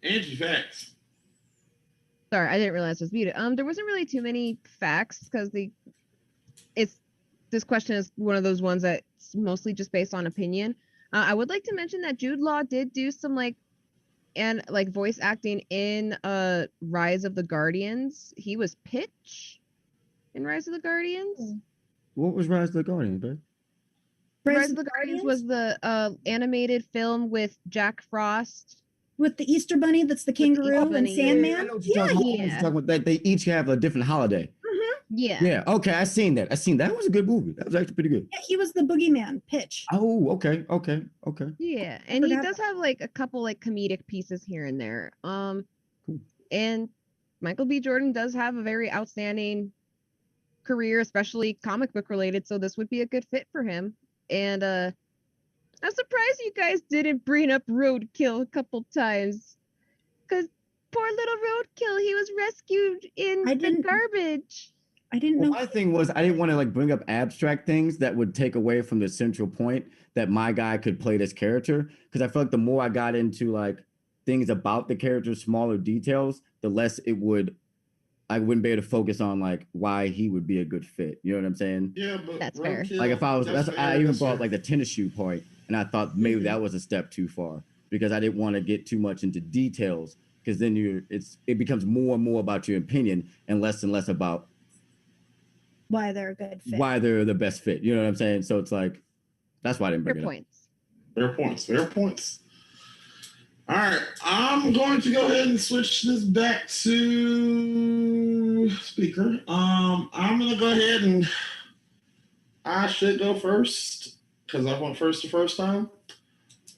Angie, facts. Sorry, I didn't realize it was muted. There wasn't really too many facts because this question is one of those ones that's mostly just based on opinion. I would like to mention that Jude Law did do some voice acting in Rise of the Guardians. He was Pitch in Rise of the Guardians. What was Rise of the Guardians, babe? Rise of the Guardians was the animated film with Jack Frost. With the Easter Bunny that's the kangaroo and Sandman? I know what you're talking about. That they each have a different holiday. Mm-hmm. Yeah. Yeah, okay, I seen that. That was a good movie. That was actually pretty good. Yeah, he was the boogeyman, Pitch. Oh, okay. Yeah, and he does have a couple comedic pieces here and there. Cool. And Michael B. Jordan does have a very outstanding career, especially comic book related, so this would be a good fit for him. And I'm surprised you guys didn't bring up Roadkill a couple times, because poor little Roadkill, he was rescued in the garbage. I didn't know. My thing was I didn't want to bring up abstract things that would take away from the central point that my guy could play this character, because I feel like the more I got into things about the character's smaller details, the less I wouldn't be able to focus on why he would be a good fit. You know what I'm saying? Yeah, but that's fair. If I was, I even brought the tennis shoe point, and I thought maybe that was a step too far because I didn't want to get too much into details, because then it becomes more and more about your opinion and less about why they're a good fit, why they're the best fit. You know what I'm saying? So it's that's why I didn't bring it up. Fair points. All right, I'm going to go ahead and switch this back to speaker. I'm going to go ahead and I should go first because I went first the first time.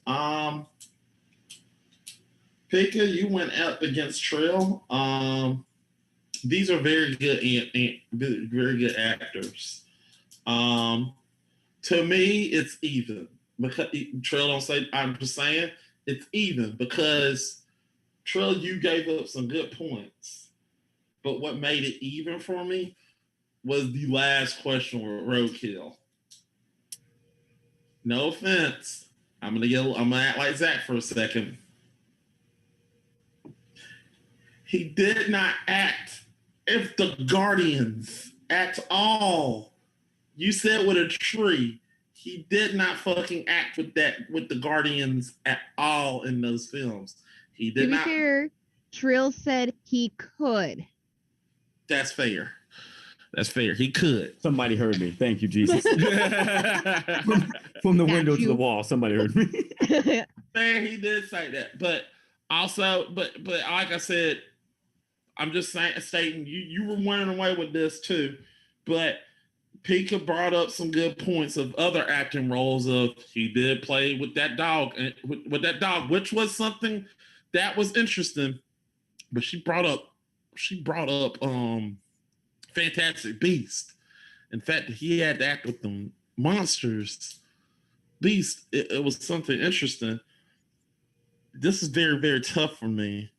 Pika, you went up against Trail. These are very good actors. To me, it's even because Trail don't say. I'm just saying. It's even because, Trill, you gave up some good points. But what made it even for me was the last question with Roadkill. No offense. I'm gonna act like Zach for a second. He did not act if the Guardians at all. You said with a tree. he did not fucking act with the Guardians at all in those films. He did not. To be fair, Trill said he could. That's fair. That's fair. He could. Somebody heard me. Thank you, Jesus. From the Got window to you. the wall, somebody heard me. Man, he did say that, but also, but like I said, I'm just stating you were running away with this too, but Pika brought up some good points of other acting roles. Of he did play with that dog, which was something that was interesting. But she brought up Fantastic Beast. In fact, he had to act with them monsters. Beast, it was something interesting. This is very, very tough for me.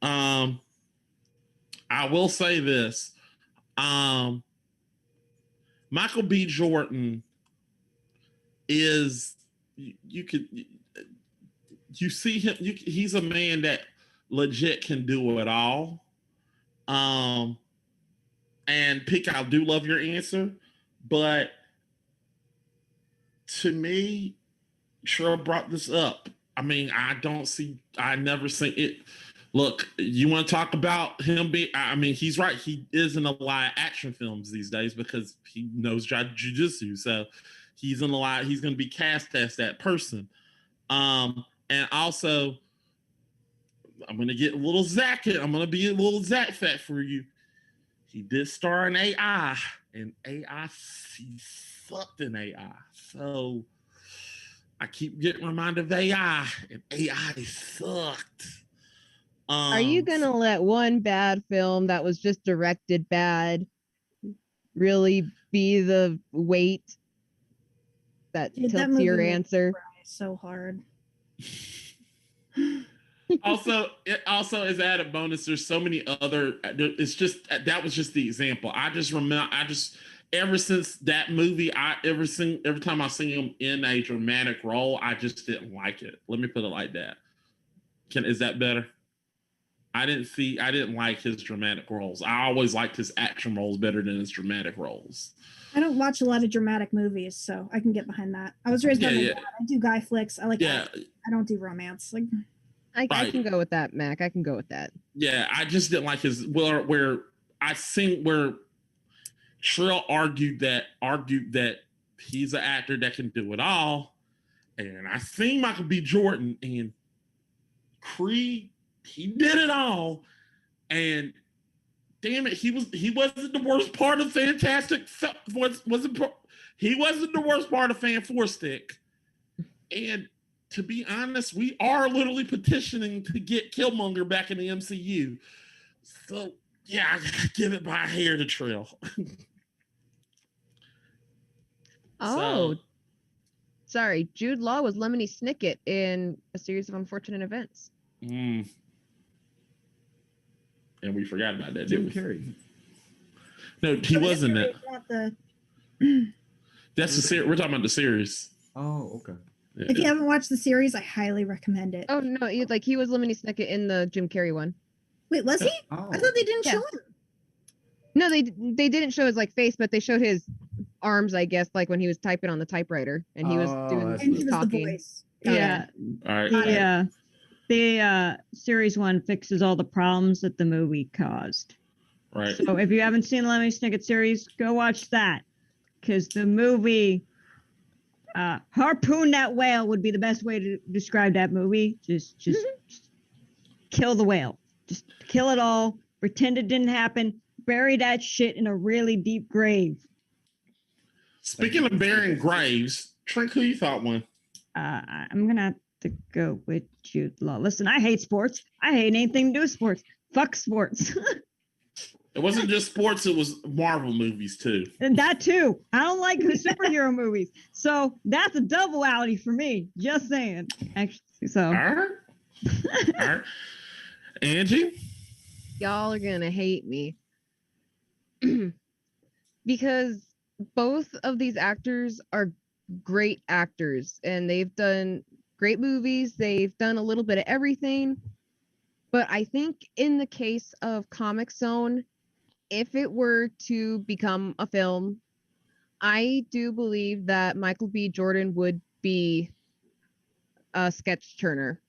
I will say this. Michael B. Jordan is, you see him, he's a man that legit can do it all. And Pick, I do love your answer, but to me, Cheryl brought this up. I mean, I never seen it. Look, you want to talk about him he's right. He is in a lot of action films these days because he knows jujitsu. So he's in a lot, he's going to be cast as that person. And also, I'm going to get a little Zach. I'm going to be a little Zach fat for you. He did star in AI, and AI, he sucked in AI. So I keep getting reminded of AI, and AI sucked. Are you gonna let one bad film that was just directed bad really be the weight that Dude, that tilts movie your made me answer? cry so hard. It also is added bonus. There's so many other. It's just that was just the example. I just remember. Ever since that movie, every time I see him in a dramatic role, I just didn't like it. Let me put it like that. Is that better? I didn't like his dramatic roles. I always liked his action roles better than his dramatic roles. I don't watch a lot of dramatic movies, so I can get behind that. I was raised by my dad. I do guy flicks. I like action. I don't do romance. Like I can go with that, Mac. I can go with that. Yeah, I just didn't like his where Trill argued that he's an actor that can do it all, and I seen Michael B. Jordan and Creed. He did it all, and damn it, he wasn't the worst part of Fantastic. He wasn't the worst part of Fan Four Stick, and to be honest, we are literally petitioning to get Killmonger back in the MCU. So yeah, I gotta give it by a hair to Trill. Sorry. Jude Law was Lemony Snicket in A Series of Unfortunate Events. And we forgot about that, Jim didn't we? Carrey. No, he wasn't it. That's the series. We're talking about the series. Oh, okay. Yeah. If you haven't watched the series, I highly recommend it. Oh no, he was Lemony Snicket in the Jim Carrey one. Wait, was he? Oh. I thought they didn't show him. No, they didn't show his face, but they showed his arms, I guess, like when he was typing on the typewriter and he was doing And he was the talking. voice. Yeah. All right. The series one fixes all the problems that the movie caused. Right. So if you haven't seen the Lemony Snicket series, go watch that, because the movie harpoon that whale would be the best way to describe that movie. Just kill the whale. Just kill it all. Pretend it didn't happen. Bury that shit in a really deep grave. Speaking of burying graves, Trink, who you thought won? I'm gonna have to go with Jude Law. Listen, I hate sports. I hate anything to do with sports. Fuck sports. It wasn't just sports; it was Marvel movies too. And that too. I don't like superhero movies, so that's a double outie for me. Just saying. Actually, so. All right. All right. Angie? Y'all are gonna hate me because both of these actors are great actors and they've done great movies. They've done a little bit of everything. But I think in the case of Comic Zone, if it were to become a film, I do believe that Michael B. Jordan would be a sketch turner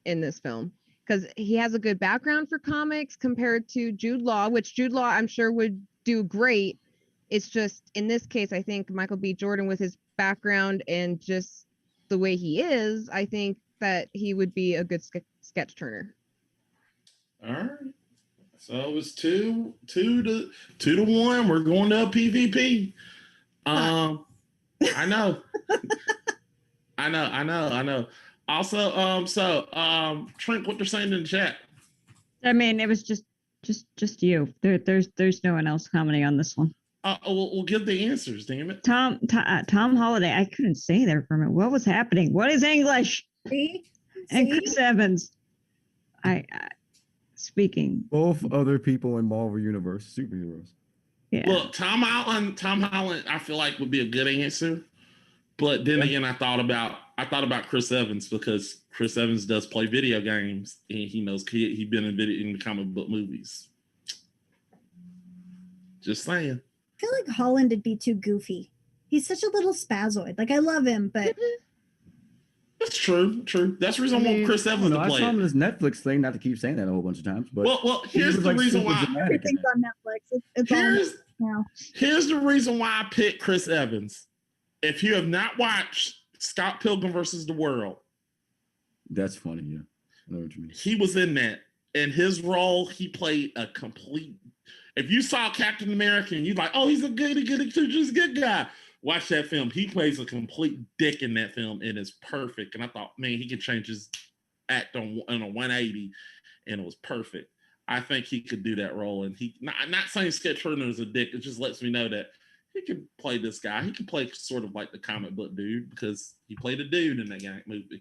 in this film because he has a good background for comics compared to Jude Law, which Jude Law I'm sure would do great. It's just in this case, I think Michael B. Jordan with his background and just the way he is, I think that he would be a good sketch turner. All right. So it was two to one. We're going to a PvP. I know. I know. Also, Trent, what they're saying in the chat. I mean, it was just you. There's no one else commenting on this one. We'll give the answers, damn it. Tom Holiday. I couldn't stay there for a minute. What was happening? What is English? See? And Chris Evans. I speaking. Both other people in Marvel Universe, superheroes. Yeah. Look, Tom Holland, I feel like would be a good answer. But then again, I thought about Chris Evans because Chris Evans does play video games and he knows he's been in the comic book movies. Just saying. I feel like Holland would be too goofy. He's such a little spazoid. Like I love him, but that's true. That's the reason I want Chris Evans to play. I saw him in this Netflix thing, not to keep saying that a whole bunch of times, but well, here's the reason why everything's on Netflix. It's all now. Here's the reason why I picked Chris Evans. If you have not watched Scott Pilgrim versus the World, that's funny. Yeah, I know what you mean. He was in that, and his role, he played a complete. If you saw Captain America and you're like, oh, he's a just good guy. Watch that film. He plays a complete dick in that film, and it's perfect. And I thought, man, he could change his act on a 180, and it was perfect. I think he could do that role, and not saying Sketch Turner is a dick. It just lets me know that he can play this guy. He can play sort of like the comic book dude because he played a dude in that movie.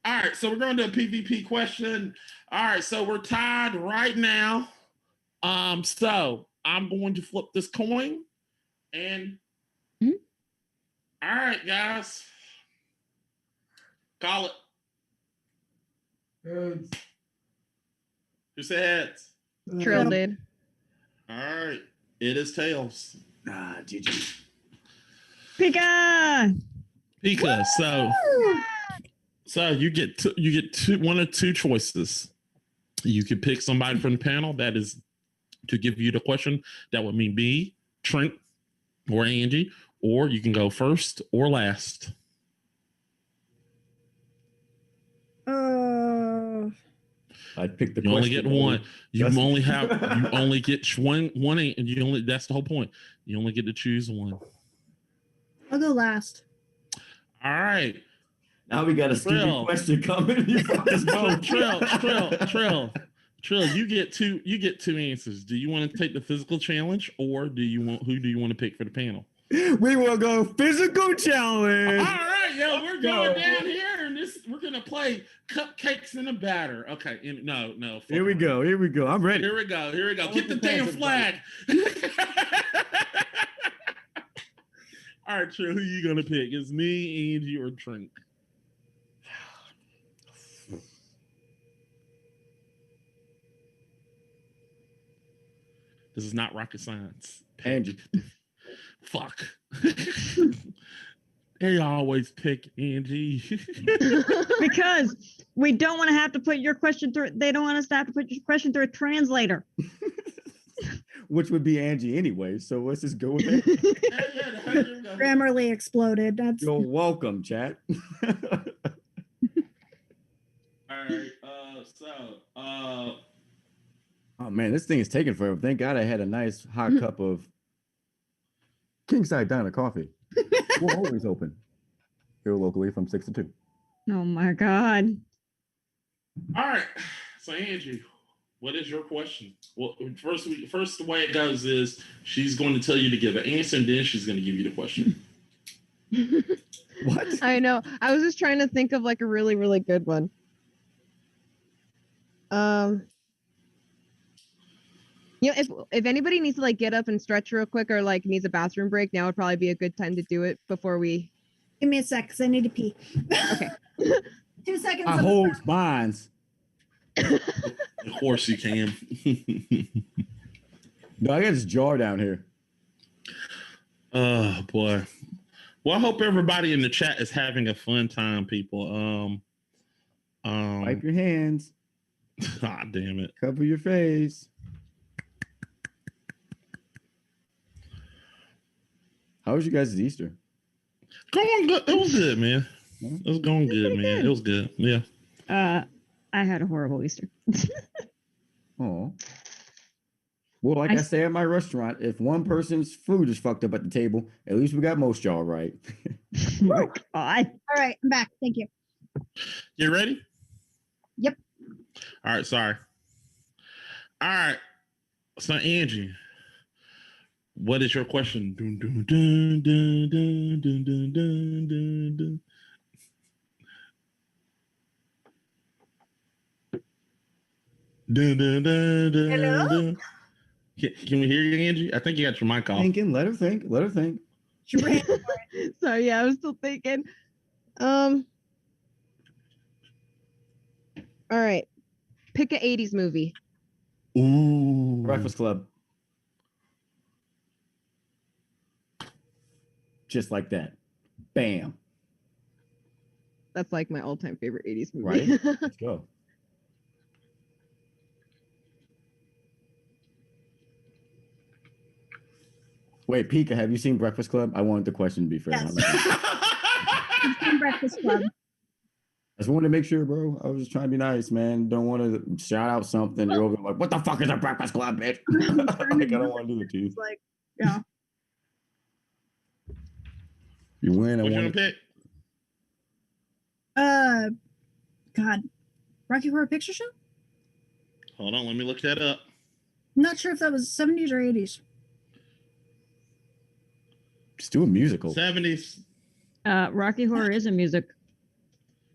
All right, so we're going to a PvP question. All right, so we're tied right now. So I'm going to flip this coin and all right, guys. Call it. Heads. Who said heads? Trill did. All right. It is tails. GG. Pika. So you get one of two choices. You can pick somebody from the panel that is to give you the question. That would mean me, Trent, or Angie, or you can go first or last. I'd pick the You only get one. You only get one, and you only. That's the whole point. You only get to choose one. I'll go last. All right. Now we got a stupid question coming. Trill, you get two answers. Do you want to take the physical challenge, or who do you want to pick for the panel? We will go physical challenge. All right, we're going down here, and we're gonna play cupcakes in a batter. Okay, no. Here we go. I'm ready. Here we go. Get the damn flag. All right, Trill, who you gonna pick? Is me, Angie, or Trent? This is not rocket science. Angie. Fuck. They always pick Angie. Because we don't want to have to put your question through. They don't want us to have to put your question through a translator. Which would be Angie anyway. So let's just go with it. Grammarly exploded. That's You're welcome, chat. All right. Oh man, this thing is taking forever. Thank God I had a nice hot cup of Kingside Diner coffee. We're always open here locally from 6 to 2. Oh my God. All right. So Angie, what is your question? Well, first the way it goes is she's going to tell you to give an answer, and then she's going to give you the question. What? I know. I was just trying to think of like a really, really good one. If anybody needs to like get up and stretch real quick or like needs a bathroom break, now would probably be a good time to do it before we. give me a sec because I need to pee. Okay. 2 seconds. I hold mines. Of course you can. No, I got this jar down here. Oh boy. Well, I hope everybody in the chat is having a fun time, people. Wipe your hands. Ah, damn it. Cover your face. How was you guys' Easter? Going good. It was good, man. It was going good, man. good. It was good. Yeah. I had a horrible Easter. Oh. Well, like I say at my restaurant, if one person's food is fucked up at the table, at least we got most y'all right. Oh my God. All right, I'm back. Thank you. You ready? Yep. All right, sorry. All right. So Angie, what is your question? Dun, dun, dun, dun, dun, dun, dun, dun, dun, dun. Dun, dun, dun, dun, Hello? dun. Can we hear you, Angie? I think you got your mic off. Thinking, let her think. Let her think. She ran. Sorry, yeah, I was still thinking. All right. Pick an 80s movie. Ooh. Breakfast Club. Just like that. Bam. That's like my all-time favorite 80s movie. Right? Let's go. Wait, Pika, have you seen Breakfast Club? I wanted the question to be fair. Yes. Yes. Breakfast Club. I just wanted to make sure, bro. I was just trying to be nice, man. Don't want to shout out something. You're over there like, what the fuck is a Breakfast Club, bitch? Like, I don't want to do it to you. It's like, yeah. You win. I What you gonna want pick? God, Rocky Horror Picture Show. Hold on, let me look that up. I'm not sure if that was 70s or 80s. just do a musical. 70s. Rocky Horror is a music.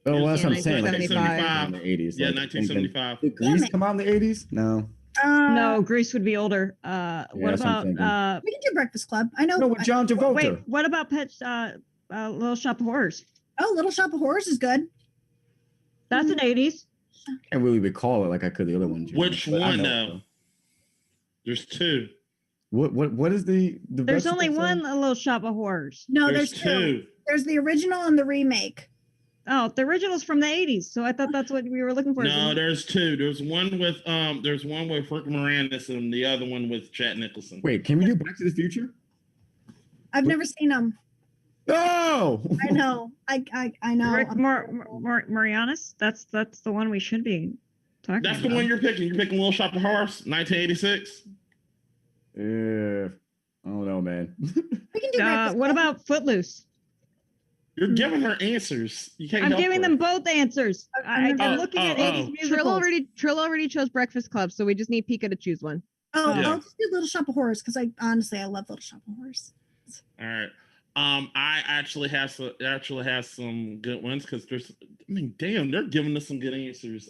Oh, well, that's what I'm Yeah, saying. Like, 1975. in the 80s. Yeah, like, 1975. Did Grease come out in the 80s? No. No, Grease would be older. What that's what I'm about thinking. We can do Breakfast Club. I know. No, with John Travolta. wait, what about Little Shop of Horrors? Oh, Little Shop of Horrors is good. That's an 80s. I can't really recall it like I could the other ones. Which but I one know it, though? though. There's two. What is the There's only vegetable one thing? Little Shop of Horrors. No, There's there's two. There's the original and the remake. Oh, the original's from the 80s. So I thought that's what we were looking for. No, there's two. There's one with Rick Moranis and the other one with Jack Nicholson. Wait, can we do Back to the Future? I've never seen them. No. I know. I know. Rick Moranis. That's the one we should be talking That's about. the one you're picking. You're picking Little Shop of Horrors, 1986. Yeah. I don't know, man. We can do Breakfast What Club. about Footloose? You're giving her answers. You can't. I'm help giving her. them both answers. I'm Oh, looking at 80s Trill musicals. already chose Breakfast Club, so we just need Pika to choose one. Oh, Yeah. I'll just do Little Shop of Horrors because I love Little Shop of Horrors. All right. I actually have some good ones because damn, they're giving us some good answers.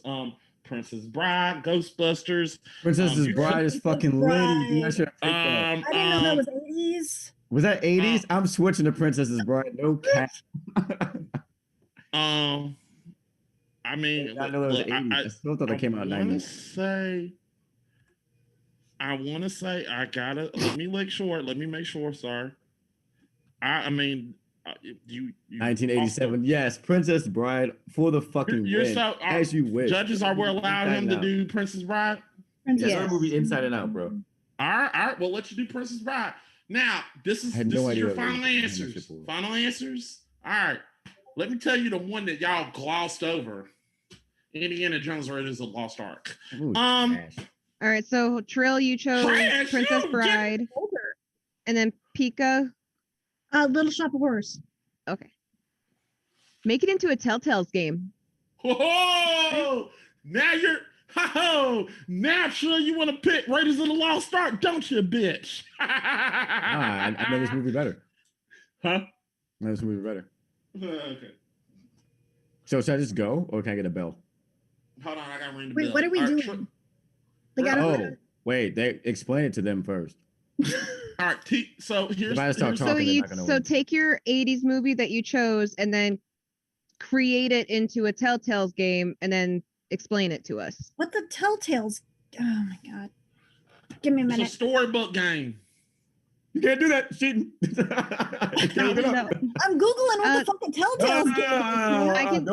Princess Bride, Ghostbusters. Princess's Bride is fucking lit. You guys should have picked that. I didn't know that was 80s. Was that 80s? I'm switching to Princess's Bride. No cap. I mean, I know that was look, 80s. I still thought that came out in 90s. I want to say I gotta let me make sure. Sorry. I mean, you 1987. Yes, Princess Bride for the fucking You're win. so As you wish. judges are we allowed him to Inside do Princess Bride? That's Yes. our movie Inside and Out, bro. All right. We'll let you do Princess Bride. Now, this is I had no idea your that was final a answers. membership award. Final answers. All right. Let me tell you the one that y'all glossed over. Indiana Jones Raiders of the Lost Ark. Ooh, trash. All right, so Trill, you chose Trash, Princess you Bride, Older. and then Pika. Little Shop of Horrors. Okay. Make it into a Telltale's game. Oh, now sure you want to pick Raiders of the Lost Ark, don't you, bitch? I know this movie better. Huh? I know this movie better. Okay. So should I just go or can I get a bell? Hold on, I gotta ring the Wait, bell. what are we All right, doing? Like, I don't Oh, wait, they explain it to them first. All right, so here's, If I start here's So talking, they're you not gonna so win. take your 80s movie that you chose and then create it into a Telltale's game and then explain it to us. What the Telltales? Oh my God. Give me a it's a minute. storybook game. You can't do that. Cheating. You can't look it up. I'm googling what the fucking Telltale's game.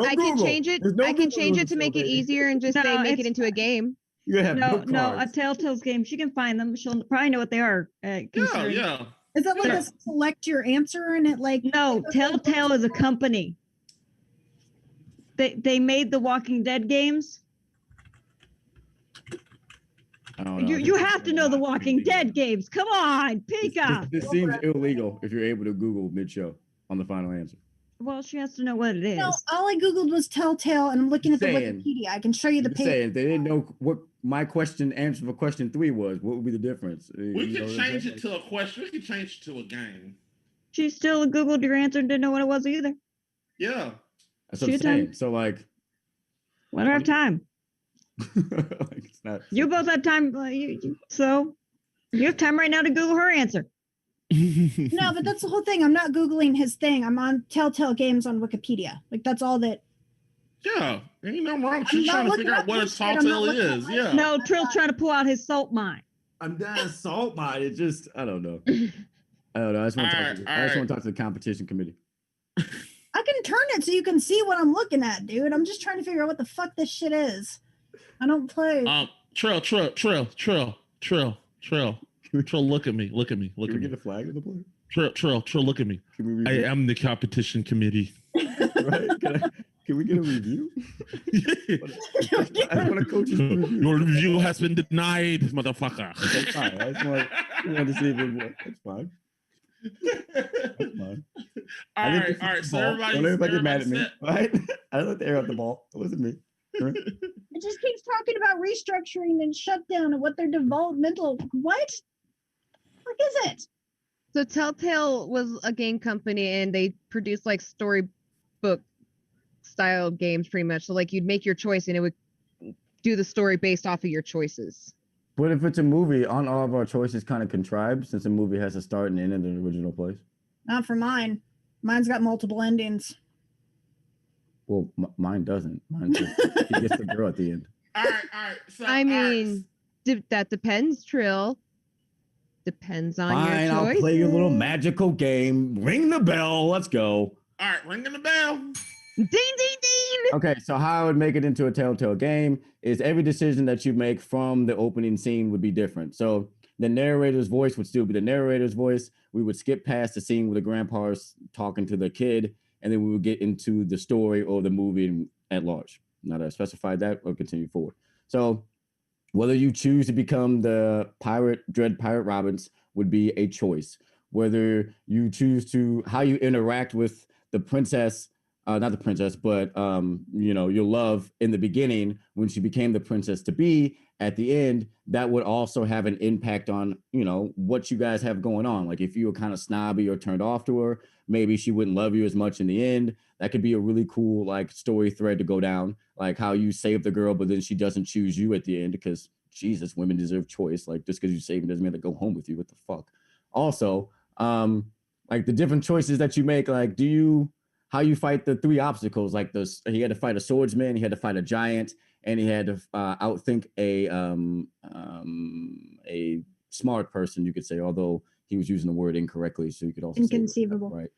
I can change it. I can change it to make it easier and just say make it into a game. You have no, a cards. Telltale's game. She can find them. She'll probably know what they are. Yeah. Is that like a select your answer and it like? No, Telltale is a company. They made the Walking Dead games. You have to know the Walking Dead games. Come on, Pika. This seems illegal if you're able to Google mid-show on the final answer. Well, she has to know what it is. No, all I googled was Telltale, and I'm looking at the Wikipedia. I can show you the page. Saying they didn't know what my answer for question 3 was. What would be the difference? We could change it to a question. We could change it to a game. She still Googled your answer and didn't know what it was either. Yeah. That's what I'm saying. So like, what have time? Like it's not. You both have time. So you have time right now to Google her answer. No, but that's the whole thing. I'm not Googling his thing. I'm on Telltale Games on Wikipedia. Like that's all that. Yeah, ain't no wrong. She's trying to figure out what a Telltale is. Yeah. No, Trill's trying to pull out his salt mine. I'm not a salt mine. It just I don't know. I don't know. I just want to talk to the competition committee. I can turn it so you can see what I'm looking at, dude. I'm just trying to figure out what the fuck this shit is. I don't play. Trill. Look at me. Can we get a flag in the play? Trill. Look at me. I am the competition committee. Right? Can we get a review? I want to coach Your review has been denied, motherfucker. That's fine. I just want to see if it works. That's fine. That's fine. All right. So everybody get mad at me. Right? I let the air out the ball. It wasn't me. Right? It just keeps talking about restructuring and shutdown and what their developmental. What? What is it? So Telltale was a game company and they produced like storybook style games pretty much. So like you'd make your choice and it would do the story based off of your choices. But if it's a movie, aren't all of our choices kind of contrived since a movie has a start and end in the original place? Not for mine. Mine's got multiple endings. Well, mine doesn't. Mine just he gets the girl at the end. All right. So, I mean, that depends, Trill. Depends on Fine, your choice. I'll play your little magical game. Ring the bell. Let's go. All right, ringing the bell. Ding, ding, ding. Okay, so how I would make it into a Telltale game is every decision that you make from the opening scene would be different. So the narrator's voice would still be the narrator's voice. We would skip past the scene where the grandpa's talking to the kid, and then we would get into the story or the movie at large. Now that I specified that, we'll continue forward. So whether you choose to become the Dread Pirate Robbins would be a choice. Whether you choose to, how you interact with the princess, not the princess, but your love in the beginning when she became the princess to be at the end, that would also have an impact on, what you guys have going on. Like if you were kind of snobby or turned off to her, maybe she wouldn't love you as much in the end. That could be a really cool like story thread to go down, like how you save the girl, but then she doesn't choose you at the end because Jesus, women deserve choice. Like just because you save them doesn't mean to go home with you. What the fuck? Also, like the different choices that you make, like how you fight the 3 obstacles, like he had to fight a swordsman, he had to fight a giant, and he had to outthink a smart person, you could say, although he was using the word incorrectly, so you could also inconceivable, say right?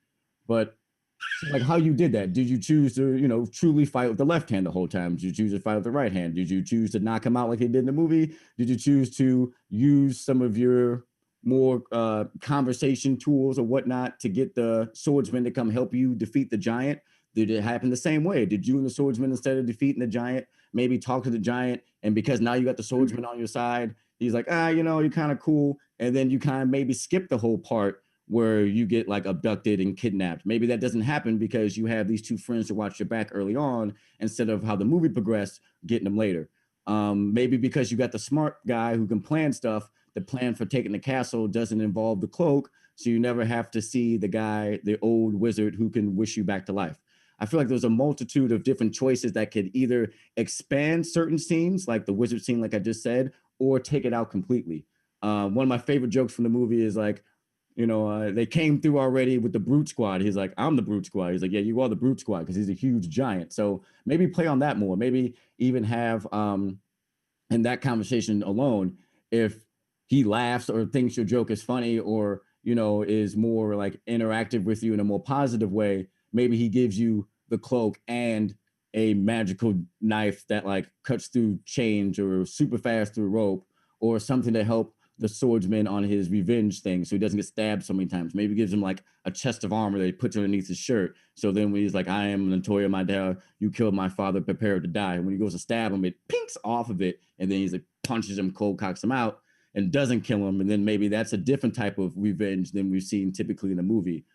But like how you did that? Did you choose to truly fight with the left hand the whole time? Did you choose to fight with the right hand? Did you choose to knock him out like he did in the movie? Did you choose to use some of your more conversation tools or whatnot to get the swordsman to come help you defeat the giant? Did it happen the same way? Did you and the swordsman, instead of defeating the giant, maybe talk to the giant, and because now you got the swordsman on your side, he's like, you're kind of cool, and then you kind of maybe skip the whole part where you get like abducted and kidnapped. Maybe that doesn't happen because you have these 2 friends to watch your back early on instead of how the movie progressed, getting them later. Maybe because you got the smart guy who can plan stuff, the plan for taking the castle doesn't involve the cloak, so you never have to see the old wizard who can wish you back to life. I feel like there's a multitude of different choices that could either expand certain scenes, like the wizard scene, like I just said, or take it out completely. One of my favorite jokes from the movie is like, they came through already with the Brute Squad. He's like, I'm the Brute Squad. He's like, yeah, you are the Brute Squad, because he's a huge giant. So maybe play on that more. Maybe even have in that conversation alone, if he laughs or thinks your joke is funny, or is more like interactive with you in a more positive way, maybe he gives you the cloak and a magical knife that like cuts through chains or super fast through rope, or something to help the swordsman on his revenge thing so he doesn't get stabbed so many times. Maybe gives him like a chest of armor that he puts underneath his shirt. So then when he's like, I am Latoya, my dad, you killed my father, prepare to die. And when he goes to stab him, it pinks off of it. And then he's like, punches him, cold cocks him out and doesn't kill him. And then maybe that's a different type of revenge than we've seen typically in a movie.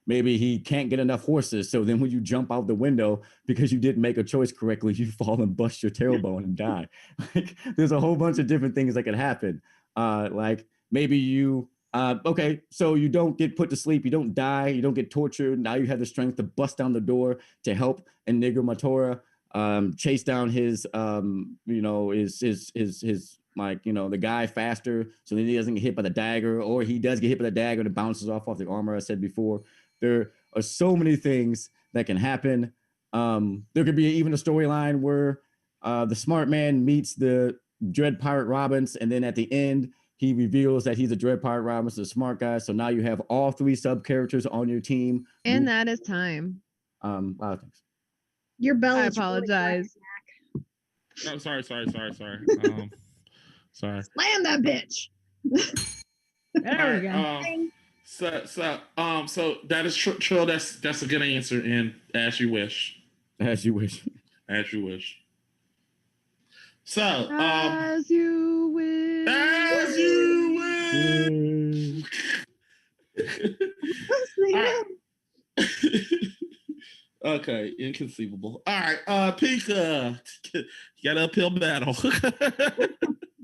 Maybe he can't get enough horses. So then when you jump out the window because you didn't make a choice correctly, you fall and bust your tailbone and die. Like, there's a whole bunch of different things that could happen. Like maybe you, okay, so you don't get put to sleep, you don't die, you don't get tortured. Now you have the strength to bust down the door to help Inigo Matora chase down his, his like, the guy faster. So then he doesn't get hit by the dagger, or he does get hit by the dagger and it bounces off the armor, I said before. There are so many things that can happen. There could be even a storyline where the smart man meets the Dread Pirate Robbins, and then at the end, he reveals that he's a Dread Pirate Robbins, the smart guy. So now you have all three sub characters on your team. And that is time. Wow, thanks. Your bell I is really apologize. Oh, sorry. Sorry. Slam that bitch. There we go. So that is true. That's a good answer. And as you wish. As you wish. As you wish. So, As you wish. As you wish. Okay, inconceivable. All right, Pika, you got an uphill battle.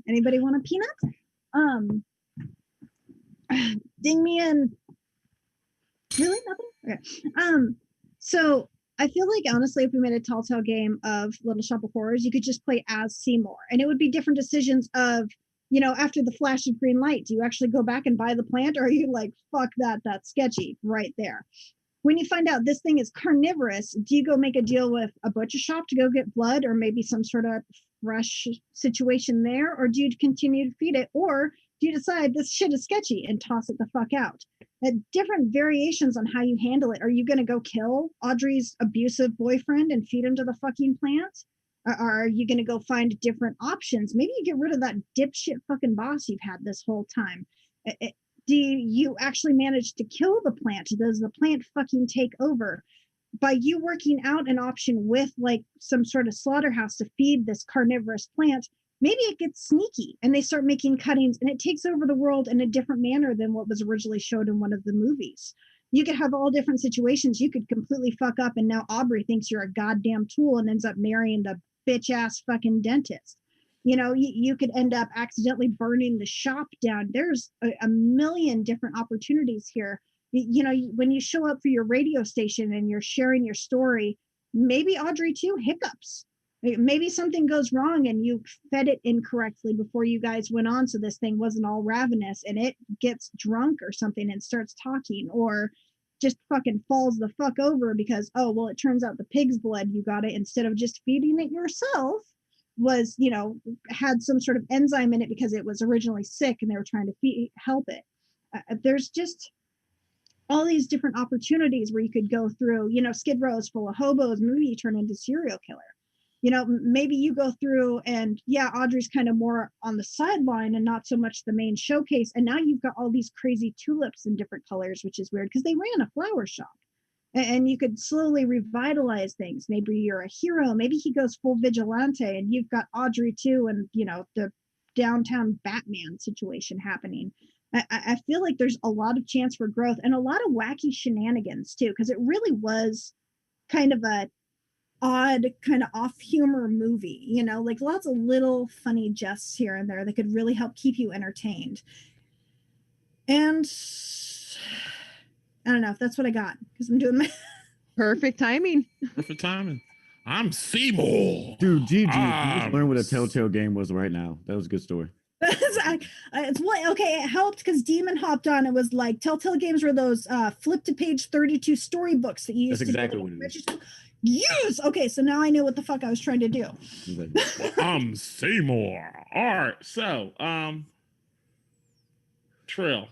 Anybody want a peanut? Ding me in. Really? Nothing? Okay. So I feel like honestly, if we made a Telltale game of Little Shop of Horrors, you could just play as Seymour, and it would be different decisions of, after the flash of green light, do you actually go back and buy the plant, or are you like, fuck that, that's sketchy right there? When you find out this thing is carnivorous, do you go make a deal with a butcher shop to go get blood, or maybe some sort of fresh situation there? Or do you continue to feed it? Or do you decide this shit is sketchy and toss it the fuck out? Different variations on how you handle it. Are you going to go kill Audrey's abusive boyfriend and feed him to the fucking plant? Or are you going to go find different options? Maybe you get rid of that dipshit fucking boss you've had this whole time. Do you actually manage to kill the plant? Does the plant fucking take over? By you working out an option with like some sort of slaughterhouse to feed this carnivorous plant, maybe it gets sneaky and they start making cuttings and it takes over the world in a different manner than what was originally showed in one of the movies. You could have all different situations. You could completely fuck up and now Aubrey thinks you're a goddamn tool and ends up marrying the bitch ass fucking dentist. You could end up accidentally burning the shop down. There's a million different opportunities here. When you show up for your radio station and you're sharing your story, maybe Audrey too hiccups. Maybe something goes wrong and you fed it incorrectly before you guys went on, so this thing wasn't all ravenous and it gets drunk or something and starts talking, or just fucking falls the fuck over because, oh, well, it turns out the pig's blood you got it instead of just feeding it yourself was, had some sort of enzyme in it because it was originally sick and they were trying to help it. There's just all these different opportunities where you could go through, Skid Row is full of hobos, maybe you turn into serial killer. Maybe you go through and Audrey's kind of more on the sideline and not so much the main showcase. And now you've got all these crazy tulips in different colors, which is weird because they ran a flower shop. And you could slowly revitalize things. Maybe you're a hero. Maybe he goes full vigilante and you've got Audrey too, and the downtown Batman situation happening. I feel like there's a lot of chance for growth and a lot of wacky shenanigans too, because it really was kind of a odd, kind of off humor movie, like lots of little funny jests here and there that could really help keep you entertained. And I don't know if that's what I got because I'm doing my perfect timing. Perfect timing. I'm Seymour. Dude, GG. You just learned what a Telltale game was right now. That was a good story. It's what, okay, it helped because Demon hopped on. It was like Telltale games were those flip to page 32 storybooks that you used. That's to exactly what it is. Yes. Okay, so now I know what the fuck I was trying to do. I'm Seymour. All right, so Trill,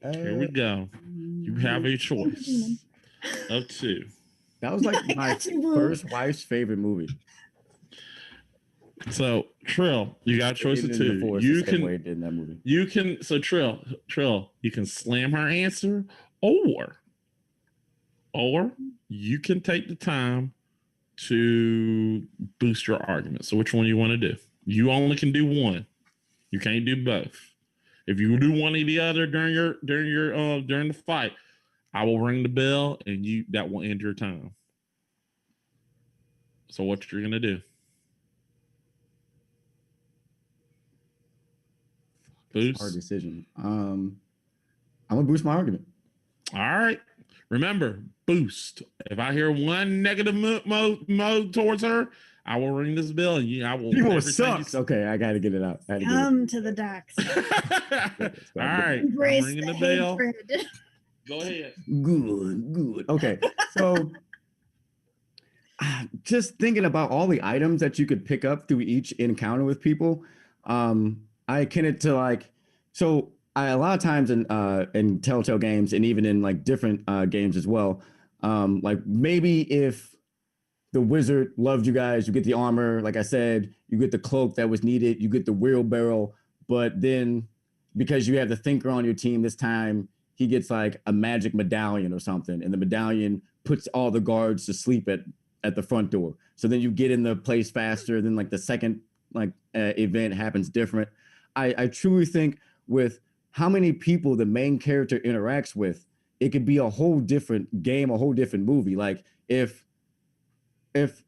Here we go. You have a choice of two. That was like I my got you, boo. first wife's favorite movie. So Trill, you got a choice of It in the two. Forest the same way it did in that movie. You can so Trill, you can slam her answer, or you can take the time to boost your argument. So which one you want to do? You only can do one. You can't do both. If you do one or the other during the fight, I will ring the bell and that will end your time. So what you're gonna do? Boost. Hard decision. I'm gonna boost my argument. All right. Remember, boost. If I hear one negative mode towards her, I will ring this bell and I will. People sucks. Okay, I gotta get it out. Come to the docks. All right. Embrace I'm ringing the the bell. hatred. Go ahead. Good. Okay, so just thinking about all the items that you could pick up through each encounter with people, I akin it to like, so a lot of times in Telltale games and even in like different games as well, like maybe if the wizard loved you guys, you get the armor, like I said, you get the cloak that was needed, you get the wheelbarrow, but then because you have the thinker on your team this time, he gets like a magic medallion or something, and the medallion puts all the guards to sleep at the front door. So then you get in the place faster. Then like the second event happens different. I truly think with how many people the main character interacts with, it could be a whole different game, a whole different movie. Like if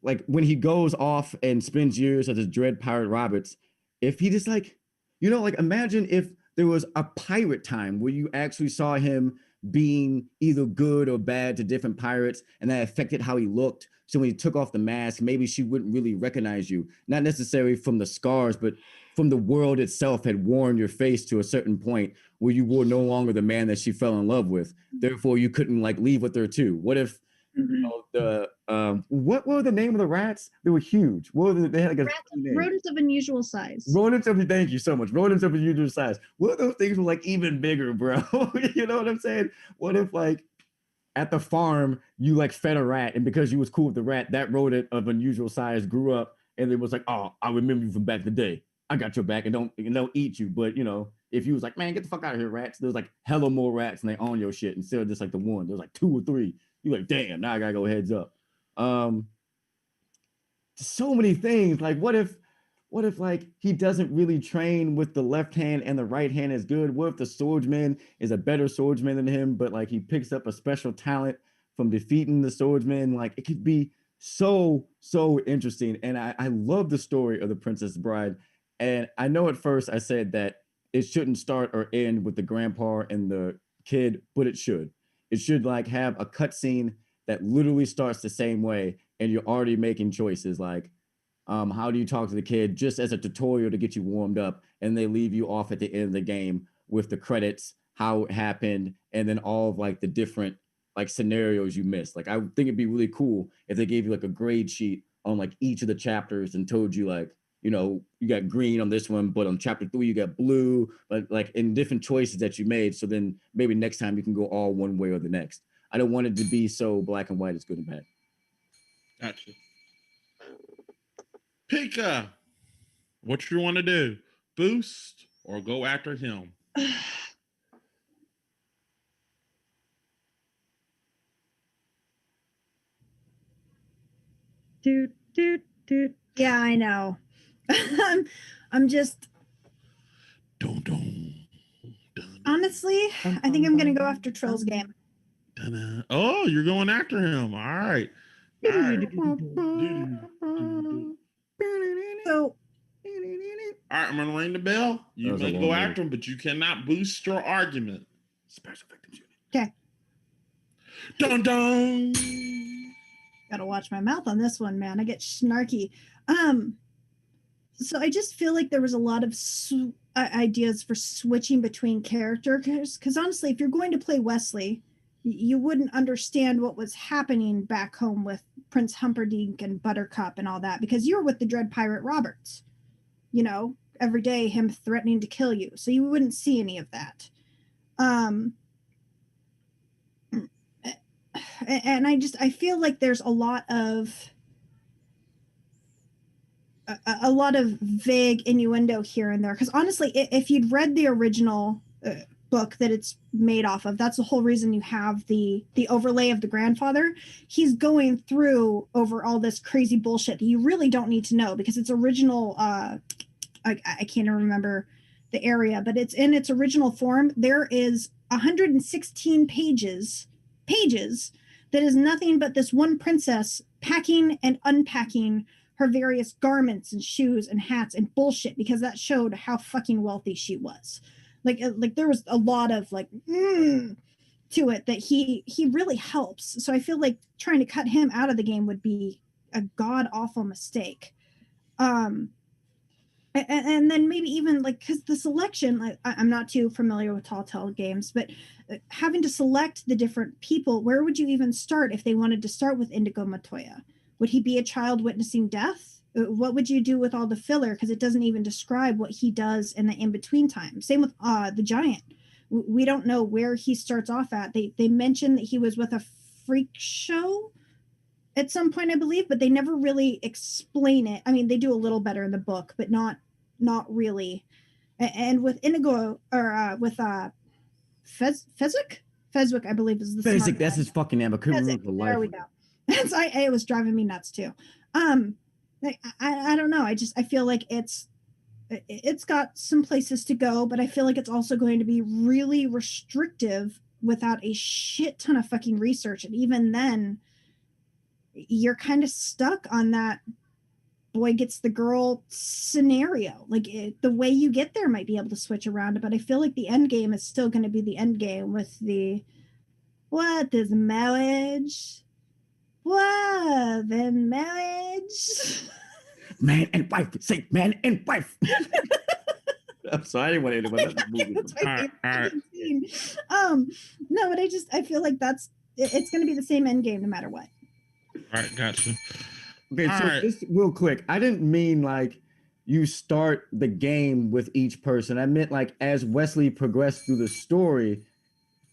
like when he goes off and spends years as a Dread Pirate Roberts, if he just like, like imagine if there was a pirate time where you actually saw him being either good or bad to different pirates, and that affected how he looked. So when he took off the mask, maybe she wouldn't really recognize you, not necessarily from the scars, but from the world itself had worn your face to a certain point where you were no longer the man that she fell in love with. Therefore, you couldn't like leave with her too. What if what were the name of the rats? They were huge. They had like a rodents of unusual size. Thank you so much. Rodents of unusual size. What if those things were like even bigger, bro? You know what I'm saying? What if like at the farm you like fed a rat, and because you was cool with the rat, that rodent of unusual size grew up and it was like, oh, I remember you from back in the day. I got your back and don't eat you. But if you was like, man, get the fuck out of here, rats. There's like hella more rats and they own your shit instead of just like the one. There's like 2 or 3. You're like, damn, now I gotta go heads up. So many things. Like, what if like he doesn't really train with the left hand and the right hand is good? What if the swordsman is a better swordsman than him, but like he picks up a special talent from defeating the swordsman? Like, it could be so interesting. And I love the story of the Princess Bride. And I know at first I said that it shouldn't start or end with the grandpa and the kid, but it should. It should like have a cutscene that literally starts the same way, and you're already making choices like, how do you talk to the kid, just as a tutorial to get you warmed up, and they leave you off at the end of the game with the credits, how it happened, and then all of like the different like scenarios you missed. Like, I think it'd be really cool if they gave you like a grade sheet on like each of the chapters and told you like, you got green on this one, but on chapter 3 you got blue, but like in different choices that you made. So then maybe next time you can go all one way or the next. I don't want it to be so black and white, it's good and bad. Gotcha. Pika, what you want to do? Boost or go after him? Doot, doot, doot. Yeah, I know. I'm just Dun, dun, dun, honestly, I think I'm gonna go after Trill's game. dun, dun. Oh, you're going after him. All right. All right. So All right, I'm gonna ring the bell. You may go after him, but you cannot boost your argument. Special victims unit. okay, Dun dun. gotta watch my mouth on this one, man. I get snarky. So I just feel like there was a lot of ideas for switching between characters, because honestly, if you're going to play Wesley, you wouldn't understand what was happening back home with Prince Humperdinck and Buttercup and all that, because you're with the Dread Pirate Roberts, every day him threatening to kill you, so you wouldn't see any of that. And I feel like there's a lot of vague innuendo here and there, because honestly, if you'd read the original book that it's made off of, that's the whole reason you have the overlay of the grandfather. He's going through over all this crazy bullshit that you really don't need to know, because it's original. I can't remember the area, but it's in its original form. There is 116 pages that is nothing but this one princess packing and unpacking her various garments and shoes and hats and bullshit, because that showed how fucking wealthy she was. Like there was a lot of like to it that he really helps. So I feel like trying to cut him out of the game would be a god awful mistake. And then maybe even like, because the selection, I'm not too familiar with Telltale games, but having to select the different people, where would you even start if they wanted to start with Indigo Montoya? Would he be a child witnessing death? What would you do with all the filler? Because it doesn't even describe what he does in the in-between time. Same with the giant. We don't know where he starts off at. They mentioned that he was with a freak show at some point, I believe, but they never really explain it. I mean, they do a little better in the book, but not really. And with Indigo, or with Fezzik, I believe is the Fezzik, that's his fucking name. I couldn't remember the life. There we go. It was driving me nuts too. I don't know. I feel like it's got some places to go, but I feel like it's also going to be really restrictive without a shit ton of fucking research. And even then, you're kind of stuck on that boy gets the girl scenario. Like the way you get there might be able to switch around, but I feel like the end game is still going to be the end game with the what is marriage? What in marriage? Man and wife. Say man and wife. I'm sorry, I didn't want anyone to move. All right. No, but I feel like it's going to be the same end game no matter what. All right, gotcha. Okay, so just real quick, I didn't mean like you start the game with each person. I meant like as Wesley progressed through the story,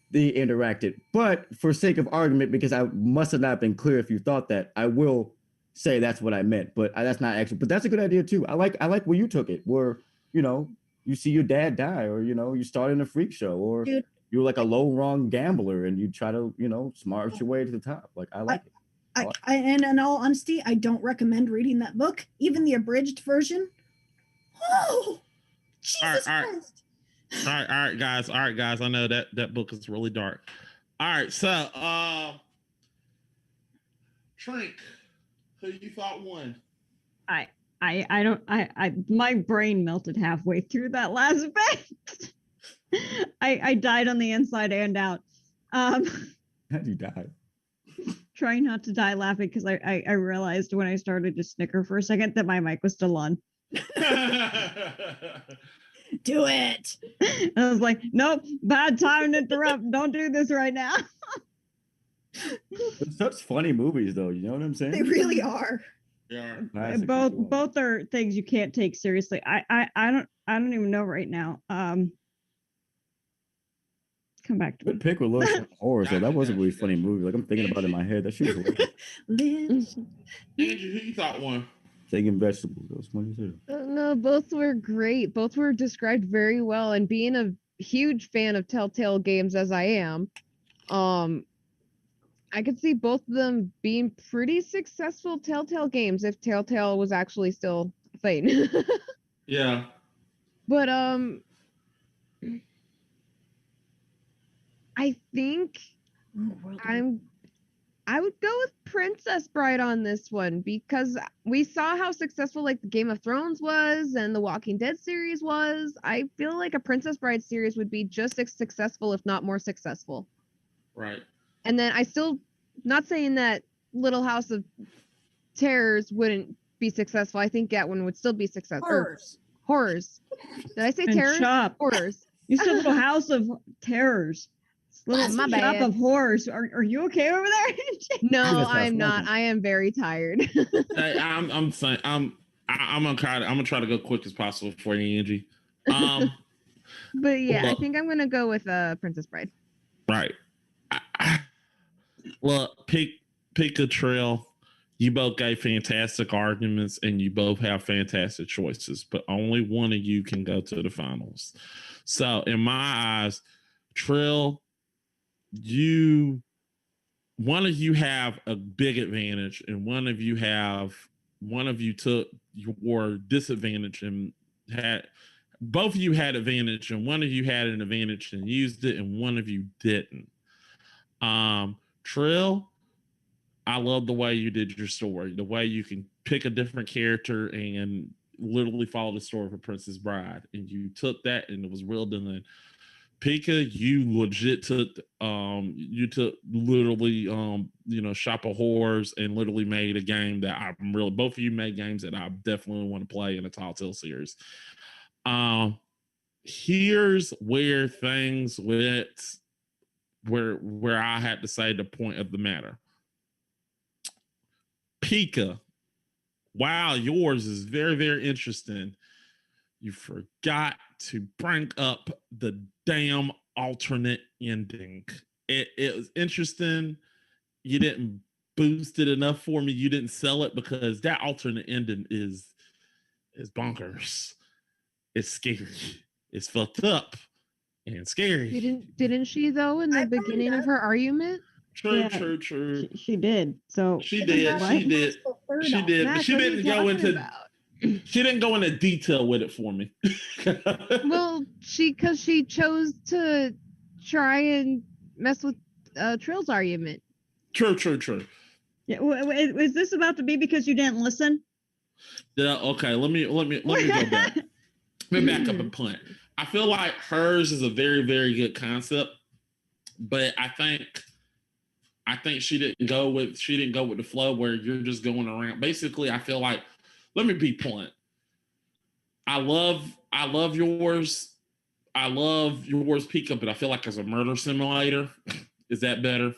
they interacted. But for sake of argument, because I must have not been clear if you thought that, I will say that's what I meant. But that's not actually. But that's a good idea too. I like where you took it, where you see your dad die, or you start in a freak show, or you're like a low rung gambler and you try to smart your way to the top. Like I like it. And in all honesty, I don't recommend reading that book, even the abridged version. Oh, Jesus Christ. All right, guys. I know that book is really dark. All right, so Trink, who you thought won? My brain melted halfway through that last bit. I died on the inside and out. How'd you die? Trying not to die laughing because I realized when I started to snicker for a second that my mic was still on. Do it. And I was like, nope, bad time to interrupt. Don't do this right now. It's such funny movies, though. You know what I'm saying? They really are. Yeah. Both are things you can't take seriously. I don't even know right now. Come back to Good pick with Little Horror. So that was a really funny movie. Like I'm thinking about it in my head. That shit was hilarious. Andrew, who you thought won? Taking vegetables. That's what you said. No, both were great. Both were described very well. And being a huge fan of Telltale games as I am, I could see both of them being pretty successful Telltale games if Telltale was actually still a thing. Yeah. But I think I would go with Princess Bride on this one because we saw how successful like the Game of Thrones was and the Walking Dead series was. I feel like a Princess Bride series would be just as successful, if not more successful. Right. And then I still not saying that Little House of Terrors wouldn't be successful. I think that one would still be successful. Horrors. Did I say terrors? Horrors. You said Little House of Terrors. Little my shop bad. of horrors. Are you okay over there? No, I'm not. I am very tired. Hey, I'm saying I'm gonna try to go quick as possible for you, Angie. But yeah, I Look. think I'm gonna go with Princess Bride. Right. Look, pick a trail. You both gave fantastic arguments and you both have fantastic choices, but only one of you can go to the finals. So in my eyes, Trill, one of you have a big advantage and one of you took your disadvantage and both of you had advantage and one of you had an advantage and used it and one of you didn't. Trill, I love the way you did your story, the way you can pick a different character and literally follow the story of Princess Bride. And you took that and it was well done. Pika, you legit took literally Shop of Horrors and literally made a game that both of you made games that I definitely want to play in the Telltale series. Here's where things went, where I had to say the point of the matter. Pika, wow, yours is very, very interesting. You forgot to bring up the damn alternate ending. It was interesting. You didn't boost it enough for me. You didn't sell it because that alternate ending is bonkers. It's scary. It's fucked up and scary. Didn't she though in the beginning of her argument? True, Yeah, true, true. She did. So She did. She did. She did. But Max, she what are didn't you go talking into. about? She didn't go into detail with it for me. Well, because she chose to try and mess with Trill's argument. True. yeah, is this about to be because you didn't listen? Yeah. Okay. Let me go back. Let me back up and punt. I feel like hers is a very, very good concept, but I think she didn't go with the flow where you're just going around. Basically, I feel like, let me be blunt. I love yours. I love yours, Pika, but I feel like it's a murder simulator. Is that better?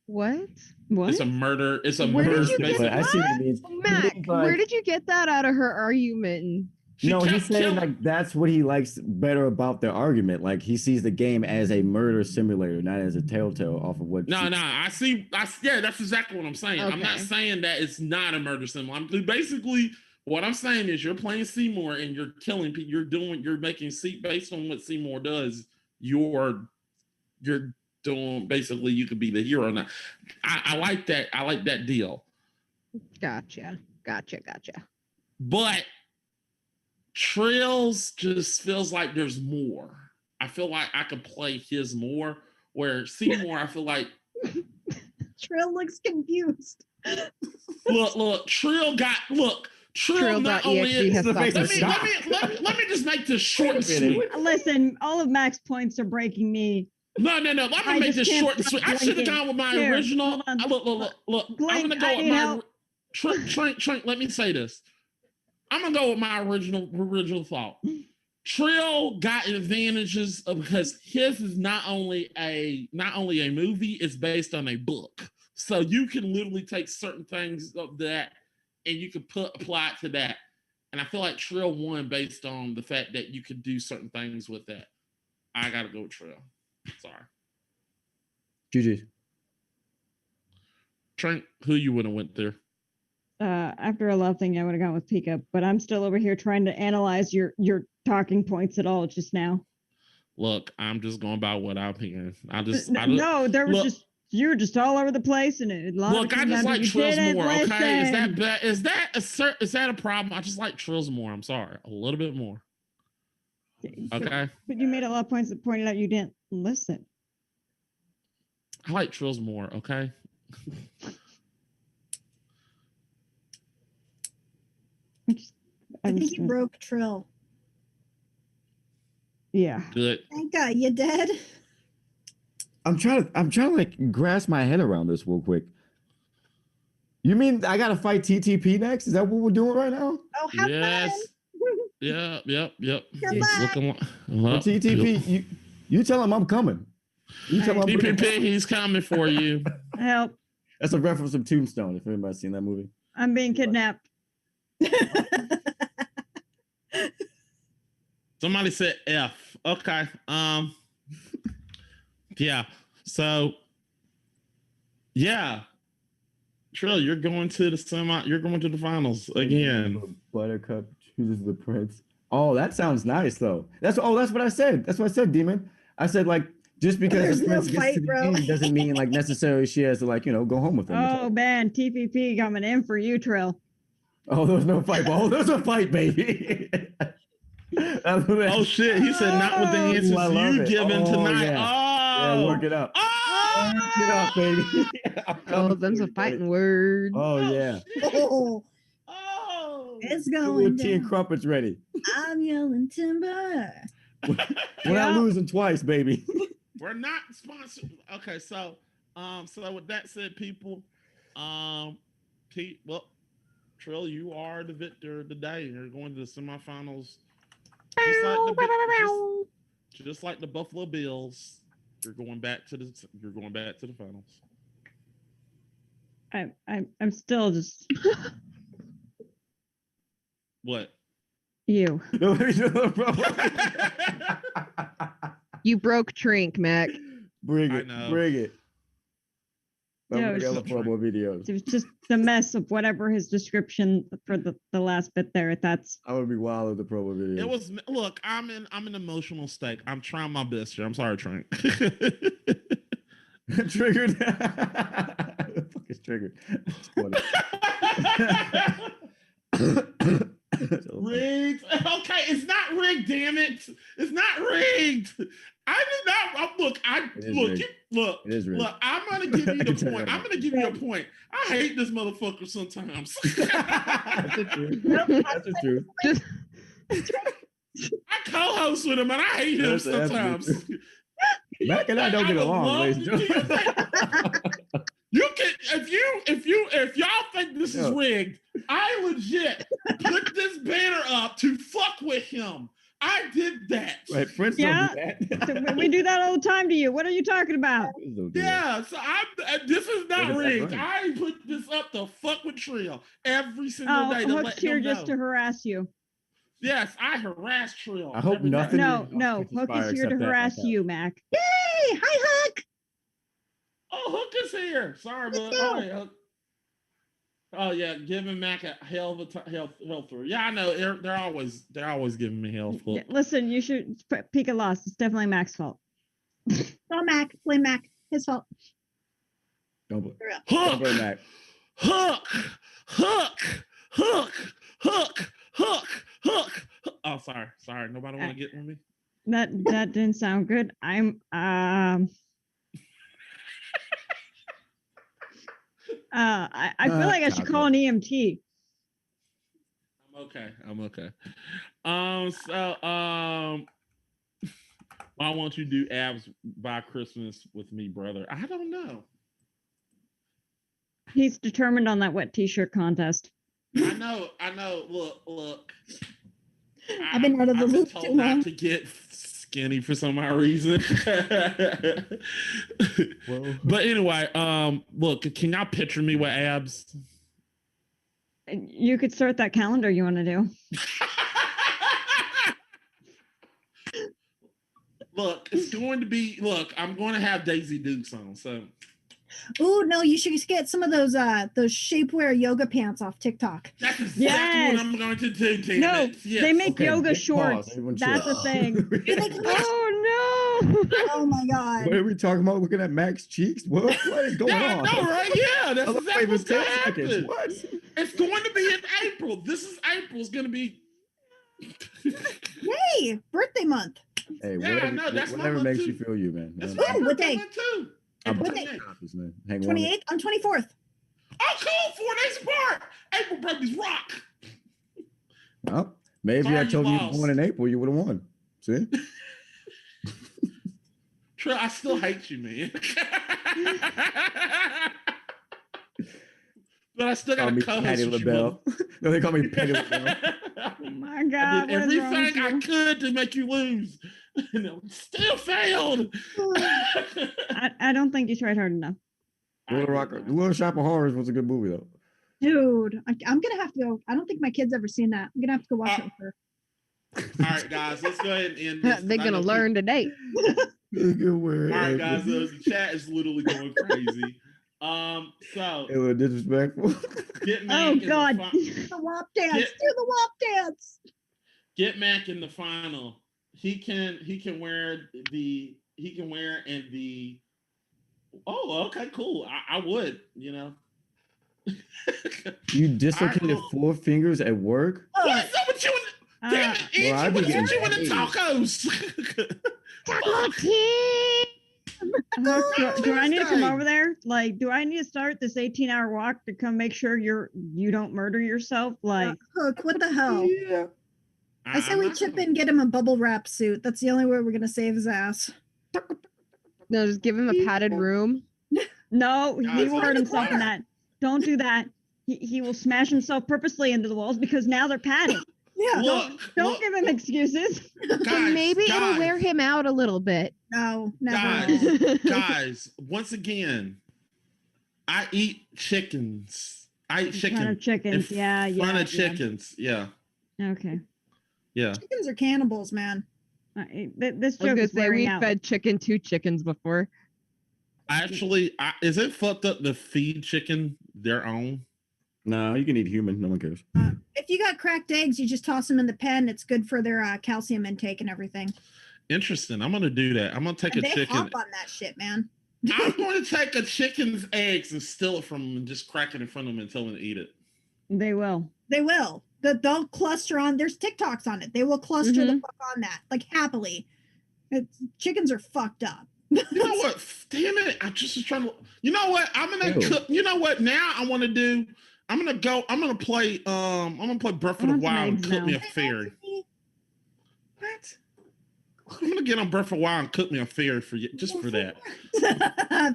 What? What? It's a murder. It's a Where murder. did you get But I see what it means. Mac, It means, like- where did you get that out of her argument? No, he's saying like that's what he likes better about their argument. Like he sees the game as a murder simulator, not as a telltale off of what. No, I see. Yeah, that's exactly what I'm saying. Okay. I'm not saying that it's not a murder simulator. Basically, what I'm saying is you're playing Seymour and you're killing people. You're making based on what Seymour does. You're doing basically. You could be the hero now. I like that. I like that deal. Gotcha. But Trails just feels like there's more. I feel like I could play his more. Where Seymour, I feel like Trill looks confused. look. Trill not only Trill.exe has let me just make this short and sweet. Listen, all of Mac's points are breaking me. No. Let me make this short and sweet. I should have gone with my original. Look. I'm gonna go with my Trent. Let me say this. I'm gonna go with my original thought. Trill got advantages because his is not only a movie, it's based on a book. So you can literally take certain things of that and you can apply it to that. And I feel like Trill won based on the fact that you could do certain things with that. I gotta go with Trill. Sorry. GG. Trent, who you would have went there? After a love thing, I would have gone with Pika, but I'm still over here trying to analyze your talking points at all just now. Look, I'm just going by what I'm hearing. You were just all over the place, and I just like Trills more. Okay, is that a problem? I just like Trills more. I'm sorry, a little bit more. Okay, but you made a lot of points that pointed out you didn't listen. I like Trills more. Okay. I think you broke Trill. Yeah. Good. Thank God, you dead? I'm trying to like grasp my head around this real quick. You mean I gotta fight TTP next? Is that what we're doing right now? Oh, have Yes. fun. Yep. Goodbye. TTP, you tell him I'm coming. You tell him I'm TTP, he's coming for you. Help. That's a reference from Tombstone, if anybody's seen that movie. I'm being kidnapped. Somebody said F. Okay. Yeah. So yeah. Trill, you're going to the finals again. Buttercup chooses the prince. Oh, that sounds nice though. That's what I said. That's what I said, Demon. I said like just because There's the no prince gets fight, to the bro. end doesn't mean like necessarily she has to like, go home with him. Oh man, TPP coming in for you, Trill. Oh, there's no fight. Oh, there's a fight, baby. Oh shit! He said not with the answers you given tonight. Yeah, work it up. Oh, Work it up, baby. Oh, them's a fighting words. Oh yeah. Oh, oh. it's Get going tea and down. crumpets ready. I'm yelling timber. We're not losing twice, baby. We're not sponsored. Okay, so with that said, people, Pete, well, Trill, you are the victor today. You're going to the semifinals. Just like the Buffalo Bills, you're going back to the finals. I'm still just What? you. You broke Trink, Mac. Bring I it. know. Bring it. Yeah, I'm gonna for more videos. It was just the mess of whatever his description for the last bit there. That's I would be wild with the promo video. It was. Look, I'm in emotional state. I'm trying my best here. I'm sorry, Trink. Triggered. The fuck is triggered? Rigged. Okay, it's not rigged. Damn it! It's not rigged. I did not. Look. It is rigged. Look. I'm gonna give you I can the tell point. you. I'm gonna give you a point. I hate this motherfucker sometimes. That's the truth. That's the truth. Just I co-host with him, and I hate him That's the sometimes. truth. Mac and I don't get would along, love ladies and to- gentlemen. You can if y'all think this is rigged, I legit put this banner up to fuck with him. I did that. Right, friends Yeah. don't do that. so we do that all the time to you. What are you talking about? Friends don't do that. Yeah, so this is not Look at that rigged. brain. I put this up to fuck with Trill every single day to let Hook's here him just know. to harass you. Yes, I harass Trill. I hope every day. nothing- No, catches Hook fire is here to except that harass like that. you, Mac. Yay! Hi, Hook. Oh, Hook is here. Sorry, but Let's go. all right, Hook. Oh yeah, giving Mac a hell of a hell through. Yeah, I know. They're always giving me hell for. Yeah, listen, you should peek a loss. It's definitely Mac's fault. Oh, Mac. Blame Mac. His fault. Don't blame Hook, Mac. Hook, Hook, Hook, Hook, Hook, Hook. Oh, sorry. Nobody want to get with me. That didn't sound good. I'm I feel like I should call an EMT. I'm okay. Why won't you do abs by Christmas with me, brother? I don't know. He's determined on that wet t-shirt contest. I know. Look. I've been out of the I've been loop told too not long. to get skinny for some odd reason. But anyway, look, can y'all picture me with abs? You could start that calendar you want to do. Look, it's going to be. Look, I'm going to have Daisy Dukes on. So. Ooh, no, you should get some of those shapewear yoga pants off TikTok. That's exactly Yes. what I'm going to do. Damn No, it. Yes. they make Okay, yoga big shorts. pause. Everyone That's chill. a thing. oh no. Oh my god. What are we talking about? Looking at Mac's cheeks? What is going Yeah, on? I know, right? Yeah, that's I love exactly what's for going 10 to seconds. happen. What? It's going to be in April. This is April. It's going to be. Hey, birthday month. Hey, Yeah, whatever, I know, that's my whatever one makes too. you feel you, man. It's Man, my Ooh, what birthday day? month too. I'm April What day? 28th. man. Hang on. 28th on 24th. Oh, cool. 4 days apart. April babies rock. Well, maybe Sorry, I you told you you were lost. born in April, you would have won. See? Trey, I still hate you, man. But I still Call got me to co-host Patty with you, LaBelle. No, they call me Patty LaBelle. mother- Oh my I God. did what is wrong with everything I you? could to make you lose. And it still failed. I don't think you tried hard enough. Little Shop of Horrors was a good movie, though. Dude, I'm gonna have to go. I don't think my kid's ever seen that. I'm gonna have to go watch it with her. All right, guys, let's go ahead and end this. They're gonna learn today. Good word. All right, guys, the chat is literally going crazy. So It was disrespectful. get Mac Oh in the God. The WAP dance. Get- Do the WAP dance. get Mac in the final. He can wear in the. Oh, okay, cool. I would, you know. You dislocated All right, 4 fingers at work? What is up with you? Damn it, Well, I Angie, be what is getting with you and the paid. tacos? Taco team. Do I need to come over there? Like, do I need to start this 18-hour walk to come make sure you don't murder yourself? Like, Hook, what the hell? Yeah. I say we chip in, get him a bubble wrap suit. That's the only way we're gonna save his ass. No, just give him a padded room. no, he Guys, will I'm hurt in the himself in corner. that. Don't do that. He will smash himself purposely into the walls because now they're padded. Yeah. Don't give him excuses. But maybe it'll wear him out a little bit. No, never. Guys, once again, I eat chickens. I eat In front chicken. of chickens. In Yeah, front yeah. of chickens. Yeah. Okay. Yeah. Chickens are cannibals, man. This I was joke gonna is say wearing we out. fed two chickens before. Actually, is it fucked up to feed chicken their own? No, you can eat human. No one cares. If you got cracked eggs, you just toss them in the pen. It's good for their calcium intake and everything. Interesting. I'm gonna do that. I'm gonna take And a they chicken. hop on that shit, man. I'm going to take a chicken's eggs and steal it from them and just crack it in front of them and tell them to eat it. They will. They will. They'll cluster on. There's TikToks on it. They will cluster the fuck on that, like happily. Chickens are fucked up. You know what? Damn it! I just was trying to. You know what? I'm gonna Ew. cook. You know what? Now I want to do. I'm gonna go. I'm gonna play. I'm gonna play Breath of the I want some Wild and eggs cook now. me a fairy. What? I'm gonna get on Breath of the Wild and cook me a fairy for you, just for that.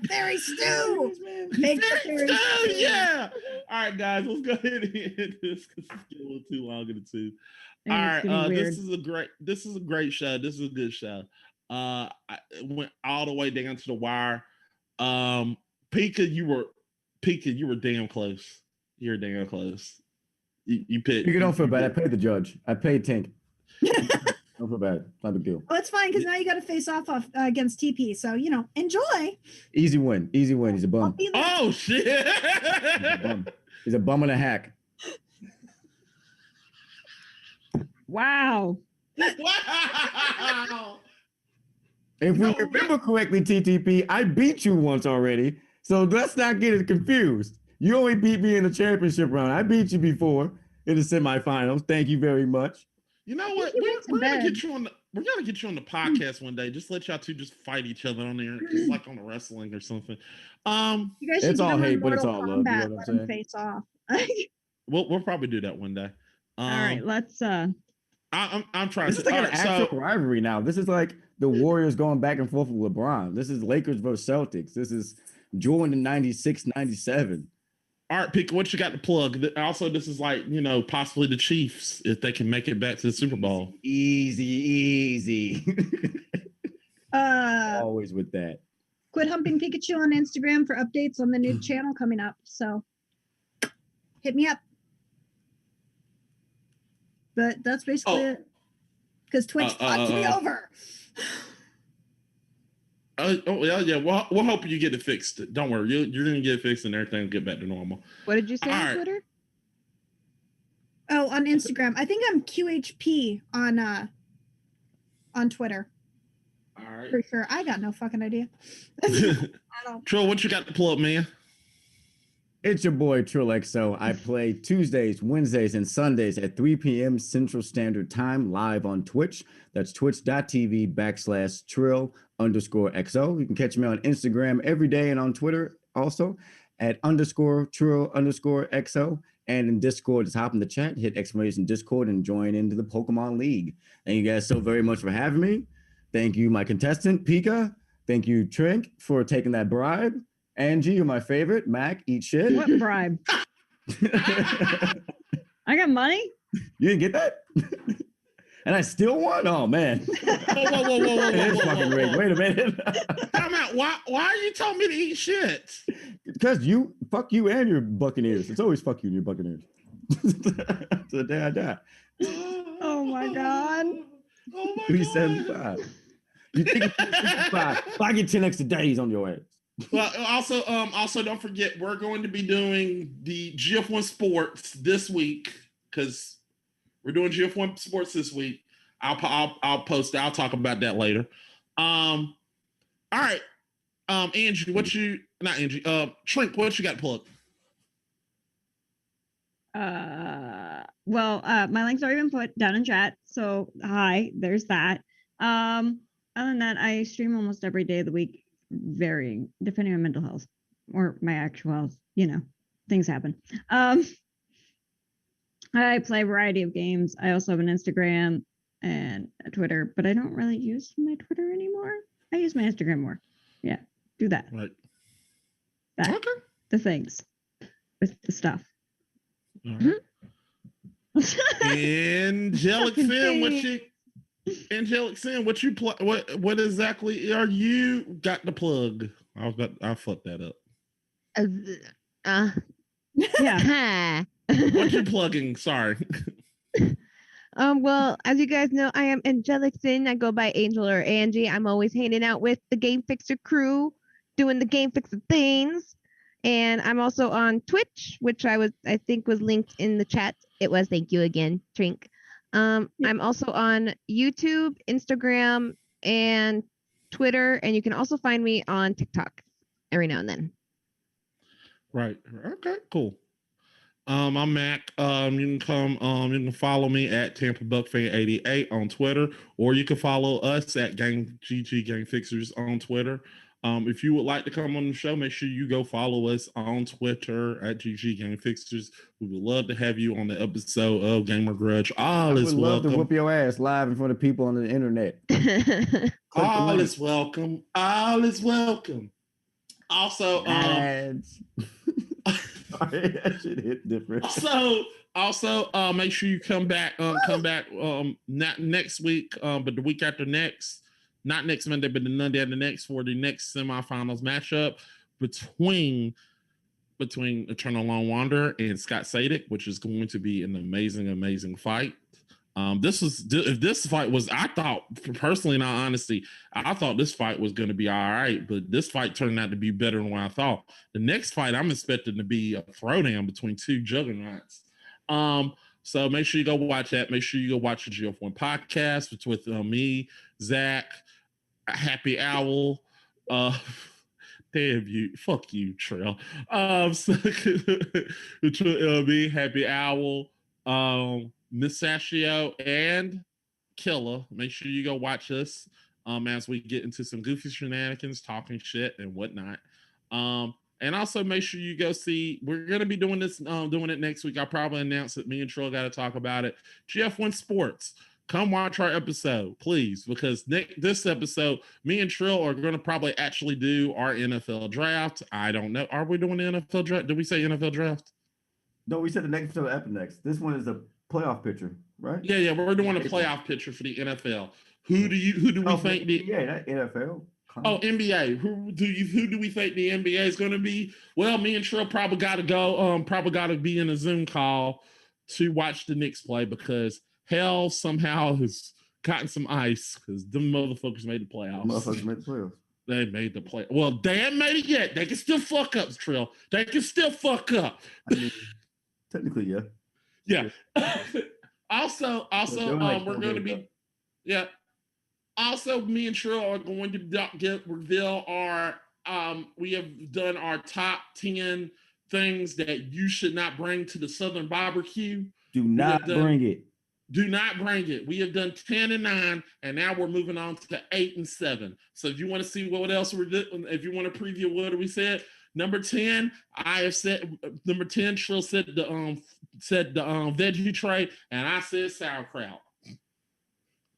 Fairy stew. Make the fairy stew. Yeah. All right, guys, let's go ahead and end this because it's getting a little too long in the tooth. I All think right, it's getting weird. this is a great show. This is a good show. I went all the way down to the wire. Pika, you were damn close. You're damn close. You picked. You don't feel bad. I paid the judge. I paid Tink. Don't feel bad. Not a big deal. Oh, it's fine because now you got to face off against TP. So enjoy. Easy win. Easy win. He's a I'll bum. be there. Oh shit! He's a bum. He's a bum and a hack. Wow. Wow! If we remember correctly, TTP, I beat you once already. So let's not get it confused. You only beat me in the championship round. I beat you before in the semifinals. Thank you very much. You know what? You went to We're gonna bed. get you on. We're gonna get you on the podcast one day. Just let y'all two just fight each other on there, just like on the wrestling or something. You guys should It's get all them on hate, but it's Mortal all love, you know Kombat, what I'm let them saying? face off. We'll probably do that one day. All right, let's I'm trying This to. is like all an right, actual so rivalry now. This is like the Warriors going back and forth with LeBron. This is Lakers versus Celtics. This is Jordan in 96, 97. all right, Pika, what you got to plug? Also, this is like possibly the Chiefs if they can make it back to the Super Bowl. Easy. Always with that. Quit humping Pikachu on Instagram for updates on the new channel coming up. So hit me up. But that's basically Oh. it. Because Twitch fucked me over. Yeah. We'll hope you get it fixed. Don't worry, you're gonna get it fixed and everything will get back to normal. What did you say All on right. Twitter? Oh, on Instagram. I think I'm QHP on Twitter. All right. For sure. I got no fucking idea. I don't. Trill, what you got to plug, man? It's your boy Trill XO. I play Tuesdays, Wednesdays, and Sundays at 3 p.m. Central Standard Time live on Twitch. That's twitch.tv/Trill_XO. You can catch me on Instagram every day and on Twitter also at _Trill_XO. And in Discord, just hop in the chat, hit exclamation Discord, and join into the Pokemon League. Thank you guys so very much for having me. Thank you, my contestant, Pika. Thank you, Trink, for taking that bribe. Angie, you're my favorite. Mac, eat shit. what bribe? I got money. You didn't get that? And I still won? Oh, man. Whoa. It is fucking rigged. Wait a minute. Time out. Why are you telling me to eat shit? Because fuck you and your Buccaneers. It's always fuck you and your Buccaneers. To the day I die. Oh my God. Oh my 375. You think it's 365? I get 10 extra days on your ass. Well, also don't forget we're going to be doing the GF1 Sports this week because we're doing GF1 Sports this week. I'll post. I'll talk about that later. All right. Angie, not Angie, Trink, what you got plugged? Well, my link's already been put down in chat. So hi, there's that. Other than that, I stream almost every day of the week, varying depending on mental health or my actual health. Things happen. I play a variety of games. I also have an Instagram and a Twitter, but I don't really use my Twitter anymore. I use my Instagram more. Yeah, do that. Right. That. Okay. The things with the stuff. All right. Angelic Sin, what you what exactly are you got the plug? I fucked that up. Yeah. What you plugging? Sorry. Well, as you guys know, I am Angelic Sin. I go by Angel or Angie. I'm always hanging out with the Game Fixer crew, doing the Game Fixer things. And I'm also on Twitch, which I think was linked in the chat. It was. Thank you again, Trink. I'm also on YouTube, Instagram, and Twitter. And you can also find me on TikTok every now and then. Right. Okay, cool. I'm Mac. You can follow me at Tampa Buck Fan 88 on Twitter, or you can follow us at GG Game Fixers on Twitter. If you would like to come on the show, make sure you go follow us on Twitter at GG Game Fixers. We would love to have you on the episode of Gamer Grudge. All is welcome. I would love to whoop your ass live in front of people on the internet. All is welcome. All is welcome. Also, that shit hit different. Also, make sure you come back not next week, but the week after next, not next Monday, but the Monday after next for the next semifinals matchup between Eternal Lone Wanderer and Scott Sadik, which is going to be an amazing fight. If this fight was, I thought personally, in all honesty, I thought this fight was going to be all right, but this fight turned out to be better than what I thought. The next fight I'm expecting to be a throwdown between two juggernauts. So make sure you go watch that. Make sure you go watch the GF1 podcast. It's with me, Zach, Happy Owl. Damn you, fuck you, Trail. Me, Happy Owl, Miss Sashio, and Killa. Make sure you go watch us as we get into some goofy shenanigans, talking shit and whatnot. And also make sure you go see, we're going to be doing this, doing it next week. I'll probably announce it. Me and Trill got to talk about it. GF1 Sports. Come watch our episode, please, because this episode, me and Trill are going to probably actually do our NFL draft. I don't know. Are we doing the NFL draft? Did we say NFL draft? No, we said the next episode after next. This one is a playoff picture, right? Yeah, we're doing a playoff picture for the NFL. Who do we think the NBA, not NFL? Oh, NBA. Who do we think the NBA is going to be? Well, me and Trill probably got to go. Probably got to be in a Zoom call to watch the Knicks play because hell somehow has gotten some ice because them motherfuckers made the playoffs. They made the play. Well, they haven't made it yet. They can still fuck up, Trill. They can still fuck up. I mean, technically, yeah. Yeah. Also, we're going to be, yeah. Also, me and Trill are going to reveal our, we have done our top 10 things that you should not bring to the Southern barbecue. Do not bring it. Do not bring it. We have done 10 and 9, and now we're moving on to 8 and 7. So if you want to see what else we're doing, if you want to preview what we said, number 10, I have said number 10, Trill said the veggie tray, and I said sauerkraut.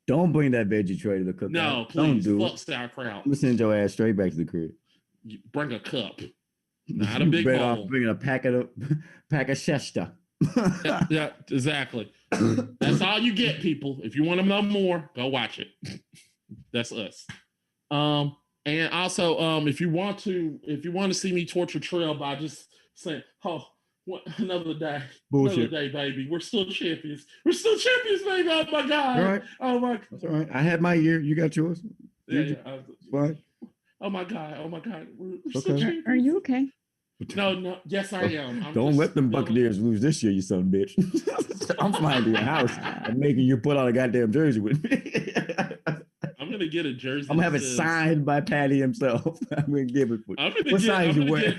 Don't bring that veggie tray to the cookout. No, please. Don't do fuck sauerkraut. I'm gonna send your ass straight back to the crib. You bring a cup, not a big bowl. Bringing a pack of Shesta. yeah, exactly. That's all you get, people. If you want to know more, go watch it. That's us. And also, if you want to see me torture Trail by just saying, "Oh, Another day. Bullshit. Another day, baby. We're still champions. We're still champions, baby. Oh my God. All right. Oh my. That's all right. I had my year. You got yours. Yeah. Fine. Oh my God. Oh my God. We're Okay. still champions. Are you okay? No. Yes, I am. Don't let them Buccaneers lose this year, you son of a bitch. I'm flying to your house and making you put on a goddamn jersey with me. I'm gonna get a jersey. I'm gonna have it signed by Patty himself. I'm gonna give it. What size you wear?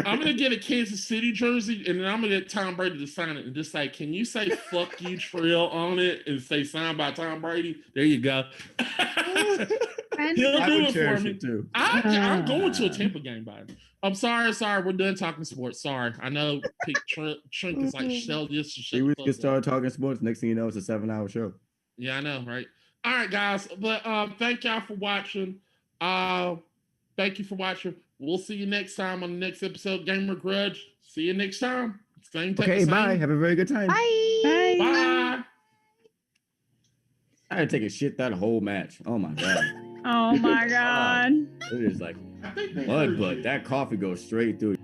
I'm gonna get a Kansas City jersey, and then I'm gonna get Tom Brady to sign it, and just like, can you say "fuck you" Trill on it, and say signed by Tom Brady? There you go. And He'll I do would it for cherish me. it too. I'm going to a Tampa game, by the way. I'm sorry. We're done talking sports. Sorry. I know Trink is like, shell this and shit. We get started talking sports. Next thing you know, it's a 7-hour show. Yeah, I know, right? All right, guys. But thank y'all for watching. Thank you for watching. We'll see you next time on the next episode, Gamer Grudge. See you next time. Same time. Okay, bye. Have a very good time. bye. Bye. I had to take a shit that whole match. Oh my god. Oh my God. It is like I think they mud, heard but you. that coffee goes straight through.